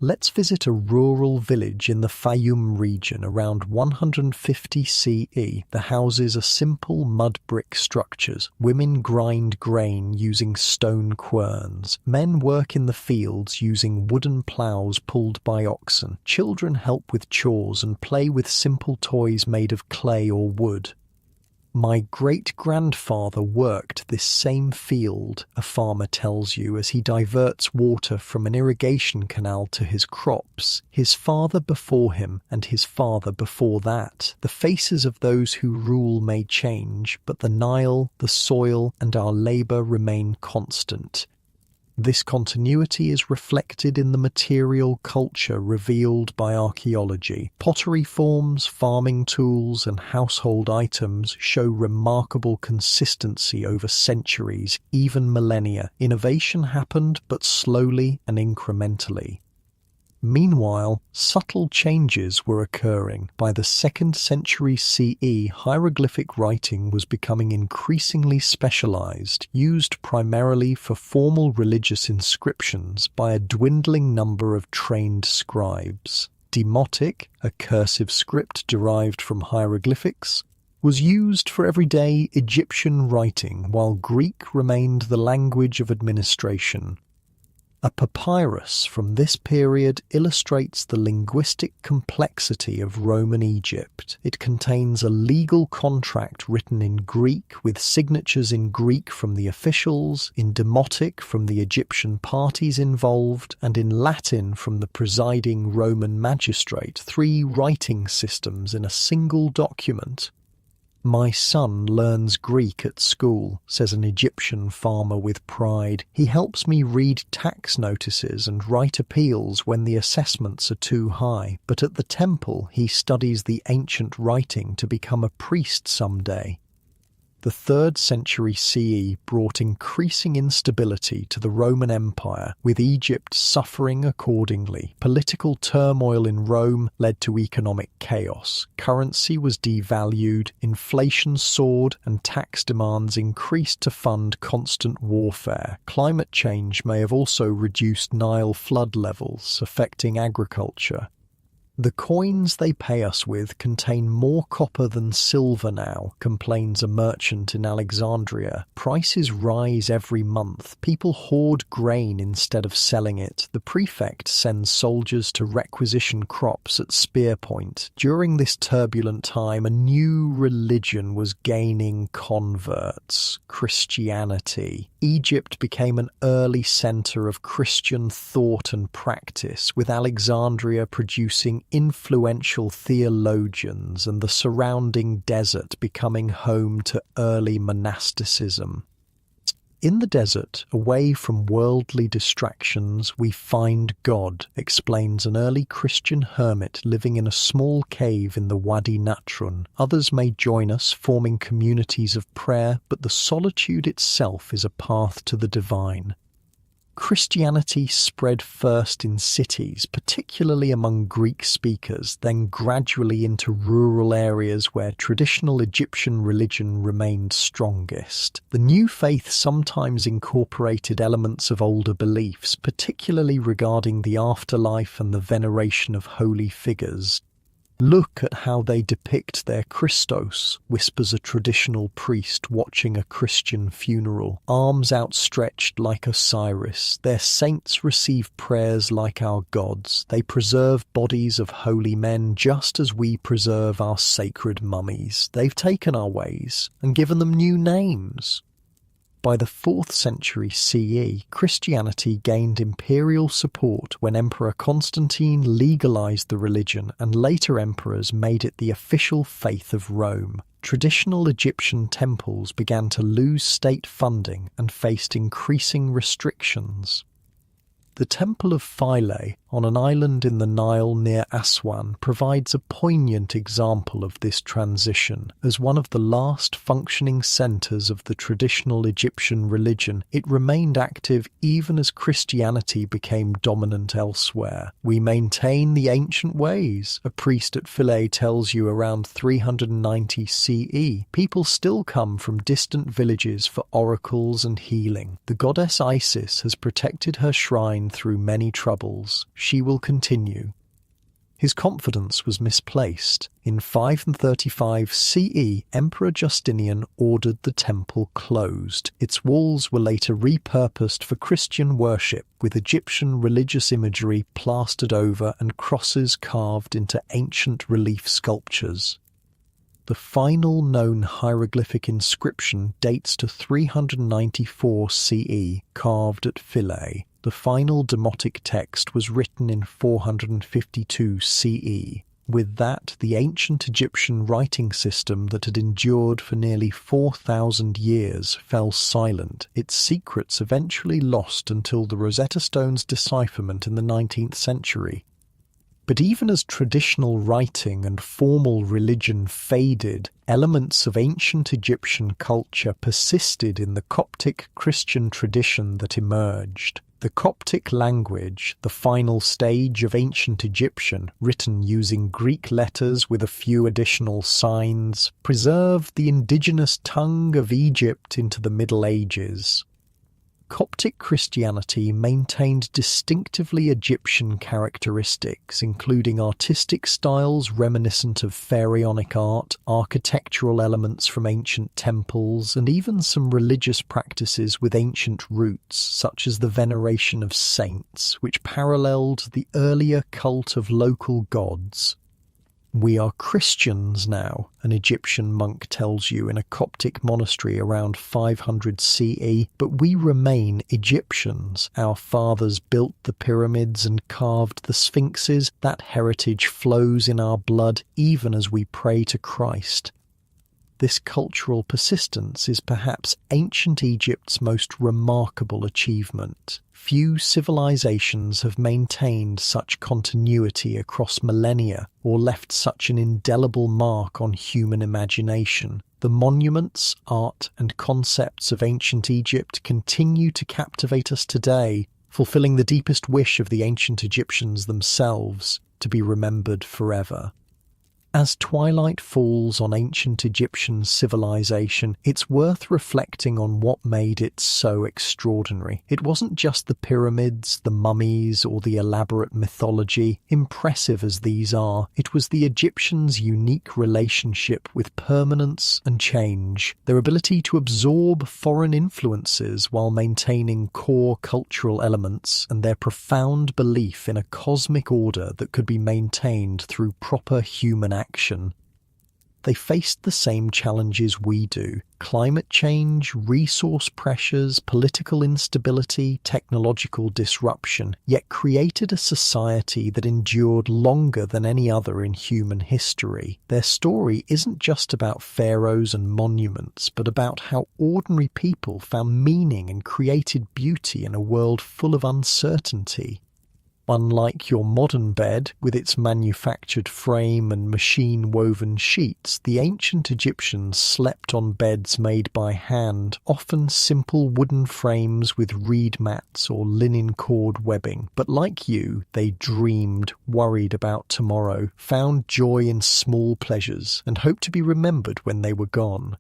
Let's visit a rural village in the Fayum region around 150 CE. The houses are simple mud brick structures. Women grind grain using stone querns. Men work in the fields using wooden ploughs pulled by oxen. Children help with chores and play with simple toys made of clay or wood. My great-grandfather worked this same field, a farmer tells you, as he diverts water from an irrigation canal to his crops. His father before him and his father before that. The faces of those who rule may change, but the Nile, the soil, and our labour remain constant. This continuity is reflected in the material culture revealed by archaeology. Pottery forms, farming tools, and household items show remarkable consistency over centuries, even millennia. Innovation happened, but slowly and incrementally. Meanwhile, subtle changes were occurring. By the 2nd century CE, hieroglyphic writing was becoming increasingly specialized, used primarily for formal religious inscriptions by a dwindling number of trained scribes. Demotic, a cursive script derived from hieroglyphics, was used for everyday Egyptian writing, while Greek remained the language of administration. A papyrus from this period illustrates the linguistic complexity of Roman Egypt. It contains a legal contract written in Greek with signatures in Greek from the officials, in Demotic from the Egyptian parties involved, and in Latin from the presiding Roman magistrate, 3 writing systems in a single document. My son learns Greek at school, says an Egyptian farmer with pride. He helps me read tax notices and write appeals when the assessments are too high. But at the temple he studies the ancient writing to become a priest someday. The 3rd century CE brought increasing instability to the Roman Empire, with Egypt suffering accordingly. Political turmoil in Rome led to economic chaos. Currency was devalued, inflation soared, and tax demands increased to fund constant warfare. Climate change may have also reduced Nile flood levels, affecting agriculture. The coins they pay us with contain more copper than silver now, complains a merchant in Alexandria. Prices rise every month. People hoard grain instead of selling it. The prefect sends soldiers to requisition crops at spear point. During this turbulent time, a new religion was gaining converts: Christianity. Egypt became an early center of Christian thought and practice, with Alexandria producing influential theologians and the surrounding desert becoming home to early monasticism. In the desert, away from worldly distractions, we find God, explains an early Christian hermit living in a small cave in the Wadi Natrun. Others may join us, forming communities of prayer, but the solitude itself is a path to the divine. Christianity spread first in cities, particularly among Greek speakers, then gradually into rural areas where traditional Egyptian religion remained strongest. The new faith sometimes incorporated elements of older beliefs, particularly regarding the afterlife and the veneration of holy figures. "Look at how they depict their Christos," whispers a traditional priest watching a Christian funeral. "Arms outstretched like Osiris. Their saints receive prayers like our gods. They preserve bodies of holy men just as we preserve our sacred mummies. They've taken our ways and given them new names." By the 4th century CE, Christianity gained imperial support when Emperor Constantine legalized the religion, and later emperors made it the official faith of Rome. Traditional Egyptian temples began to lose state funding and faced increasing restrictions. The Temple of Philae, on an island in the Nile near Aswan, provides a poignant example of this transition. As one of the last functioning centers of the traditional Egyptian religion, it remained active even as Christianity became dominant elsewhere. "We maintain the ancient ways," a priest at Philae tells you around 390 CE. People still come from distant villages for oracles and healing. The goddess Isis has protected her shrine through many troubles. She will continue. His confidence was misplaced. In 535 CE, Emperor Justinian ordered the temple closed. Its walls were later repurposed for Christian worship, with Egyptian religious imagery plastered over and crosses carved into ancient relief sculptures. The final known hieroglyphic inscription dates to 394 CE, carved at Philae. The final demotic text was written in 452 CE. With that, the ancient Egyptian writing system that had endured for nearly 4,000 years fell silent, its secrets eventually lost until the Rosetta Stone's decipherment in the 19th century. But even as traditional writing and formal religion faded, elements of ancient Egyptian culture persisted in the Coptic Christian tradition that emerged. The Coptic language, the final stage of ancient Egyptian, written using Greek letters with a few additional signs, preserved the indigenous tongue of Egypt into the Middle Ages. Coptic Christianity maintained distinctively Egyptian characteristics, including artistic styles reminiscent of pharaonic art, architectural elements from ancient temples, and even some religious practices with ancient roots, such as the veneration of saints, which paralleled the earlier cult of local gods. "We are Christians now," an Egyptian monk tells you in a Coptic monastery around 500 CE, "but we remain Egyptians. Our fathers built the pyramids and carved the sphinxes. That heritage flows in our blood even as we pray to Christ." this cultural persistence is perhaps ancient Egypt's most remarkable achievement. Few civilizations have maintained such continuity across millennia or left such an indelible mark on human imagination. The monuments, art, and concepts of ancient Egypt continue to captivate us today, fulfilling the deepest wish of the ancient Egyptians themselves, to be remembered forever. As twilight falls on ancient Egyptian civilization, it's worth reflecting on what made it so extraordinary. It wasn't just the pyramids, the mummies, or the elaborate mythology. Impressive as these are, it was the Egyptians' unique relationship with permanence and change, their ability to absorb foreign influences while maintaining core cultural elements, and their profound belief in a cosmic order that could be maintained through proper human action. They faced the same challenges we do: climate change, resource pressures, political instability, technological disruption, yet created a society that endured longer than any other in human history. Their story isn't just about pharaohs and monuments, but about how ordinary people found meaning and created beauty in a world full of uncertainty. Unlike your modern bed, with its manufactured frame and machine-woven sheets, the ancient Egyptians slept on beds made by hand, often simple wooden frames with reed mats or linen cord webbing. But like you, they dreamed, worried about tomorrow, found joy in small pleasures, and hoped to be remembered when they were gone.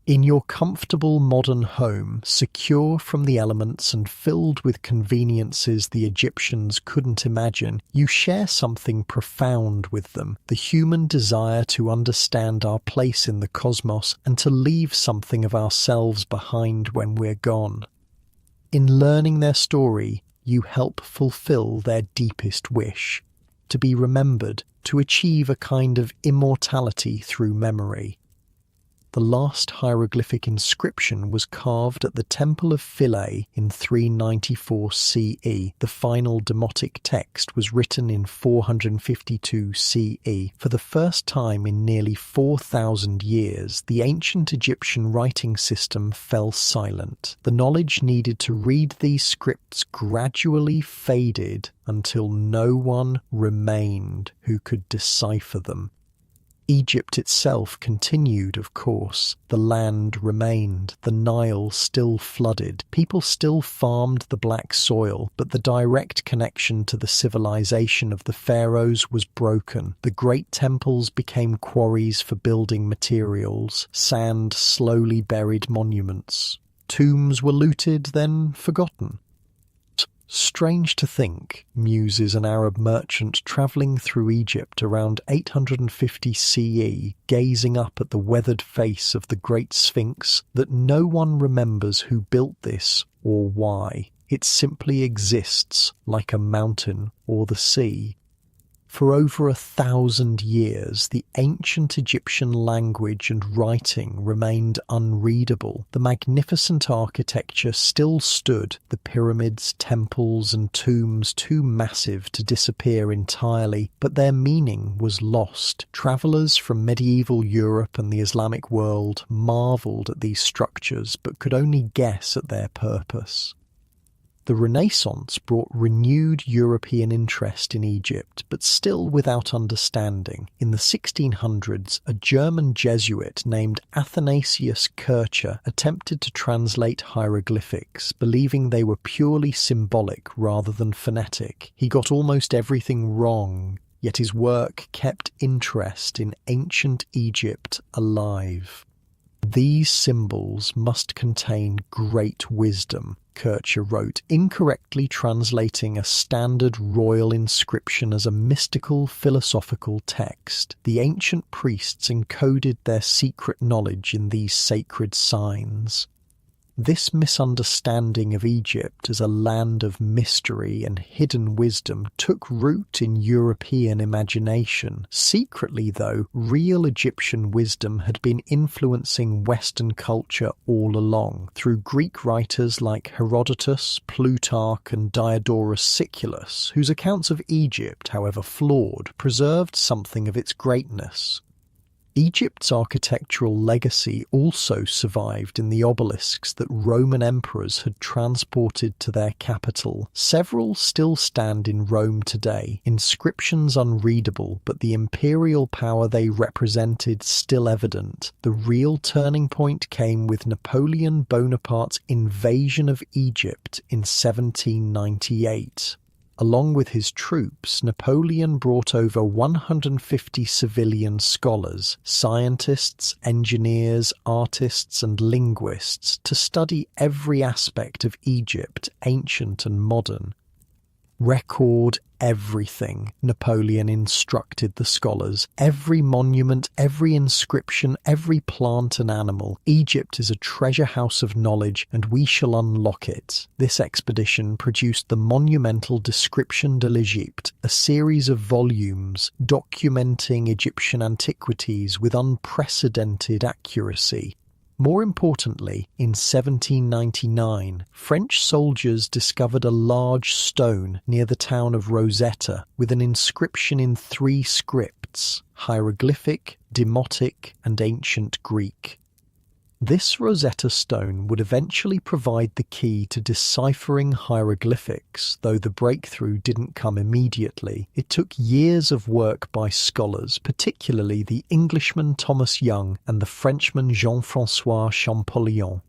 In your comfortable modern home, secure from the elements and filled with conveniences the Egyptians couldn't imagine, you share something profound with them: the human desire to understand our place in the cosmos and to leave something of ourselves behind when we're gone. In learning their story, you help fulfill their deepest wish: to be remembered, to achieve a kind of immortality through memory. The last hieroglyphic inscription was carved at the Temple of Philae in 394 CE. The final Demotic text was written in 452 CE. For the first time in nearly 4,000 years, the ancient Egyptian writing system fell silent. The knowledge needed to read these scripts gradually faded until no one remained who could decipher them. Egypt itself continued, of course. The land remained, the Nile still flooded, people still farmed the black soil, but the direct connection to the civilization of the pharaohs was broken. The great temples became quarries for building materials, sand slowly buried monuments. Tombs were looted, then forgotten. Strange to think, muses an Arab merchant travelling through Egypt around 850 CE, gazing up at the weathered face of the Great Sphinx, that no one remembers who built this or why. It simply exists, like a mountain or the sea. For over 1,000 years, the ancient Egyptian language and writing remained unreadable. The magnificent architecture still stood, the pyramids, temples, and tombs too massive to disappear entirely, but their meaning was lost. Travellers from medieval Europe and the Islamic world marvelled at these structures, but could only guess at their purpose. The Renaissance brought renewed European interest in Egypt, but still without understanding. In the 1600s, a German Jesuit named Athanasius Kircher attempted to translate hieroglyphics, believing they were purely symbolic rather than phonetic. He got almost everything wrong, yet his work kept interest in ancient Egypt alive. "These symbols must contain great wisdom," Kircher wrote, incorrectly translating a standard royal inscription as a mystical philosophical text. The ancient priests encoded their secret knowledge in these sacred signs. This misunderstanding of Egypt as a land of mystery and hidden wisdom took root in European imagination. Secretly, though, real Egyptian wisdom had been influencing Western culture all along, through Greek writers like Herodotus, Plutarch, and Diodorus Siculus, whose accounts of Egypt, however flawed, preserved something of its greatness. Egypt's architectural legacy also survived in the obelisks that Roman emperors had transported to their capital. Several still stand in Rome today, inscriptions unreadable, but the imperial power they represented still evident. The real turning point came with Napoleon Bonaparte's invasion of Egypt in 1798. Along with his troops, Napoleon brought over 150 civilian scholars, scientists, engineers, artists, and linguists to study every aspect of Egypt, ancient and modern. Record everything, Napoleon instructed the scholars. Every monument, every inscription, every plant and animal. Egypt is a treasure house of knowledge, and we shall unlock it. This expedition produced the monumental Description de l'Egypte, a series of volumes documenting Egyptian antiquities with unprecedented accuracy. More importantly, in 1799, French soldiers discovered a large stone near the town of Rosetta with an inscription in 3 scripts: hieroglyphic, demotic, and ancient Greek. This Rosetta Stone would eventually provide the key to deciphering hieroglyphics, though the breakthrough didn't come immediately. It took years of work by scholars, particularly the Englishman Thomas Young and the Frenchman Jean-François Champollion.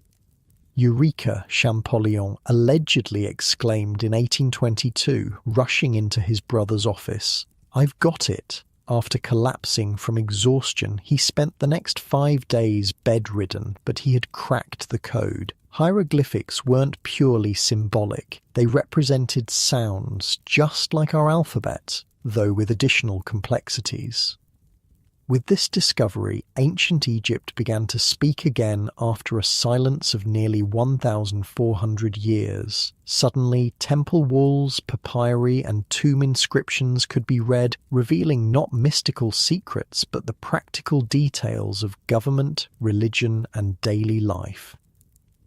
Eureka, Champollion allegedly exclaimed in 1822, rushing into his brother's office. "I've got it." After collapsing from exhaustion, he spent the next 5 days bedridden, but he had cracked the code. Hieroglyphics weren't purely symbolic. They represented sounds, just like our alphabet, though with additional complexities. With this discovery, ancient Egypt began to speak again after a silence of nearly 1,400 years. Suddenly, temple walls, papyri, and tomb inscriptions could be read, revealing not mystical secrets but the practical details of government, religion, and daily life.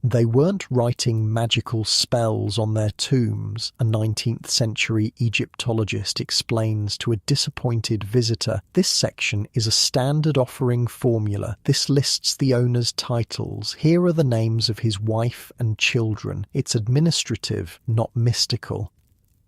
They weren't writing magical spells on their tombs, a 19th century Egyptologist explains to a disappointed visitor. This section is a standard offering formula. This lists the owner's titles. Here are the names of his wife and children. It's administrative, not mystical.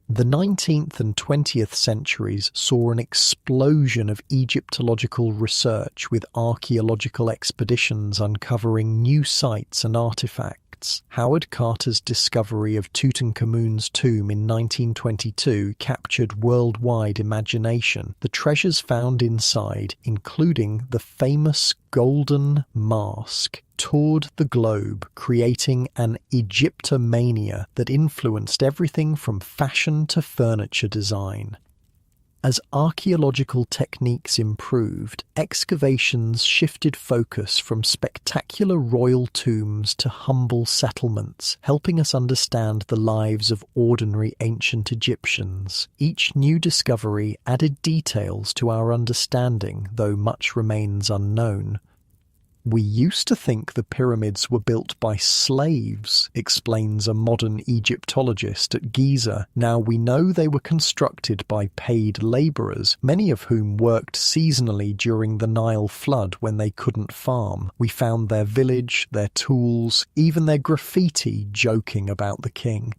The 19th and 20th centuries saw an explosion of Egyptological research, with archaeological expeditions uncovering new sites and artifacts. Howard Carter's discovery of Tutankhamun's tomb in 1922 captured worldwide imagination. The treasures found inside, including the famous golden mask, toured the globe, creating an Egyptomania that influenced everything from fashion to furniture design. As archaeological techniques improved, excavations shifted focus from spectacular royal tombs to humble settlements, helping us understand the lives of ordinary ancient Egyptians. Each new discovery added details to our understanding, though much remains unknown. "We used to think the pyramids were built by slaves," explains a modern Egyptologist at Giza. "Now we know they were constructed by paid laborers, many of whom worked seasonally during the Nile flood when they couldn't farm. We found their village, their tools, even their graffiti joking about the king."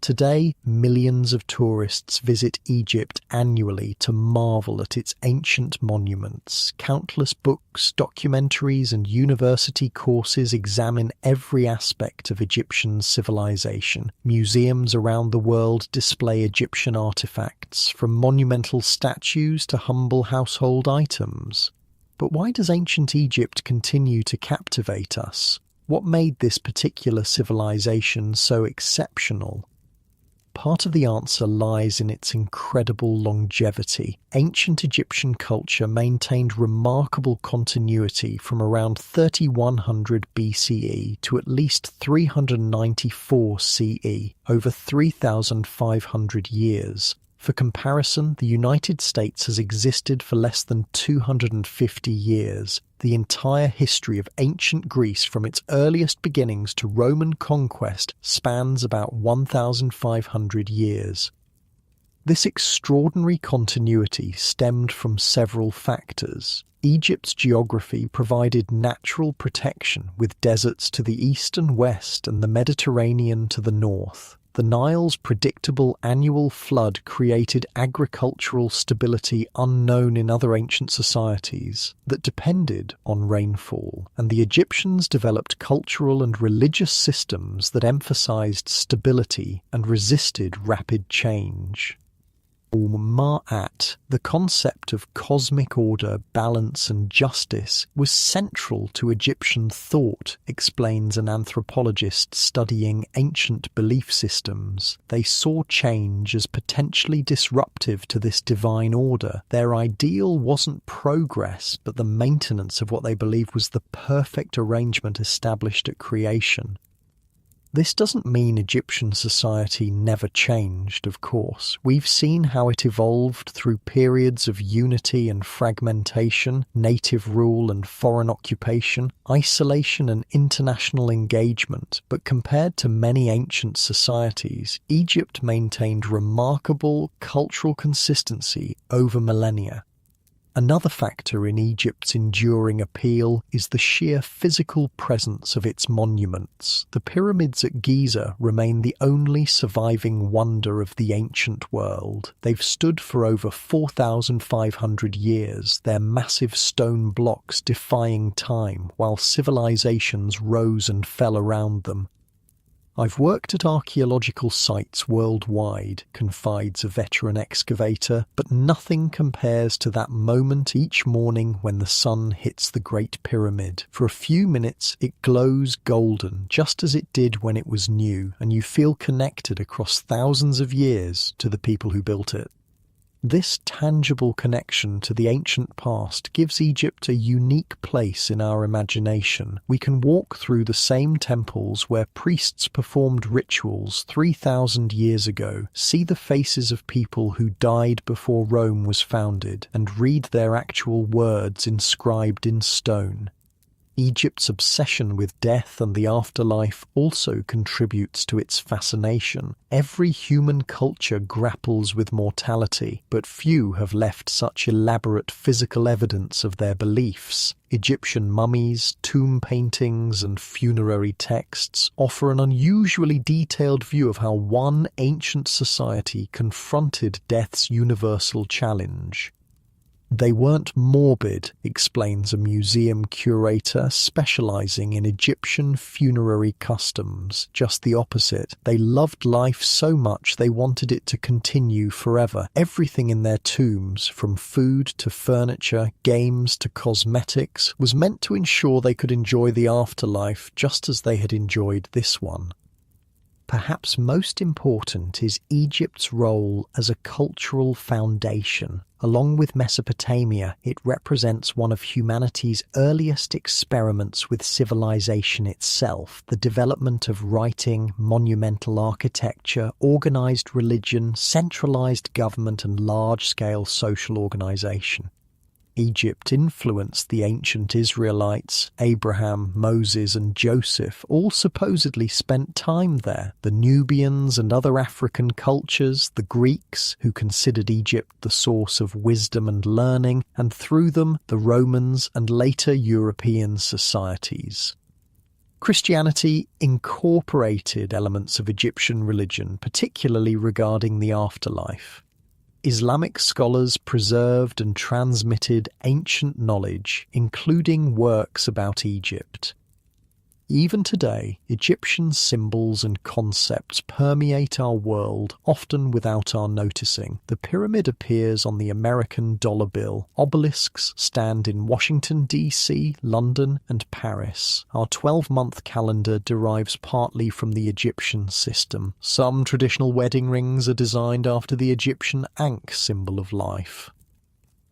Today, millions of tourists visit Egypt annually to marvel at its ancient monuments. Countless books, documentaries, and university courses examine every aspect of Egyptian civilization. Museums around the world display Egyptian artifacts, from monumental statues to humble household items. But why does ancient Egypt continue to captivate us? What made this particular civilization so exceptional? Part of the answer lies in its incredible longevity. Ancient Egyptian culture maintained remarkable continuity from around 3100 BCE to at least 394 CE, over 3,500 years. For comparison, the United States has existed for less than 250 years. The entire history of ancient Greece, from its earliest beginnings to Roman conquest, spans about 1,500 years. This extraordinary continuity stemmed from several factors. Egypt's geography provided natural protection, with deserts to the east and west and the Mediterranean to the north. The Nile's predictable annual flood created agricultural stability unknown in other ancient societies that depended on rainfall, and the Egyptians developed cultural and religious systems that emphasized stability and resisted rapid change. Ma'at, the concept of cosmic order, balance and justice, was central to Egyptian thought, explains an anthropologist studying ancient belief systems. They saw change as potentially disruptive to this divine order. Their ideal wasn't progress, but the maintenance of what they believed was the perfect arrangement established at creation. This doesn't mean Egyptian society never changed, of course. We've seen how it evolved through periods of unity and fragmentation, native rule and foreign occupation, isolation and international engagement. But compared to many ancient societies, Egypt maintained remarkable cultural consistency over millennia. Another factor in Egypt's enduring appeal is the sheer physical presence of its monuments. The pyramids at Giza remain the only surviving wonder of the ancient world. They've stood for over 4,500 years, their massive stone blocks defying time, while civilizations rose and fell around them. I've worked at archaeological sites worldwide, confides a veteran excavator, but nothing compares to that moment each morning when the sun hits the Great Pyramid. For a few minutes, it glows golden, just as it did when it was new, and you feel connected across thousands of years to the people who built it. This tangible connection to the ancient past gives Egypt a unique place in our imagination. We can walk through the same temples where priests performed rituals 3,000 years ago, see the faces of people who died before Rome was founded, and read their actual words inscribed in stone. Egypt's obsession with death and the afterlife also contributes to its fascination. Every human culture grapples with mortality, but few have left such elaborate physical evidence of their beliefs. Egyptian mummies, tomb paintings, and funerary texts offer an unusually detailed view of how one ancient society confronted death's universal challenge. They weren't morbid, explains a museum curator specializing in Egyptian funerary customs. Just the opposite. They loved life so much they wanted it to continue forever. Everything in their tombs, from food to furniture, games to cosmetics, was meant to ensure they could enjoy the afterlife just as they had enjoyed this one. Perhaps most important is Egypt's role as a cultural foundation. Along with Mesopotamia, it represents one of humanity's earliest experiments with civilization itself, the development of writing, monumental architecture, organized religion, centralized government, and large-scale social organization. Egypt influenced the ancient Israelites. Abraham, Moses, and Joseph all supposedly spent time there. The Nubians and other African cultures, the Greeks, who considered Egypt the source of wisdom and learning, and through them, the Romans and later European societies. Christianity incorporated elements of Egyptian religion, particularly regarding the afterlife. Islamic scholars preserved and transmitted ancient knowledge, including works about Egypt. Even today, Egyptian symbols and concepts permeate our world, often without our noticing. The pyramid appears on the American dollar bill. Obelisks stand in Washington, D.C., London, and Paris. Our 12-month calendar derives partly from the Egyptian system. Some traditional wedding rings are designed after the Egyptian Ankh symbol of life.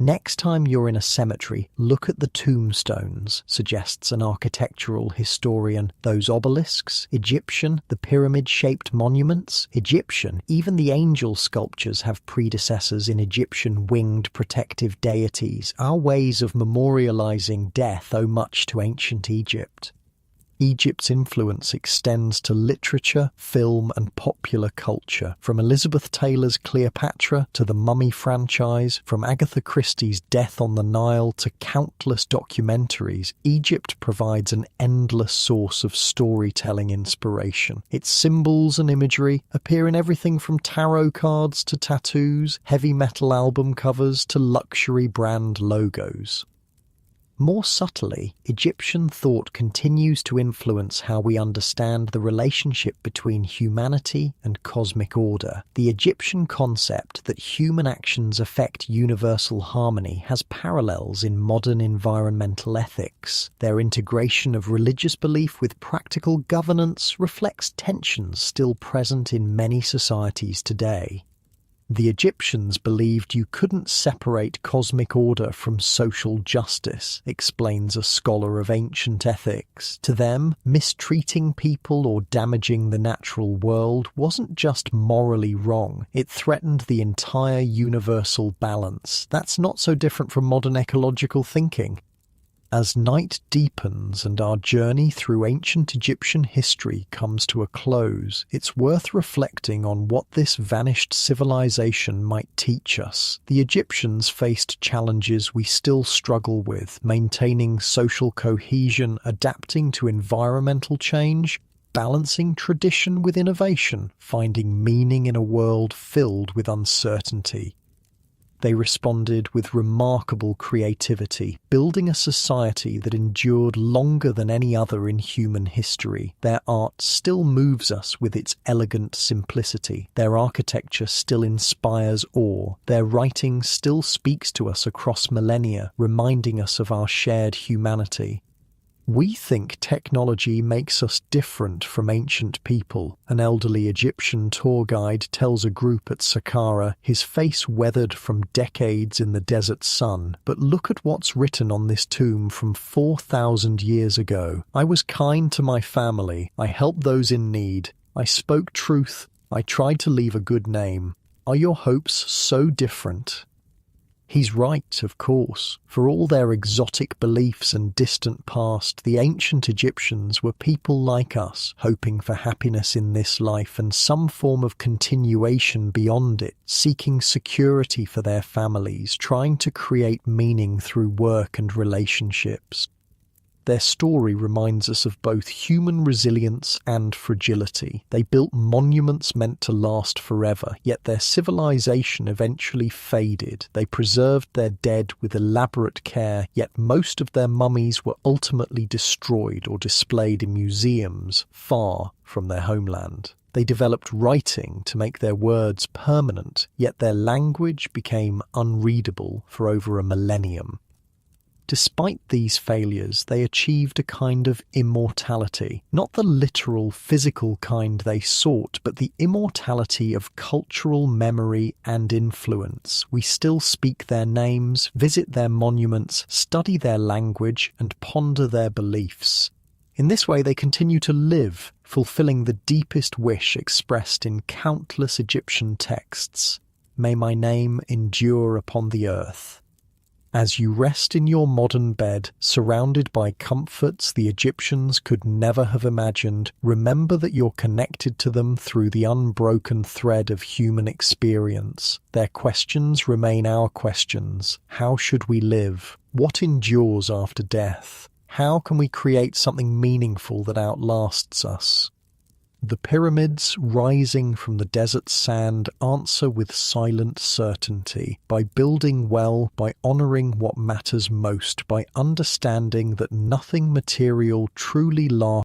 Next time you're in a cemetery, look at the tombstones, suggests an architectural historian. Those obelisks, Egyptian, the pyramid-shaped monuments, Egyptian. Even the angel sculptures have predecessors in Egyptian winged protective deities. Our ways of memorializing death owe much to ancient Egypt. Egypt's influence extends to literature, film, and popular culture. From Elizabeth Taylor's Cleopatra to the Mummy franchise, from Agatha Christie's Death on the Nile to countless documentaries, Egypt provides an endless source of storytelling inspiration. Its symbols and imagery appear in everything from tarot cards to tattoos, heavy metal album covers to luxury brand logos. More subtly, Egyptian thought continues to influence how we understand the relationship between humanity and cosmic order. The Egyptian concept that human actions affect universal harmony has parallels in modern environmental ethics. Their integration of religious belief with practical governance reflects tensions still present in many societies today. The Egyptians believed you couldn't separate cosmic order from social justice, explains a scholar of ancient ethics. To them, mistreating people or damaging the natural world wasn't just morally wrong, it threatened the entire universal balance. That's not so different from modern ecological thinking. As night deepens and our journey through ancient Egyptian history comes to a close, it's worth reflecting on what this vanished civilization might teach us. The Egyptians faced challenges we still struggle with, maintaining social cohesion, adapting to environmental change, balancing tradition with innovation, finding meaning in a world filled with uncertainty. They responded with remarkable creativity, building a society that endured longer than any other in human history. Their art still moves us with its elegant simplicity. Their architecture still inspires awe. Their writing still speaks to us across millennia, reminding us of our shared humanity. We think technology makes us different from ancient people. An elderly Egyptian tour guide tells a group at Saqqara, his face weathered from decades in the desert sun. But look at what's written on this tomb from 4,000 years ago. I was kind to my family. I helped those in need. I spoke truth. I tried to leave a good name. Are your hopes so different? He's right, of course. For all their exotic beliefs and distant past, the ancient Egyptians were people like us, hoping for happiness in this life and some form of continuation beyond it, seeking security for their families, trying to create meaning through work and relationships. Their story reminds us of both human resilience and fragility. They built monuments meant to last forever, yet their civilization eventually faded. They preserved their dead with elaborate care, yet most of their mummies were ultimately destroyed or displayed in museums far from their homeland. They developed writing to make their words permanent, yet their language became unreadable for over a millennium. Despite these failures, they achieved a kind of immortality, not the literal physical kind they sought, but the immortality of cultural memory and influence. We still speak their names, visit their monuments, study their language, and ponder their beliefs. In this way, they continue to live, fulfilling the deepest wish expressed in countless Egyptian texts. May my name endure upon the earth. As you rest in your modern bed, surrounded by comforts the Egyptians could never have imagined, remember that you're connected to them through the unbroken thread of human experience. Their questions remain our questions. How should we live? What endures after death? How can we create something meaningful that outlasts us? The pyramids rising from the desert sand answer with silent certainty, by building well, by honouring what matters most, by understanding that nothing material truly lasts